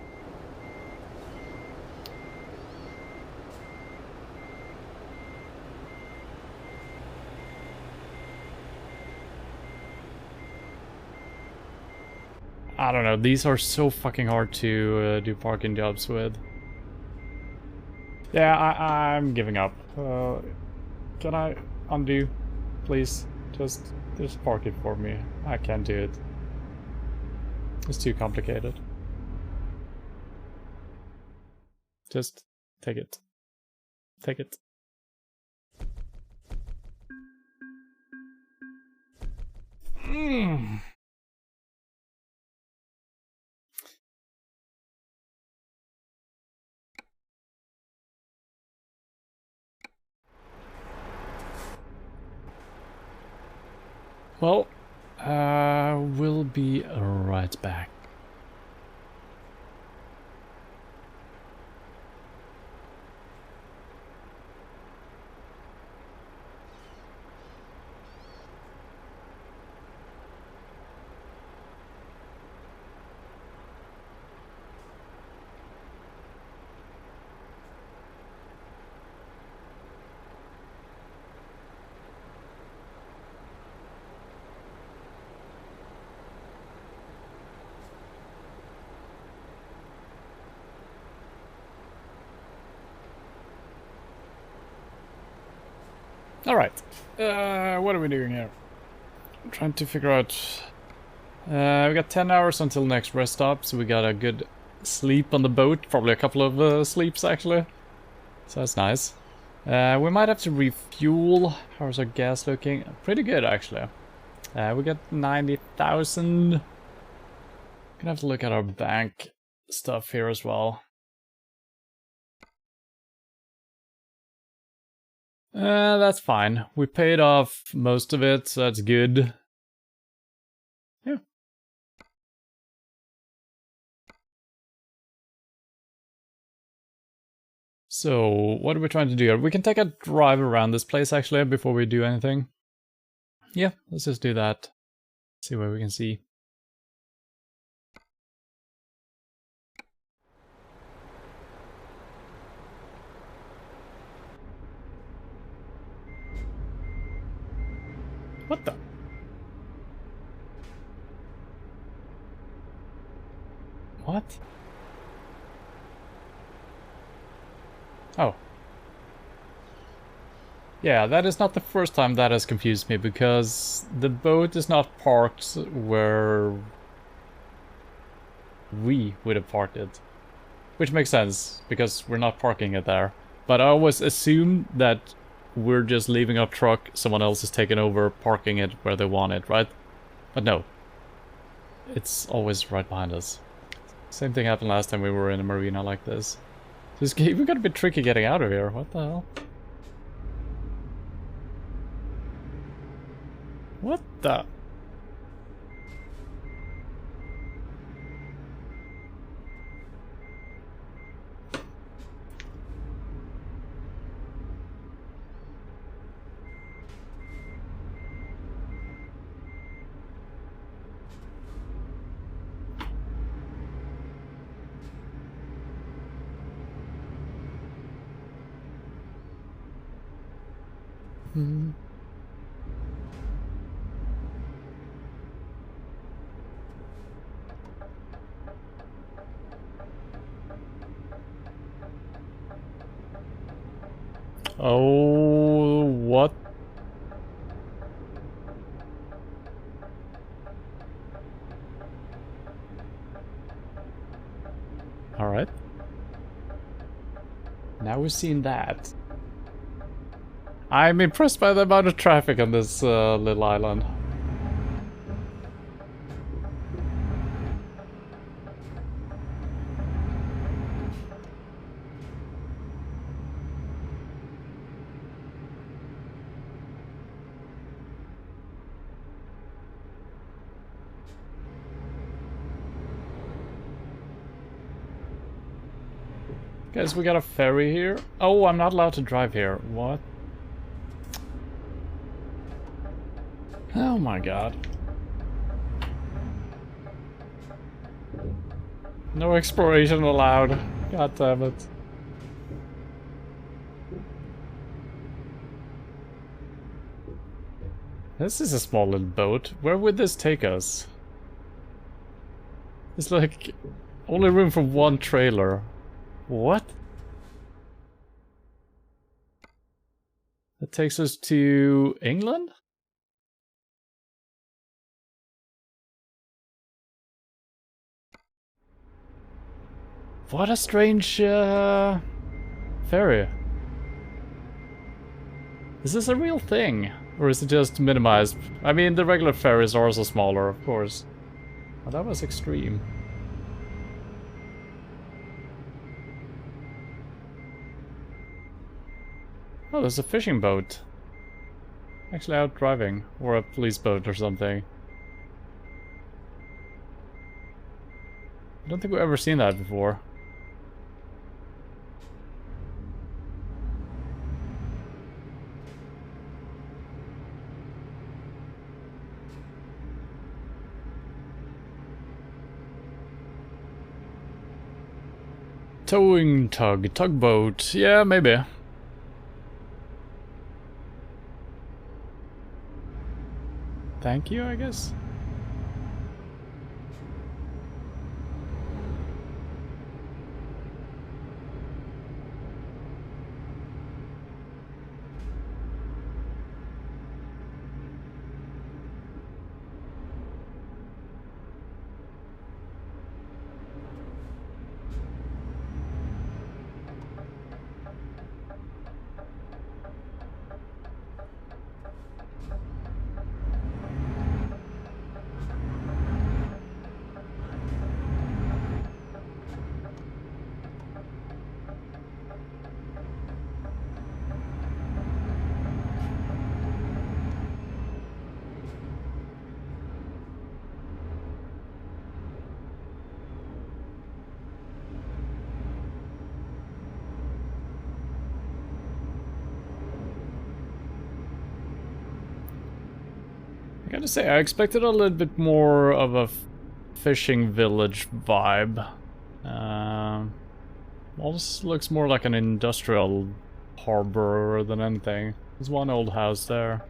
I don't know, these are so fucking hard to do parking jobs with. Yeah, I'm giving up. Can I undo, please? Just park it for me. I can't do it. It's too complicated. Just take it. Take it. Well, we'll be right back. Alright, what are we doing here? I'm trying to figure out... we got 10 hours until next rest stop, so we got a good sleep on the boat. Probably a couple of sleeps, actually. So that's nice. We might have to refuel. How's our gas looking? Pretty good, actually. We got 90,000. Gonna have to look at our bank stuff here as well. That's fine. We paid off most of it, so that's good. Yeah. So, what are we trying to do here? We can take a drive around this place, actually, before we do anything. Yeah, let's just do that. See what we can see. What the? What? Oh. Yeah, that is not the first time that has confused me, because the boat is not parked where we would have parked it. Which makes sense, because we're not parking it there. But I always assume that we're just leaving our truck, someone else is taking over, parking it where they want it, right? But no. It's always right behind us. Same thing happened last time we were in a marina like this. This game got a bit tricky getting out of here, what the hell? What the? Hmm. Oh, what? Alright. Now we've seen that. I'm impressed by the amount of traffic on this little island. Guys, we got a ferry here. Oh, I'm not allowed to drive here. What? Oh my god. No exploration allowed. God damn it. This is a small little boat. Where would this take us? It's like only room for one trailer. What? That takes us to England? What a strange ferry. Is this a real thing? Or is it just minimized? I mean, the regular ferries are also smaller, of course. But that was extreme. Oh, there's a fishing boat. Actually out driving. Or a police boat or something. I don't think we've ever seen that before. Towing tugboat. Yeah, maybe. Thank you, I guess. I gotta say, I expected a little bit more of a fishing village vibe. Well, this looks more like an industrial harbor than anything. There's one old house there.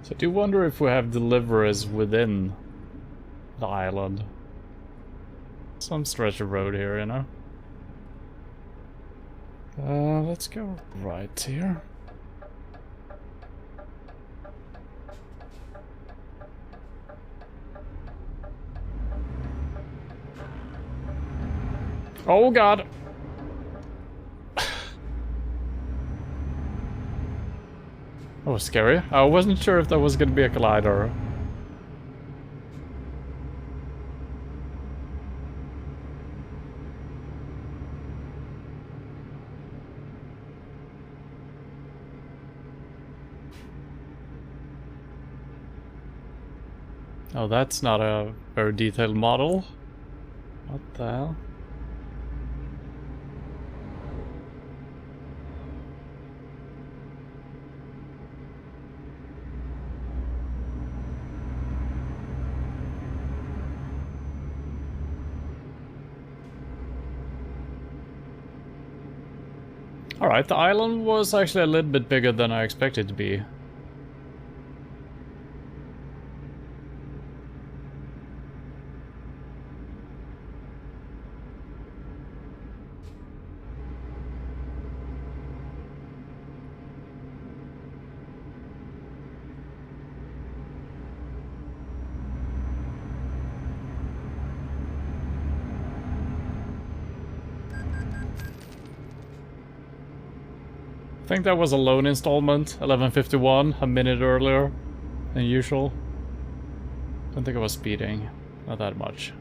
So I do wonder if we have deliveries within the island. Some stretch of road here, you know? Let's go right here. Oh god! That was scary. I wasn't sure if that was gonna be a collider. Oh, that's not a very detailed model. What the hell? Alright, the island was actually a little bit bigger than I expected it to be. I think that was a loan installment, 11:51, a minute earlier than usual. Don't think I was speeding, not that much.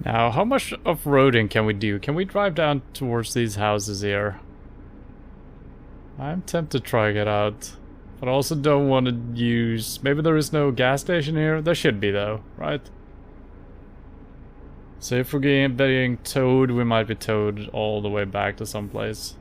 Now, how much off-roading can we do? Can we drive down towards these houses here? I'm tempted to try it out. But I also don't want to use... Maybe there is no gas station here? There should be though, right? So if we're getting towed, we might be towed all the way back to someplace.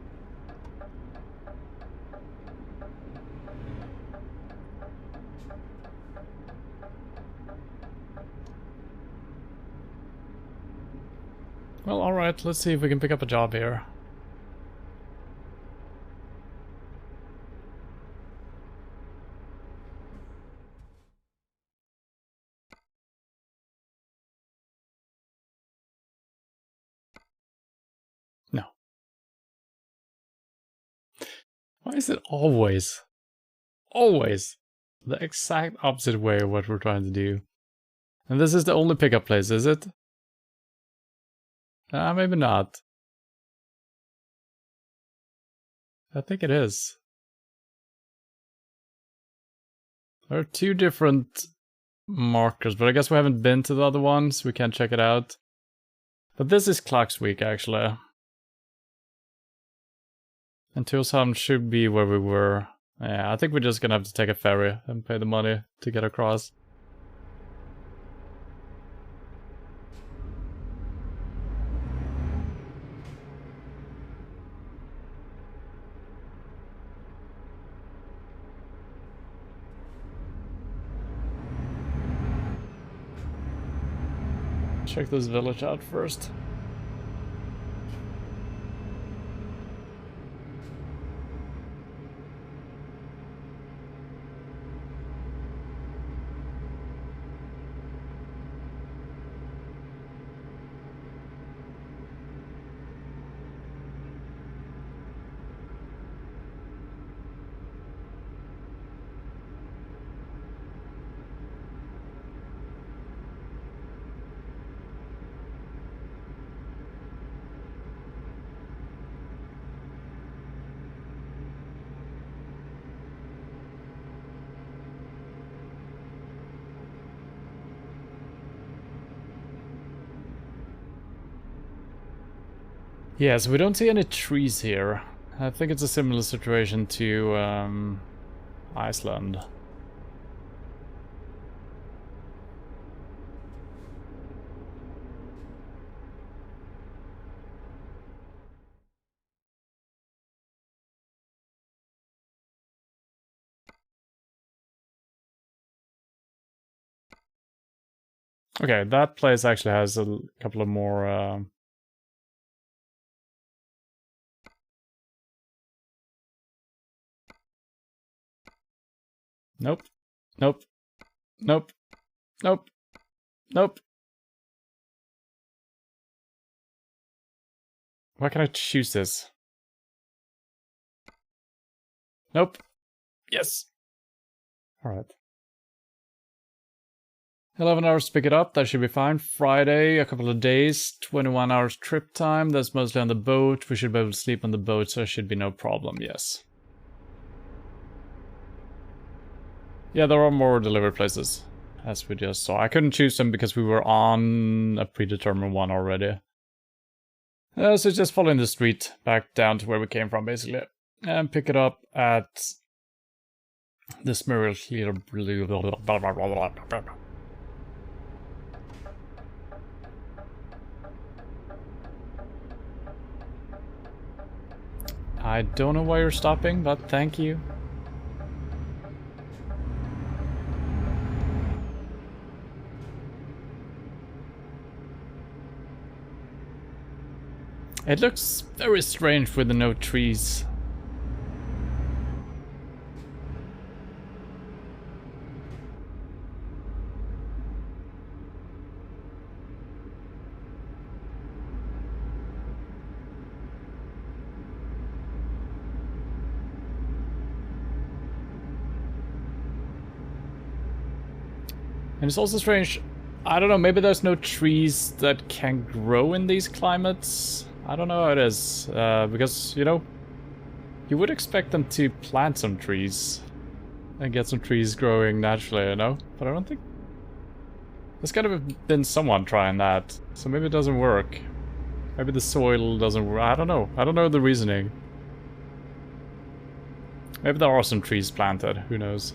Well, alright, let's see if we can pick up a job here. No. Why is it always the exact opposite way of what we're trying to do? And this is the only pickup place, is it? Maybe not. I think it is. There are two different markers, but I guess we haven't been to the other ones. We can't check it out. But this is Klaksvik, actually. And Tusam should be where we were. Yeah, I think we're just gonna have to take a ferry and pay the money to get across. Check this village out first. Yeah, so we don't see any trees here. I think it's a similar situation to Iceland. Okay, that place actually has a couple of more... Nope. Nope. Nope. Nope. Nope. Why can't I choose this? Nope. Yes. Alright. 11 hours to pick it up, that should be fine. Friday, a couple of days, 21 hours trip time. That's mostly on the boat. We should be able to sleep on the boat, so it should be no problem, yes. Yeah, there are more delivery places, as we just saw. I couldn't choose them because we were on a predetermined one already. So just following the street back down to where we came from, basically. And pick it up at the Smurl. I don't know why you're stopping, but thank you. It looks very strange with the no trees. And it's also strange, I don't know, maybe there's no trees that can grow in these climates? I don't know how it is, because, you know, you would expect them to plant some trees and get some trees growing naturally, you know? But I don't think... There's gotta have been someone trying that, so maybe it doesn't work. Maybe the soil doesn't work, I don't know. I don't know the reasoning. Maybe there are some trees planted, who knows?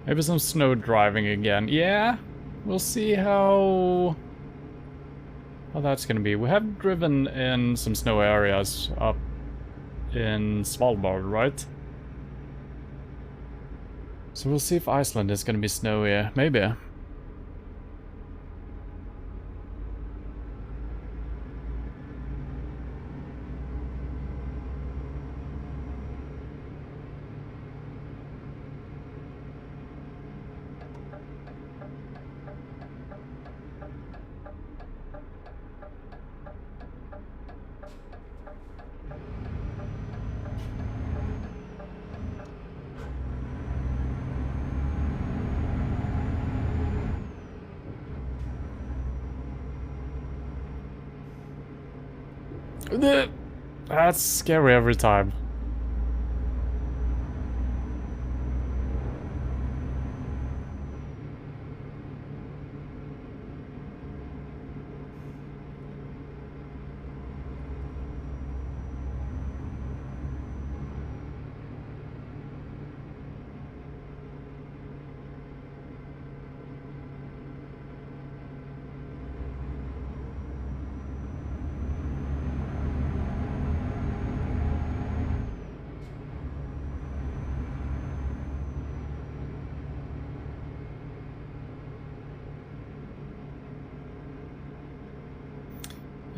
Maybe some snow driving again. Yeah, we'll see how that's gonna be. We have driven in some snow areas up in Svalbard, right? So we'll see if Iceland is gonna be snowy. Maybe. That's scary every time.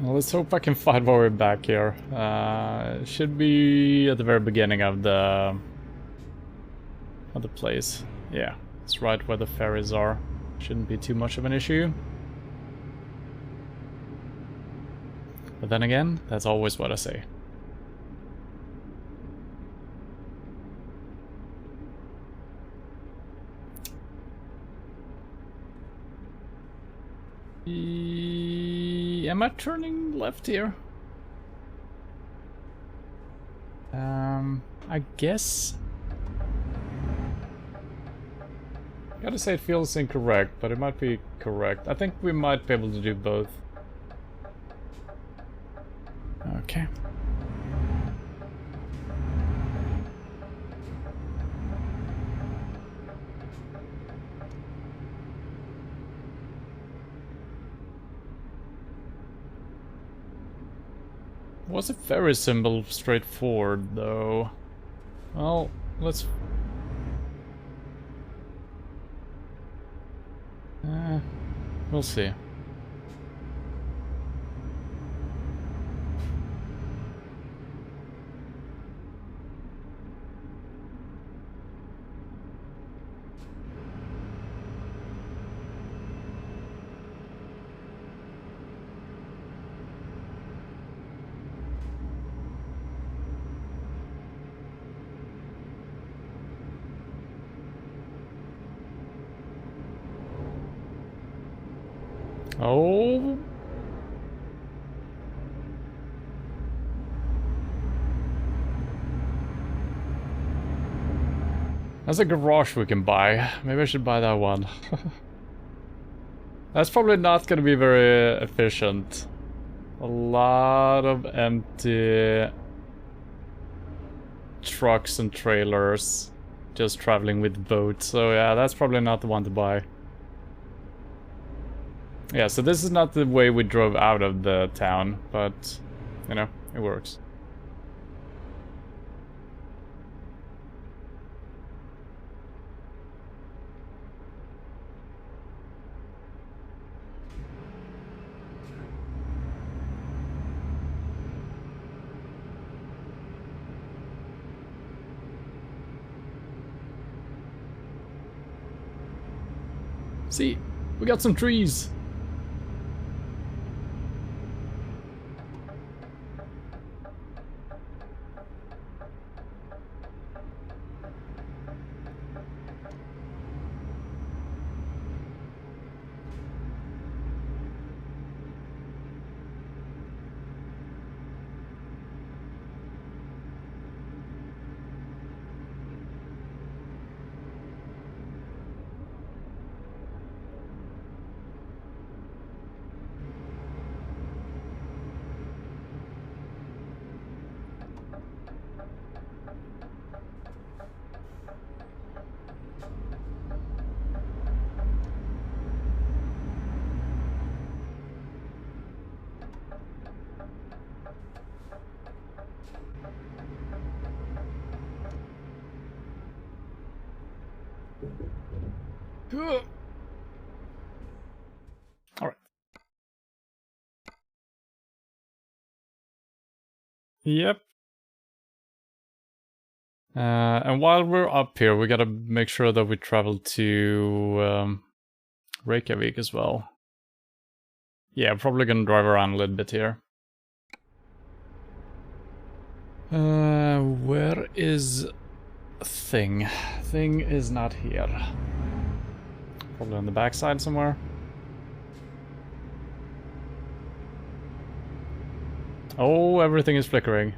Well, let's hope I can find my way back here. It should be at the very beginning of the place. Yeah, it's right where the ferries are. Shouldn't be too much of an issue. But then again, that's always what I say. Am I turning left here? I guess. Gotta say it feels incorrect, but it might be correct. I think we might be able to do both. Okay. Was a ferry symbol straightforward, though? Well, let's... we'll see. Oh. There's a garage we can buy. Maybe I should buy that one. That's probably not going to be very efficient. A lot of empty trucks and trailers just traveling with boats. So yeah, that's probably not the one to buy. Yeah, so this is not the way we drove out of the town, but, you know, it works. See, we got some trees. Alright. Yep. And while we're up here, we gotta make sure that we travel to Reykjavik as well. Yeah, probably gonna drive around a little bit here. Where is Thing? Thing is not here. Probably on the backside somewhere. Oh, everything is flickering.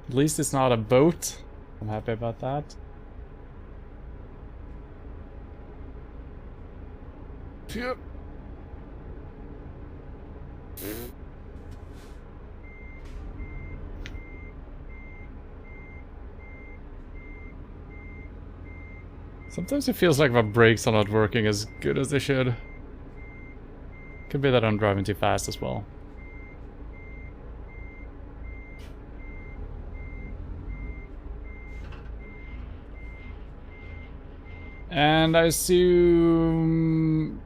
At least it's not a boat. I'm happy about that. Phew. Sometimes it feels like my brakes are not working as good as they should. Could be that I'm driving too fast as well. And I assume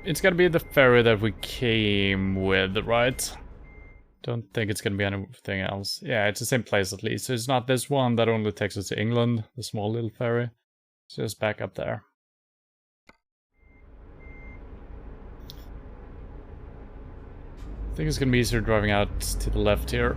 it's gonna be the ferry that we came with, right? Don't think it's gonna be anything else. Yeah, it's the same place at least. So it's not this one that only takes us to England, the small little ferry. It's just back up there. I think it's gonna be easier driving out to the left here.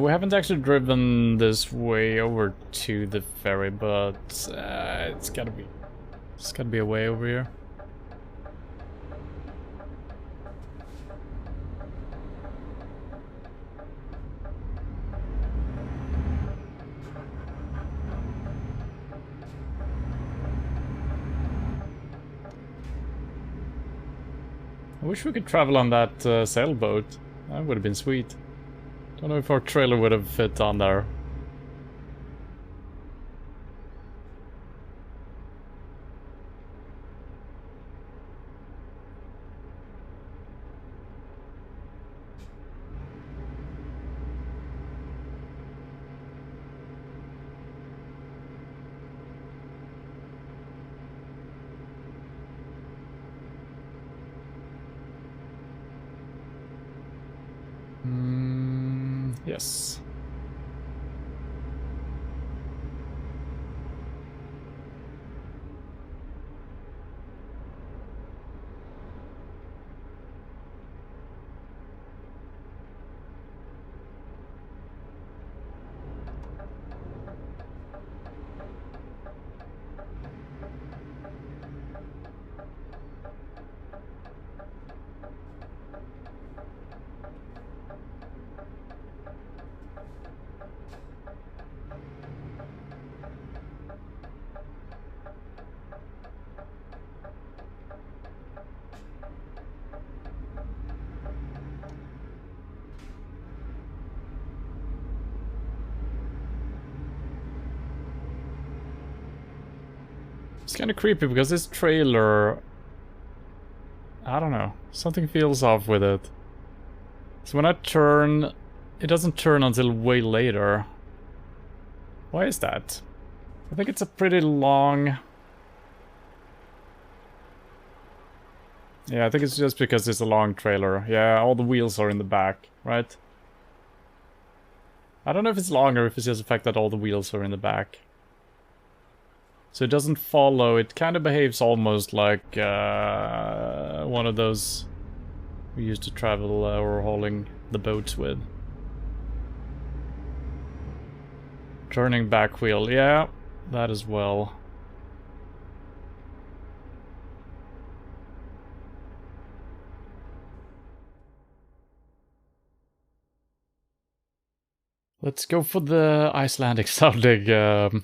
We haven't actually driven this way over to the ferry, but it's gotta be a way over here. I wish we could travel on that sailboat. That would have been sweet. Don't know if our trailer would have fit on there. Yes. It's kind of creepy because this trailer, I don't know, something feels off with it. So when I turn, it doesn't turn until way later. Why is that? I think it's a pretty long... Yeah, I think it's just because it's a long trailer. Yeah, all the wheels are in the back, right? I don't know if it's longer, if it's just the fact that all the wheels are in the back. So it doesn't follow, it kind of behaves almost like one of those we used to travel or hauling the boats with. Turning back wheel, yeah, that as well. Let's go for the Icelandic sounding.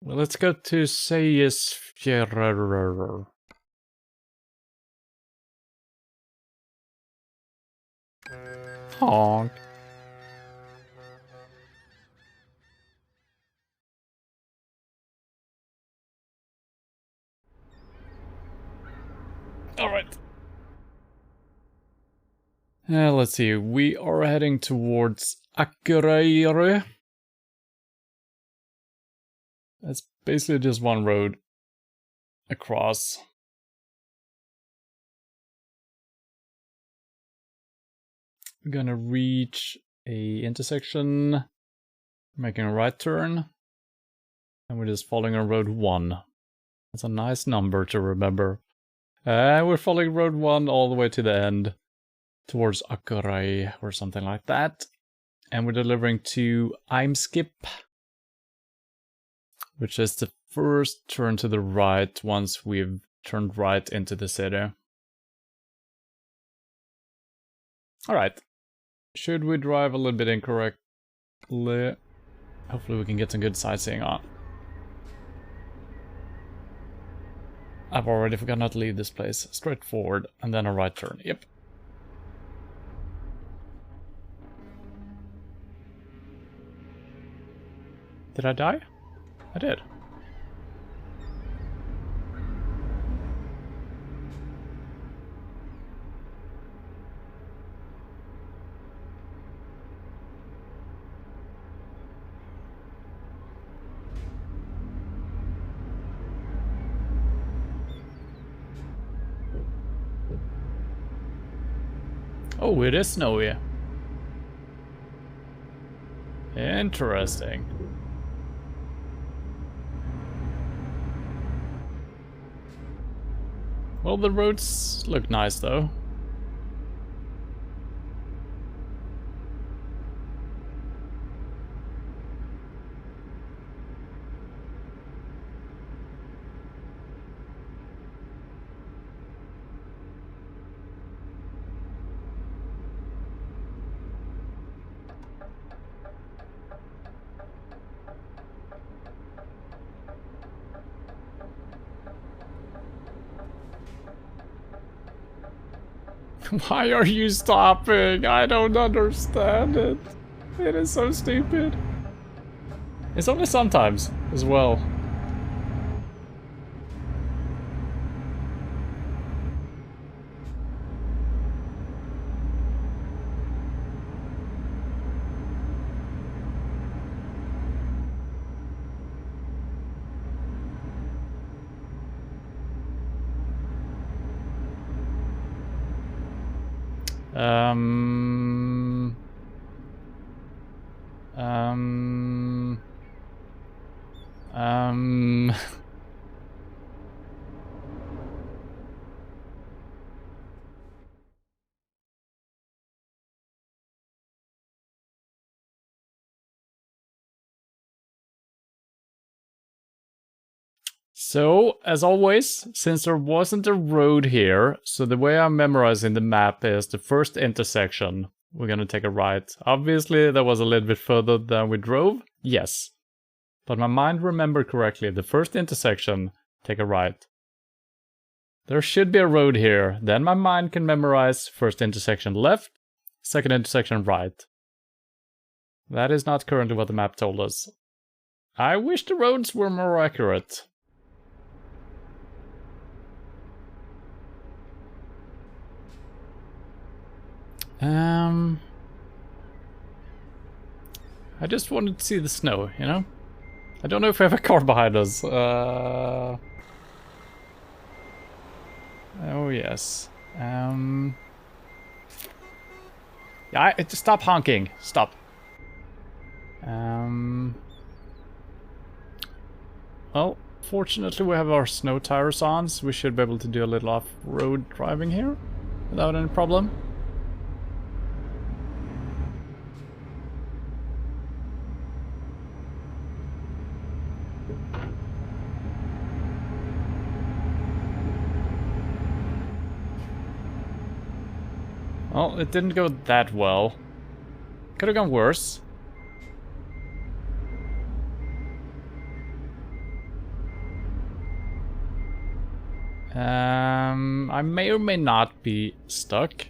Well, let's go to Seyðisfjörður. Honk. Alright. Let's see, we are heading towards Akureyri. That's basically just one road across. We're gonna reach a intersection, making a right turn, and we're just following on road 1. That's a nice number to remember. We're following road 1 all the way to the end, towards Akureyri or something like that. And we're delivering to Eimskip, which is the first turn to the right once we've turned right into the city. Alright. Should we drive a little bit incorrectly? Hopefully we can get some good sightseeing on. I've already forgotten how to leave this place. Straight forward, and then a right turn. Yep. Did I die? I did. Oh, it is snowy. Interesting. Well, the roads look nice though. Why are you stopping? I don't understand it. It is so stupid. It's only sometimes as well. Um, um, um, So, as always, since there wasn't a road here, so the way I'm memorizing the map is the first intersection, we're gonna take a right. Obviously, that was a little bit further than we drove, yes. But my mind remembered correctly, the first intersection, take a right. There should be a road here, then my mind can memorize first intersection left, second intersection right. That is not currently what the map told us. I wish the roads were more accurate. I just wanted to see the snow, you know? I don't know if we have a car behind us. Oh, yes. Yeah, stop honking. Stop. Well, fortunately we have our snow tires on, so we should be able to do a little off-road driving here without any problem. Well, it didn't go that well. Could have gone worse. I may or may not be stuck.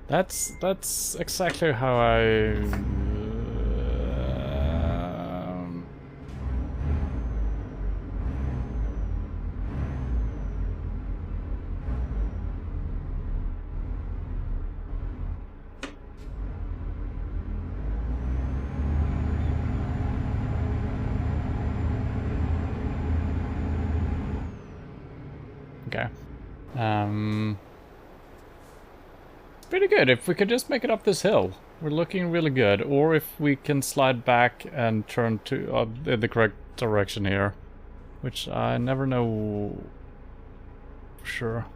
That's exactly how I... Okay. Pretty good. If we could just make it up this hill, we're looking really good. Or if we can slide back and turn to in the correct direction here, which I never know for sure.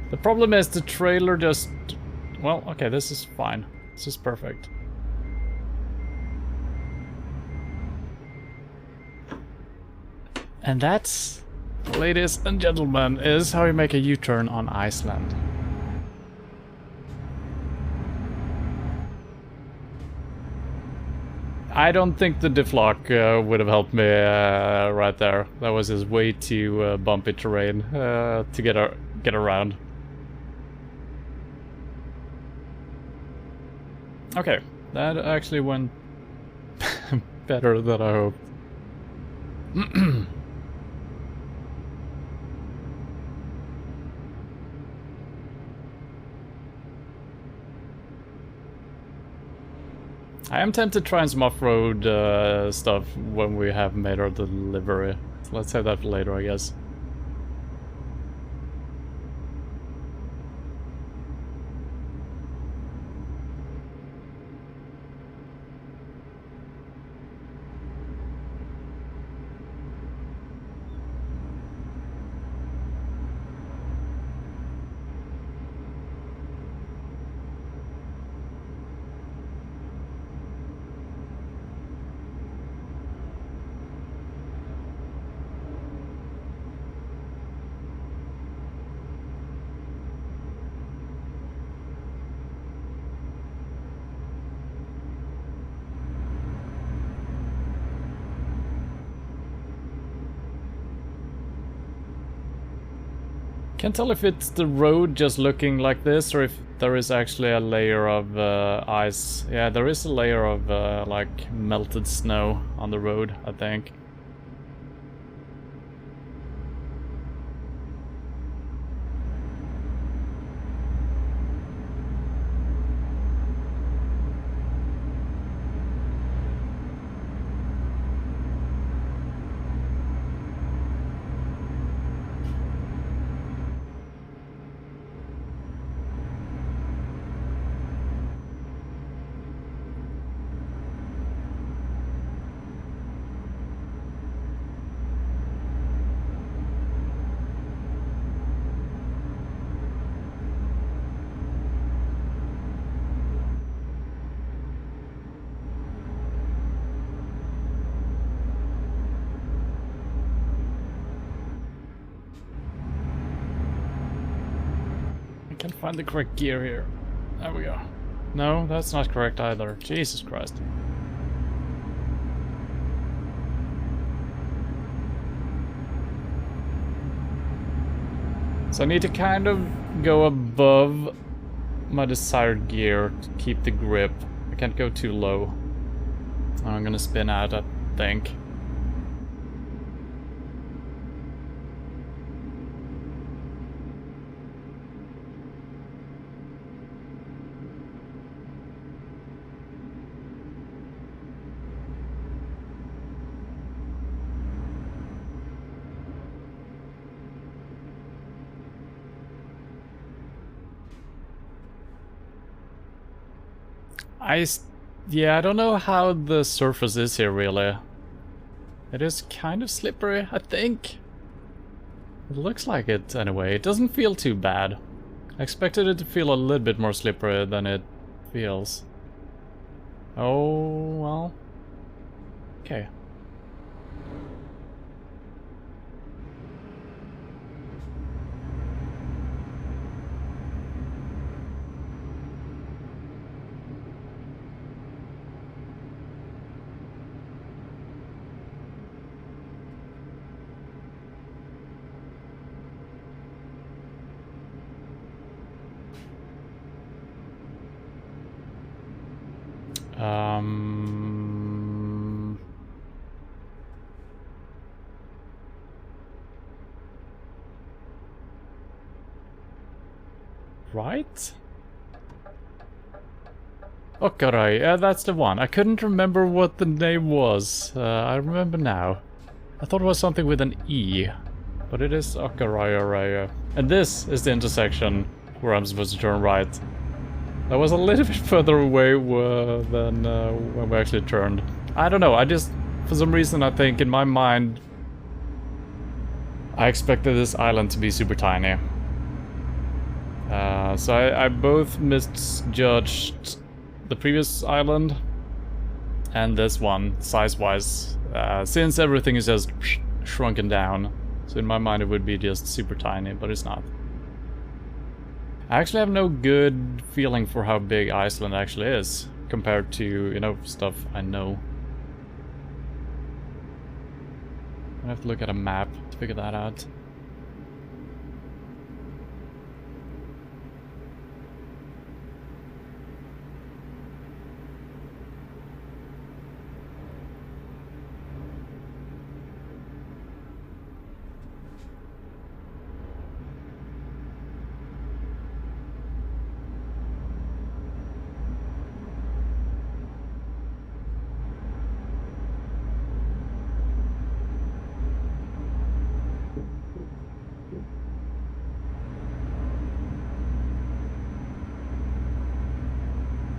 The problem is the trailer just... Well, okay, this is fine. This is perfect. And that's, ladies and gentlemen, is how you make a U-turn on Iceland. I don't think the diff lock would have helped me right there. That was just way too bumpy terrain to get around. Okay, that actually went better than I hoped. I am tempted to try some off-road stuff when we have made our delivery. So let's save that for later, I guess. Can't tell if it's the road just looking like this or if there is actually a layer of ice. Yeah, there is a layer of like melted snow on the road, I think. Can't find the correct gear here. There we go. No, that's not correct either. Jesus Christ. So I need to kind of go above my desired gear to keep the grip. I can't go too low. I'm gonna spin out, I think. Yeah, I don't know how the surface is here, really. It is kind of slippery, I think. It looks like it, anyway. It doesn't feel too bad. I expected it to feel a little bit more slippery than it feels. Oh, well. Okay. Right? Okarai, yeah, that's the one. I couldn't remember what the name was. I remember now. I thought it was something with an E. But it is Okarai. And this is the intersection where I'm supposed to turn right. That was a little bit further away than when we actually turned. I don't know, I just, for some reason, I think in my mind, I expected this island to be super tiny. So I both misjudged the previous island and this one, size-wise, since everything is just shrunken down. So in my mind it would be just super tiny, but it's not. I actually have no good feeling for how big Iceland actually is, compared to, you know, stuff I know. I have to look at a map to figure that out.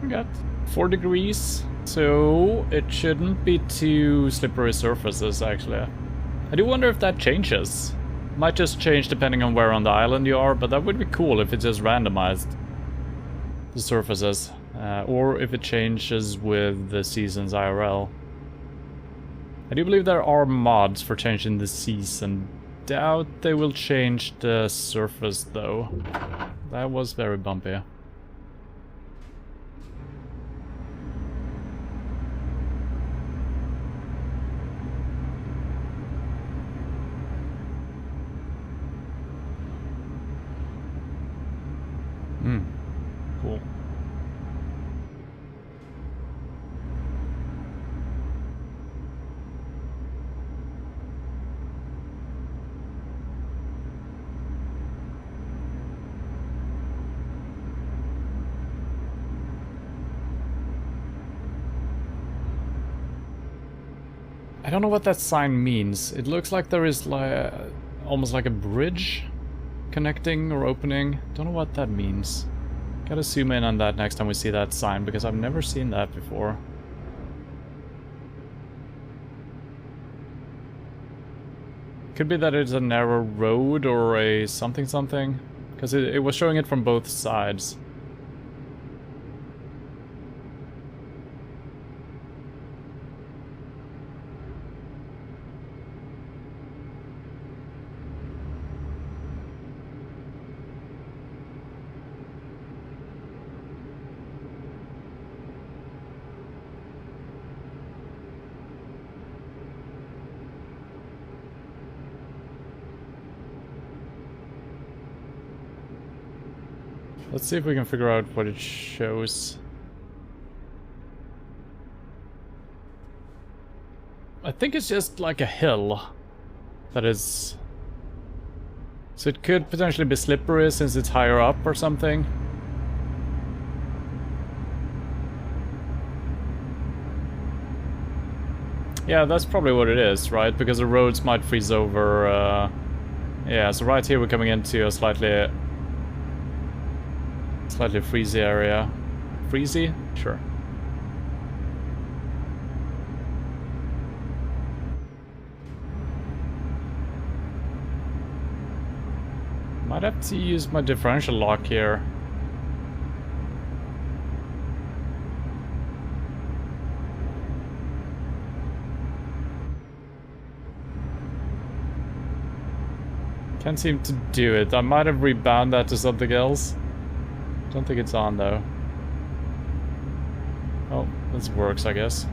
We got 4 degrees, so it shouldn't be too slippery surfaces, actually. I do wonder if that changes. Might just change depending on where on the island you are, but that would be cool if it just randomized the surfaces. Or if it changes with the seasons IRL. I do believe there are mods for changing the season. Doubt they will change the surface though. That was very bumpy. Cool. I don't know what that sign means. It looks like there is like almost like a bridge connecting or opening. Don't know what that means. Gotta zoom in on that next time we see that sign because I've never seen that before. Could be that it's a narrow road or a something, because it was showing it from both sides. Let's see if we can figure out what it shows. I think it's just like a hill that is... So it could potentially be slippery since it's higher up or something. Yeah, that's probably what it is, right? Because the roads might freeze over. Yeah, so right here we're coming into a slightly freezy area. Freezy? Sure. Might have to use my differential lock here. Can't seem to do it. I might have rebound that to something else. Don't think it's on though. Oh, this works, I guess.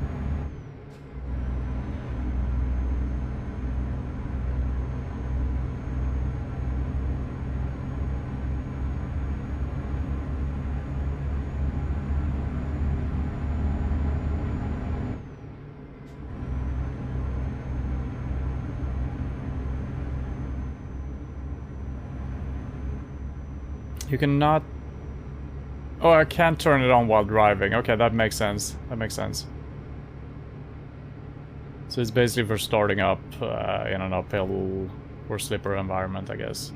You cannot... Oh, I can't turn it on while driving. Okay, that makes sense. That makes sense. So it's basically for starting up in an uphill or slippery environment, I guess.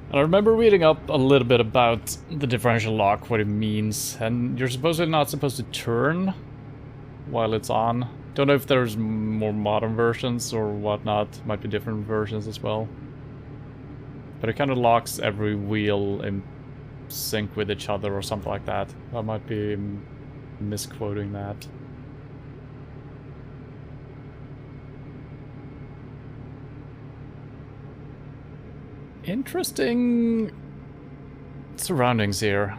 And I remember reading up a little bit about the differential lock, what it means, and you're supposedly not supposed to turn while it's on. Don't know if there's more modern versions or whatnot. Might be different versions as well. But it kind of locks every wheel in sync with each other or something like that. I might be misquoting that. Interesting surroundings here.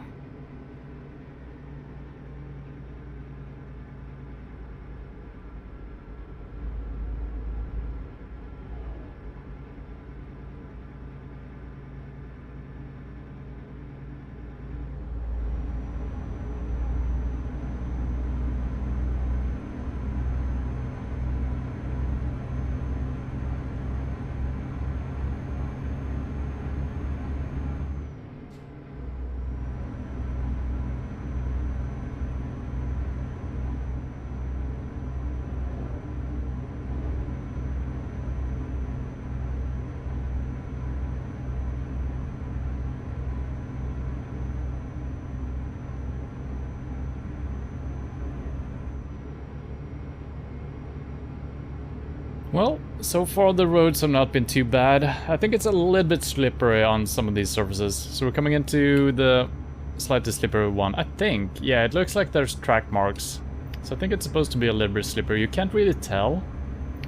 Well, so far the roads have not been too bad. I think it's a little bit slippery on some of these surfaces. So we're coming into the slightly slippery one. I think, yeah, it looks like there's track marks. So I think it's supposed to be a little bit slippery. You can't really tell,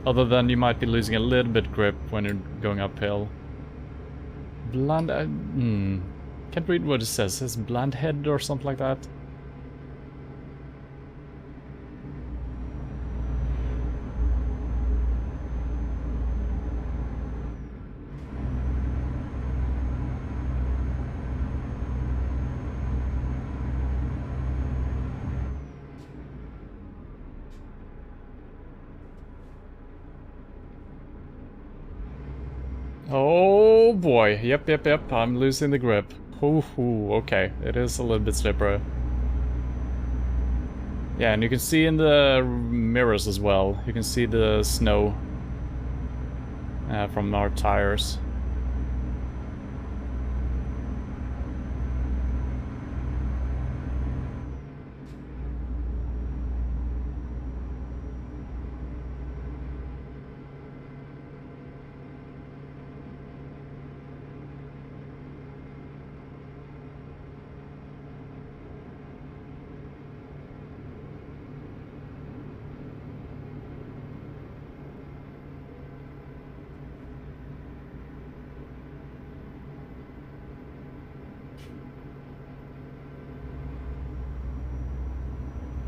other than you might be losing a little bit grip when you're going uphill. Bland, can't read what it says. It says bland head or something like that. Oh boy, yep, I'm losing the grip. Ooh, okay, it is a little bit slippery. Yeah, and you can see in the mirrors as well. You can see the snow from our tires.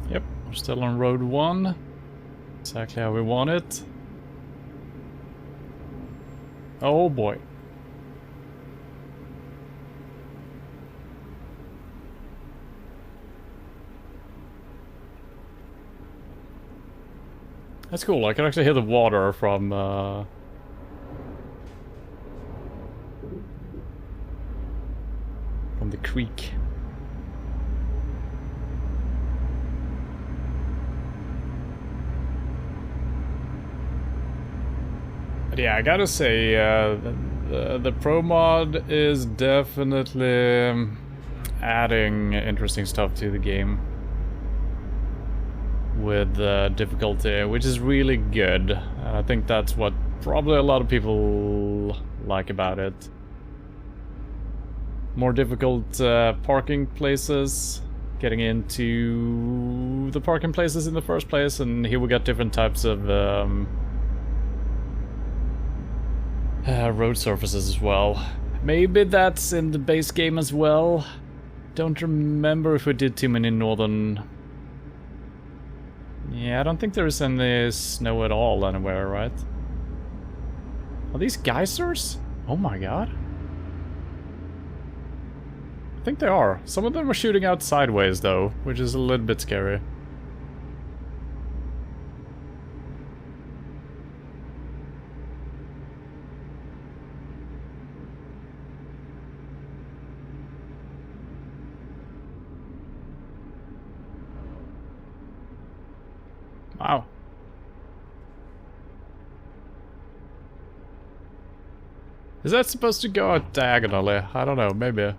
Yep, we're still on road 1. Exactly how we want it. Oh boy. That's cool, I can actually hear the water from the creek. But yeah, I gotta say, the Pro mod is definitely adding interesting stuff to the game. With difficulty, which is really good. I think that's what probably a lot of people like about it. More difficult parking places, getting into the parking places in the first place, and here we got different types of road surfaces as well. Maybe that's in the base game as well. Don't remember if we did too many northern... Yeah, I don't think there is any snow at all anywhere, right? Are these geysers? Oh my god. I think they are. Some of them are shooting out sideways though, which is a little bit scary. Wow. Is that supposed to go out diagonally? I don't know, maybe.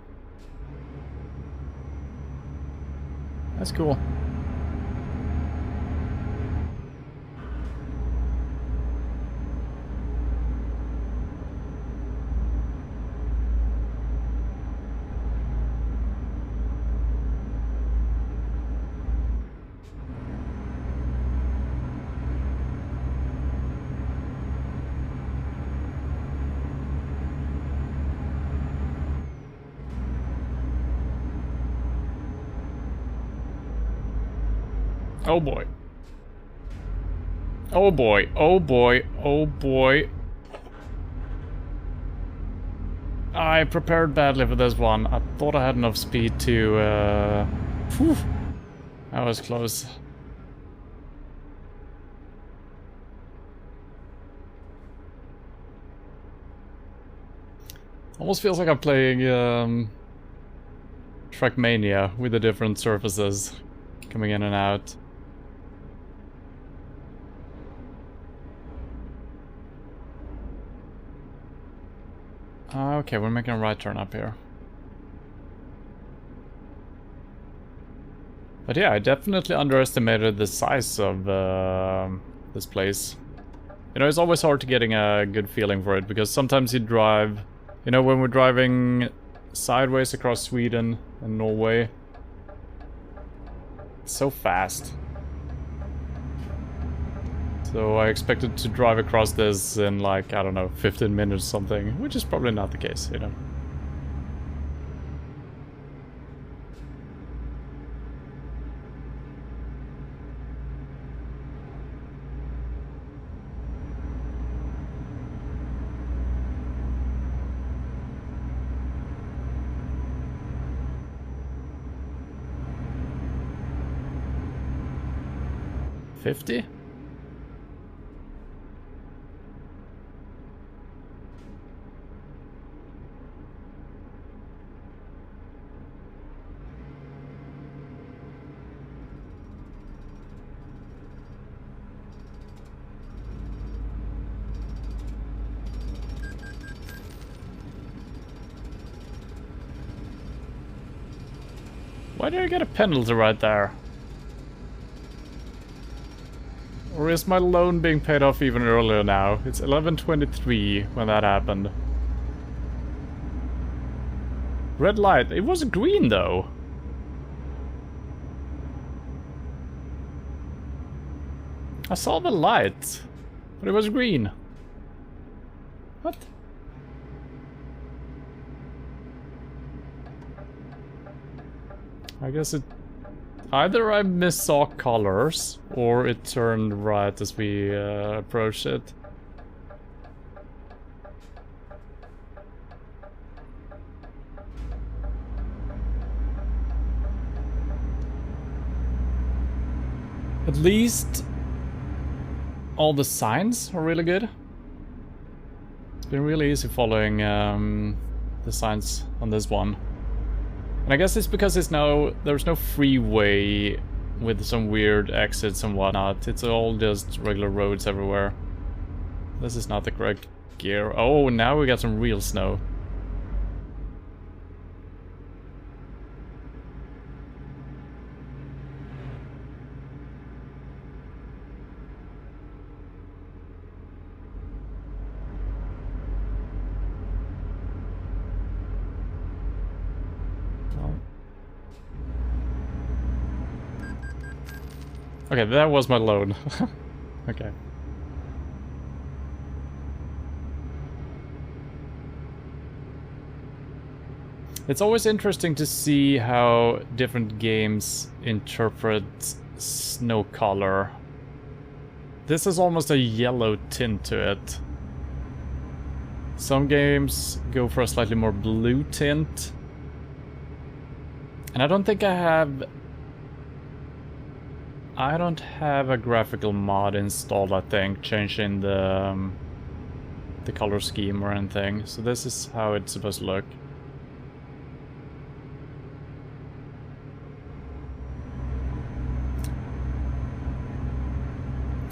That's cool. Oh boy. Oh boy, oh boy, oh boy. I prepared badly for this one. I thought I had enough speed to, Whew. That was close. Almost feels like I'm playing, Trackmania with the different surfaces coming in and out. Okay, we're making a right turn up here. But yeah, I definitely underestimated the size of this place. You know, it's always hard to getting a good feeling for it, because sometimes you drive... You know, when we're driving sideways across Sweden and Norway, it's so fast. So I expected to drive across this in like, I don't know, 15 minutes or something, which is probably not the case, you know. $50? Why did I get a penalty right there? Or is my loan being paid off even earlier now? It's 11:23 when that happened. Red light. It was green though. I saw the light, but it was green. What? I guess it... Either I missaw colors, or it turned right as we approached it. At least all the signs are really good. It's been really easy following the signs on this one. And I guess it's because there's no freeway with some weird exits and whatnot. It's all just regular roads everywhere. This is not the correct gear. Oh, now we got some real snow. Okay, that was my loan. Okay. It's always interesting to see how different games interpret snow color. This is almost a yellow tint to it. Some games go for a slightly more blue tint. And I don't think I don't have a graphical mod installed, I think, changing the color scheme or anything. So this is how it's supposed to look.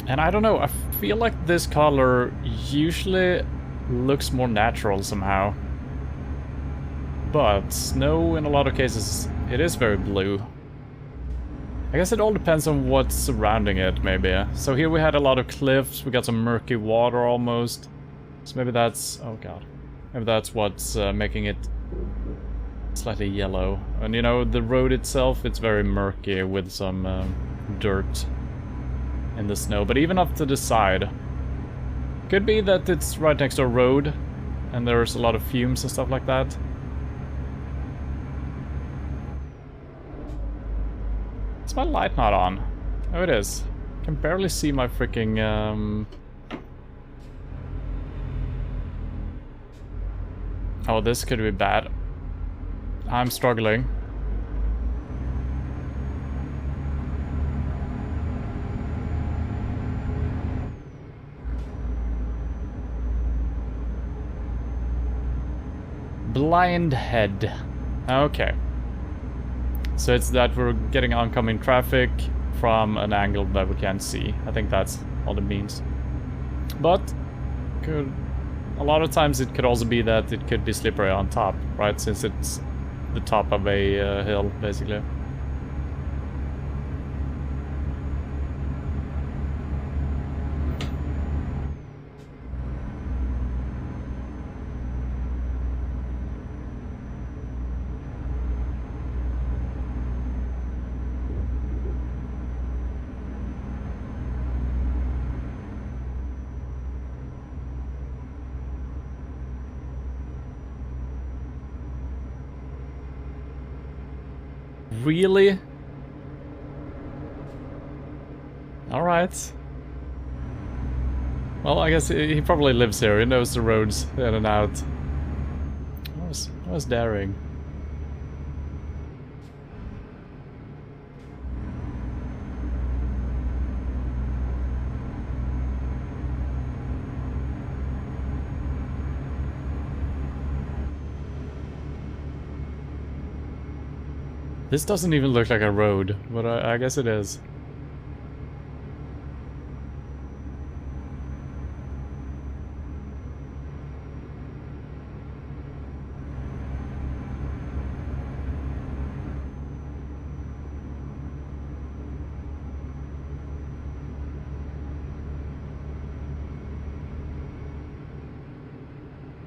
And I don't know, I feel like this color usually looks more natural somehow. But snow, in a lot of cases, it is very blue. I guess it all depends on what's surrounding it, maybe. So here we had a lot of cliffs, we got some murky water almost. So maybe that's... oh god. Maybe that's what's making it slightly yellow. And you know, the road itself, it's very murky with some dirt in the snow. But even up to the side. Could be that it's right next to a road and there's a lot of fumes and stuff like that. Is my light not on? Oh, it is. I can barely see my freaking, Oh, this could be bad. I'm struggling. Blind head. Okay. So it's that we're getting oncoming traffic from an angle that we can't see. I think that's all it means. But a lot of times it could also be that it could be slippery on top, right? Since it's the top of a hill, basically. Really? Alright. Well, I guess he probably lives here. He knows the roads in and out. That was daring. This doesn't even look like a road, but I guess it is.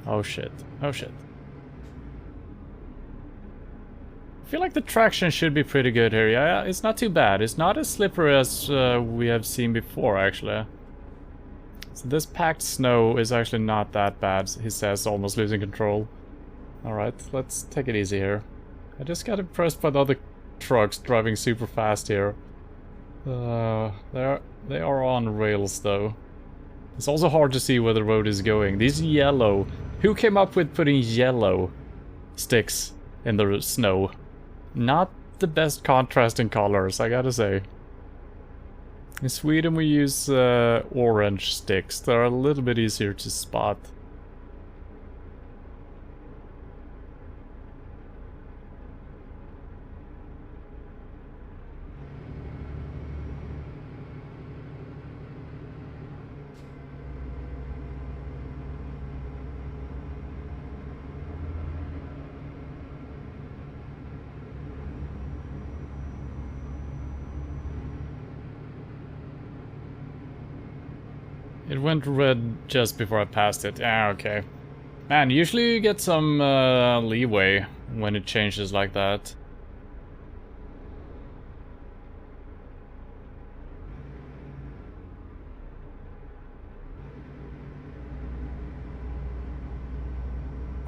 Oh shit. Oh shit. I feel like the traction should be pretty good here. Yeah, it's not too bad. It's not as slippery as we have seen before, actually. So this packed snow is actually not that bad, he says, almost losing control. Alright, let's take it easy here. I just got impressed by the other trucks driving super fast here. They are on rails, though. It's also hard to see where the road is going. These yellow... Who came up with putting yellow sticks in the snow? Not the best contrasting colors, I gotta say. In Sweden we use orange sticks. They're a little bit easier to spot. It went red just before I passed it. Ah, okay. Man, usually you get some leeway when it changes like that.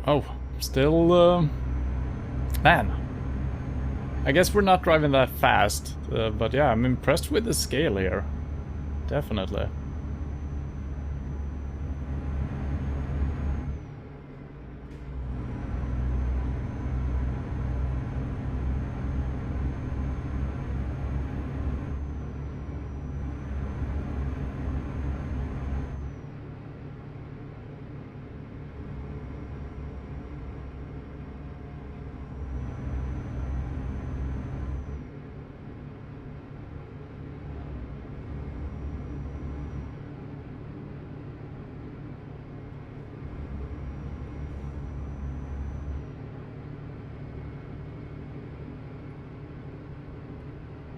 Oh, still... Man. I guess we're not driving that fast, but yeah, I'm impressed with the scale here. Definitely.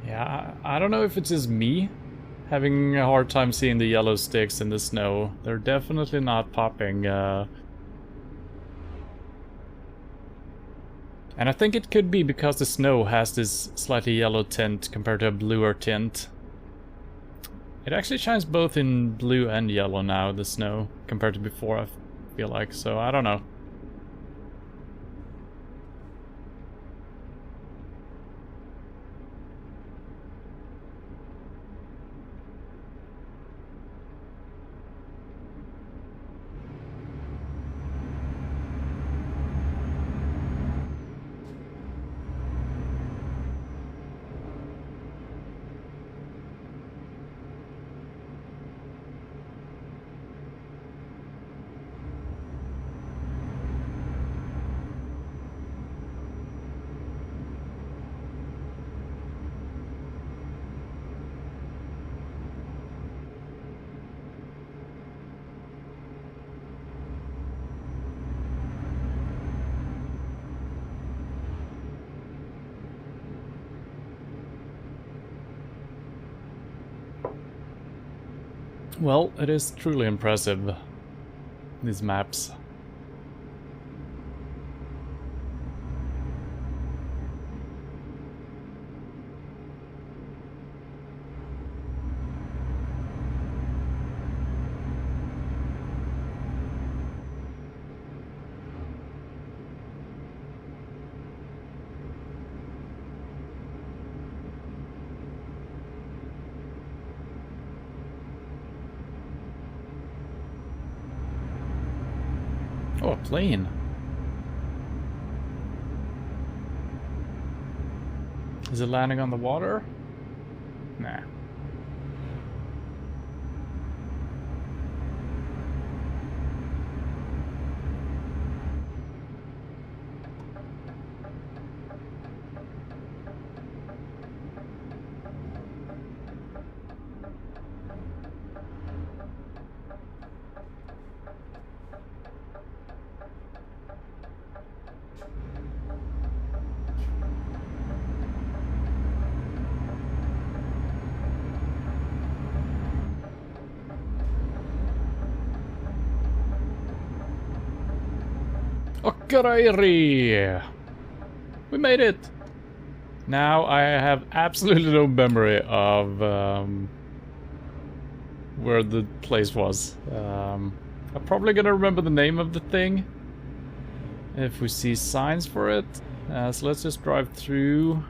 Yeah, I don't know if it's just me having a hard time seeing the yellow sticks in the snow. They're definitely not popping. And I think it could be because the snow has this slightly yellow tint compared to a bluer tint. It actually shines both in blue and yellow now, the snow, compared to before, I feel like. So, I don't know. Well, it is truly impressive, these maps. Oh, a plane. Is it landing on the water? Nah. Okarairi! We made it! Now I have absolutely no memory of where the place was. I'm probably gonna remember the name of the thing if we see signs for it. So let's just drive through.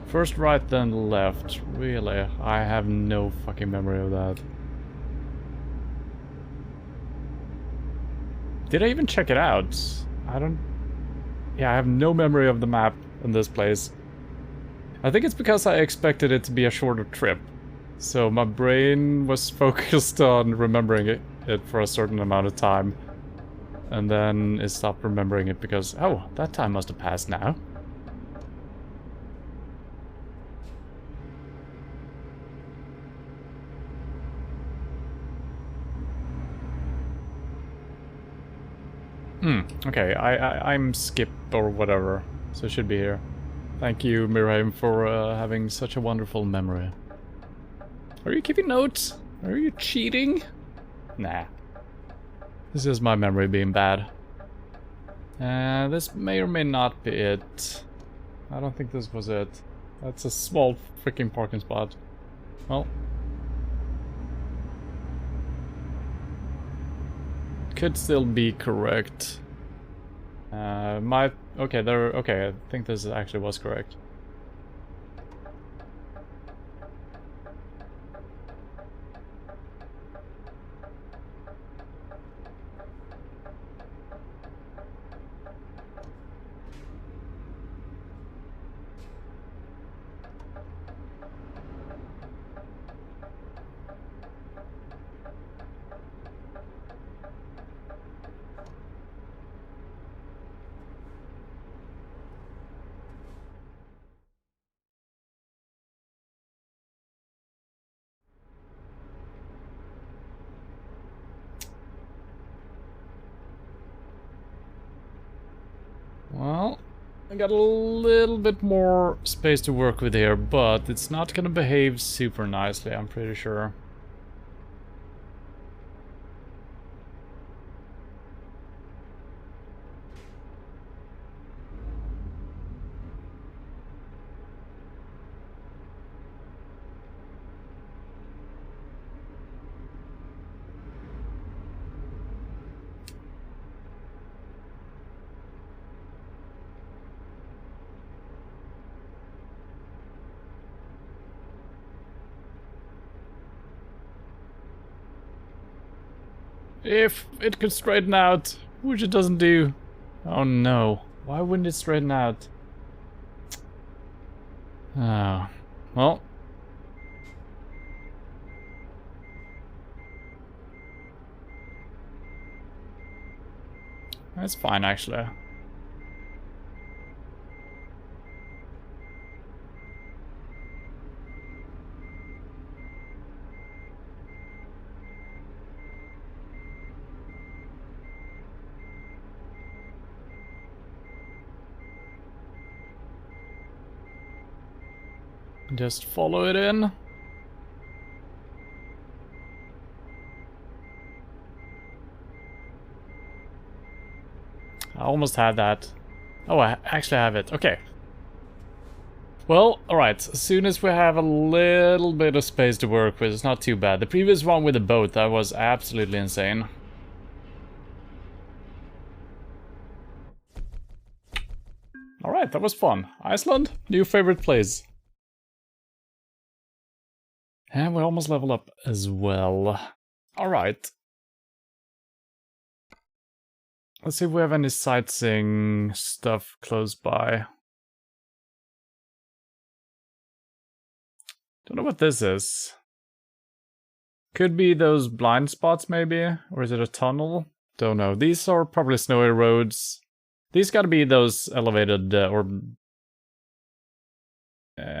First right, then left. Really? I have no fucking memory of that. Did I even check it out? I don't... Yeah, I have no memory of the map in this place. I think it's because I expected it to be a shorter trip. So my brain was focused on remembering it for a certain amount of time. And then it stopped remembering it because, oh, that time must have passed now. Okay, I'm Skip or whatever, so it should be here. Thank you, Miriam, for having such a wonderful memory. Are you keeping notes? Are you cheating? Nah. This is my memory being bad. This may or may not be it. I don't think this was it. That's a small freaking parking spot. Well. Could still be correct. Okay, okay, I think this actually was correct. Well, I got a little bit more space to work with here, but it's not gonna behave super nicely, I'm pretty sure. If it could straighten out, which it doesn't do. Oh no. Why wouldn't it straighten out? Oh. Well. That's fine, actually. Just follow it in. I almost had that. Oh, I actually have it. Okay. Well, alright. As soon as we have a little bit of space to work with, it's not too bad. The previous one with the boat, that was absolutely insane. Alright, that was fun. Iceland, new favorite place. And we almost level up as well. Alright. Let's see if we have any sightseeing stuff close by. Don't know what this is. Could be those blind spots maybe? Or is it a tunnel? Don't know. These are probably snowy roads. These gotta be those elevated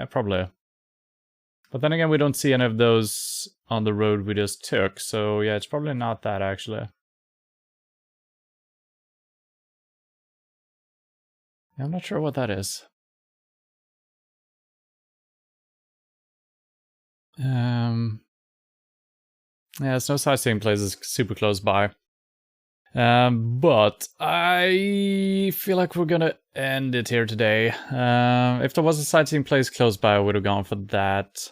probably. But then again, we don't see any of those on the road we just took, so yeah, it's probably not that actually. I'm not sure what that is. Yeah, it's no sightseeing places super close by. But I feel like we're gonna end it here today. If there was a sightseeing place close by, I would have gone for that.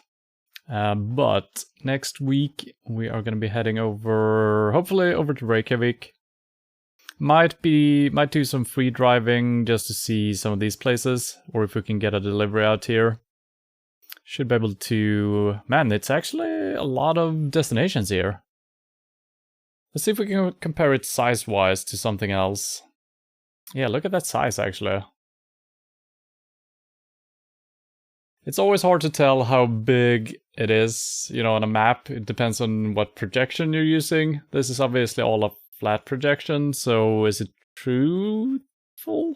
But next week we are gonna be heading over, hopefully over to Reykjavik. Might do some free driving just to see some of these places, or if we can get a delivery out here. Should be able to... Man, it's actually a lot of destinations here. Let's see if we can compare it size-wise to something else. Yeah, look at that size, actually. It's always hard to tell how big it is, you know, on a map. It depends on what projection you're using. This is obviously all a flat projection, so is it truthful?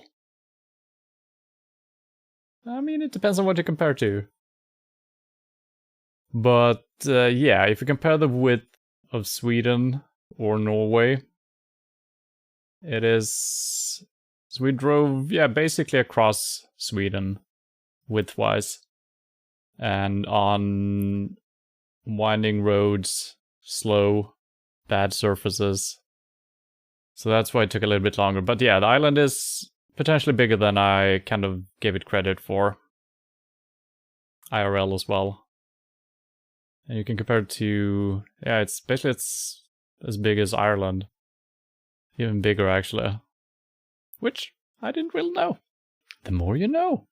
I mean, it depends on what you compare to. But yeah, if you compare the width of Sweden or Norway, it is... So we drove, yeah, basically across Sweden, width-wise. And on winding roads, slow, bad surfaces. So that's why it took a little bit longer. But yeah, the island is potentially bigger than I kind of gave it credit for. IRL as well. And you can compare it to... Yeah, it's basically it's as big as Ireland. Even bigger, actually. Which I didn't really know. The more you know.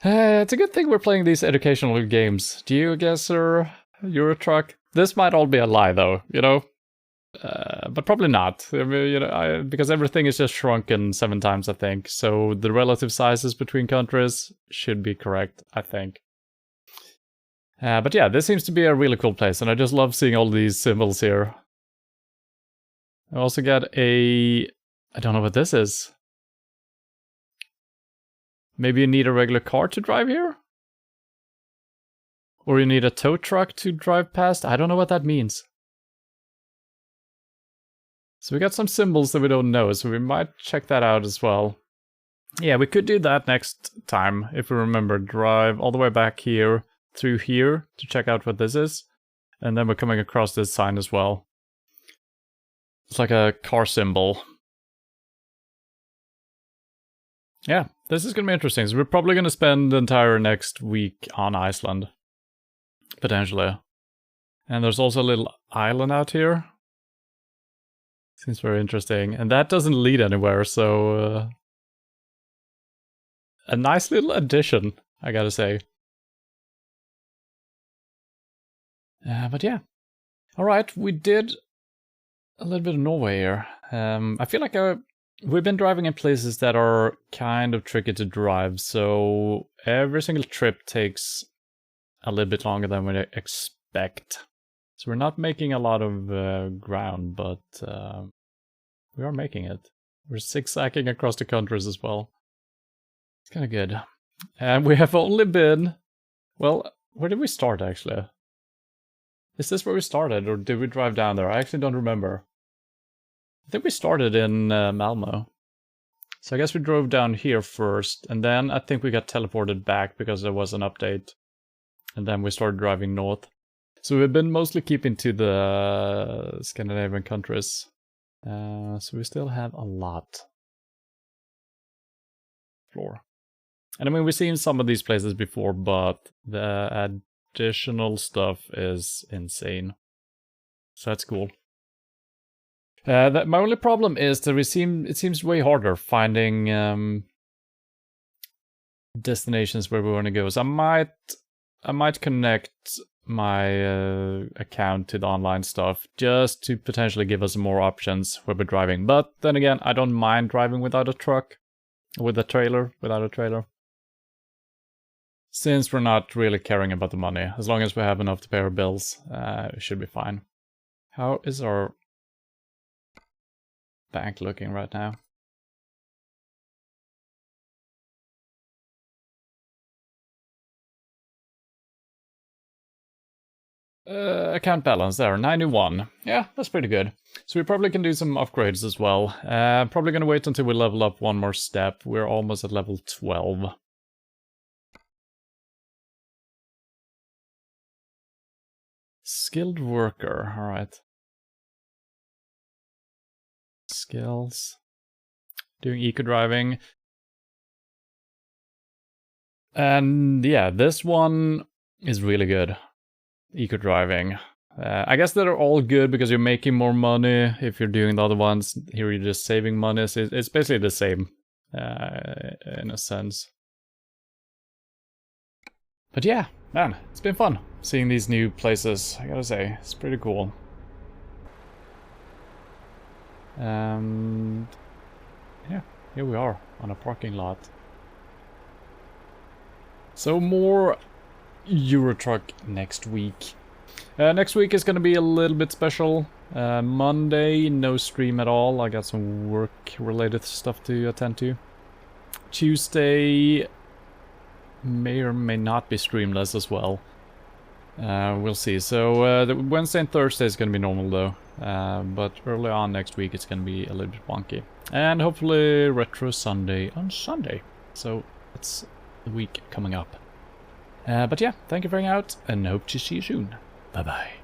It's a good thing we're playing these educational games. GeoGuessr, Eurotruck. This might all be a lie, though, you know? But probably not. I mean, you know, because everything is just shrunken 7 times, I think. So the relative sizes between countries should be correct, I think. But yeah, this seems to be a really cool place, and I just love seeing all these symbols here. I also got a... I don't know what this is. Maybe you need a regular car to drive here? Or you need a tow truck to drive past? I don't know what that means. So we got some symbols that we don't know, so we might check that out as well. Yeah, we could do that next time, if we remember. Drive all the way back here, through here, to check out what this is. And then we're coming across this sign as well. It's like a car symbol. Yeah, this is going to be interesting. So we're probably going to spend the entire next week on Iceland. Potentially. And there's also a little island out here. Seems very interesting. And that doesn't lead anywhere, so... a nice little addition, I gotta say. But yeah. Alright, we did a little bit of Norway here. I feel like we've been driving in places that are kind of tricky to drive, so every single trip takes a little bit longer than we expect. So we're not making a lot of ground, but we are making it. We're zigzagging across the countries as well. It's kind of good. And we have only been... Well, where did we start actually? Is this where we started, or did we drive down there? I actually don't remember. I think we started in Malmo. So I guess we drove down here first, and then I think we got teleported back because there was an update. And then we started driving north. So we've been mostly keeping to the Scandinavian countries. So we still have a lot. Floor. And I mean, we've seen some of these places before, but the additional stuff is insane. So that's cool. My only problem is that it seems way harder finding destinations where we want to go. So I might connect my account to the online stuff, just to potentially give us more options when we're driving. But then again, I don't mind driving without a truck, without a trailer. Since we're not really caring about the money, as long as we have enough to pay our bills, it should be fine. How is our bank looking right now? Account balance there, 91. Yeah, that's pretty good. So we probably can do some upgrades as well. Probably gonna wait until we level up one more step. We're almost at level 12. Skilled worker, alright. Skills. Doing eco-driving. And yeah, this one is really good. Eco-driving. I guess they're all good because you're making more money if you're doing the other ones. Here you're just saving money, so it's basically the same in a sense. But yeah, man, it's been fun seeing these new places, I gotta say. It's pretty cool. And yeah, here we are on a parking lot. So more Euro Truck next week. Next week is gonna be a little bit special. Monday, no stream at all. I got some work-related stuff to attend to. Tuesday may or may not be streamless as well. We'll see. So the Wednesday and Thursday is gonna be normal though. But early on next week it's gonna be a little bit wonky. And hopefully Retro Sunday on Sunday. So that's the week coming up. But yeah, thank you for hanging out and hope to see you soon. Bye bye.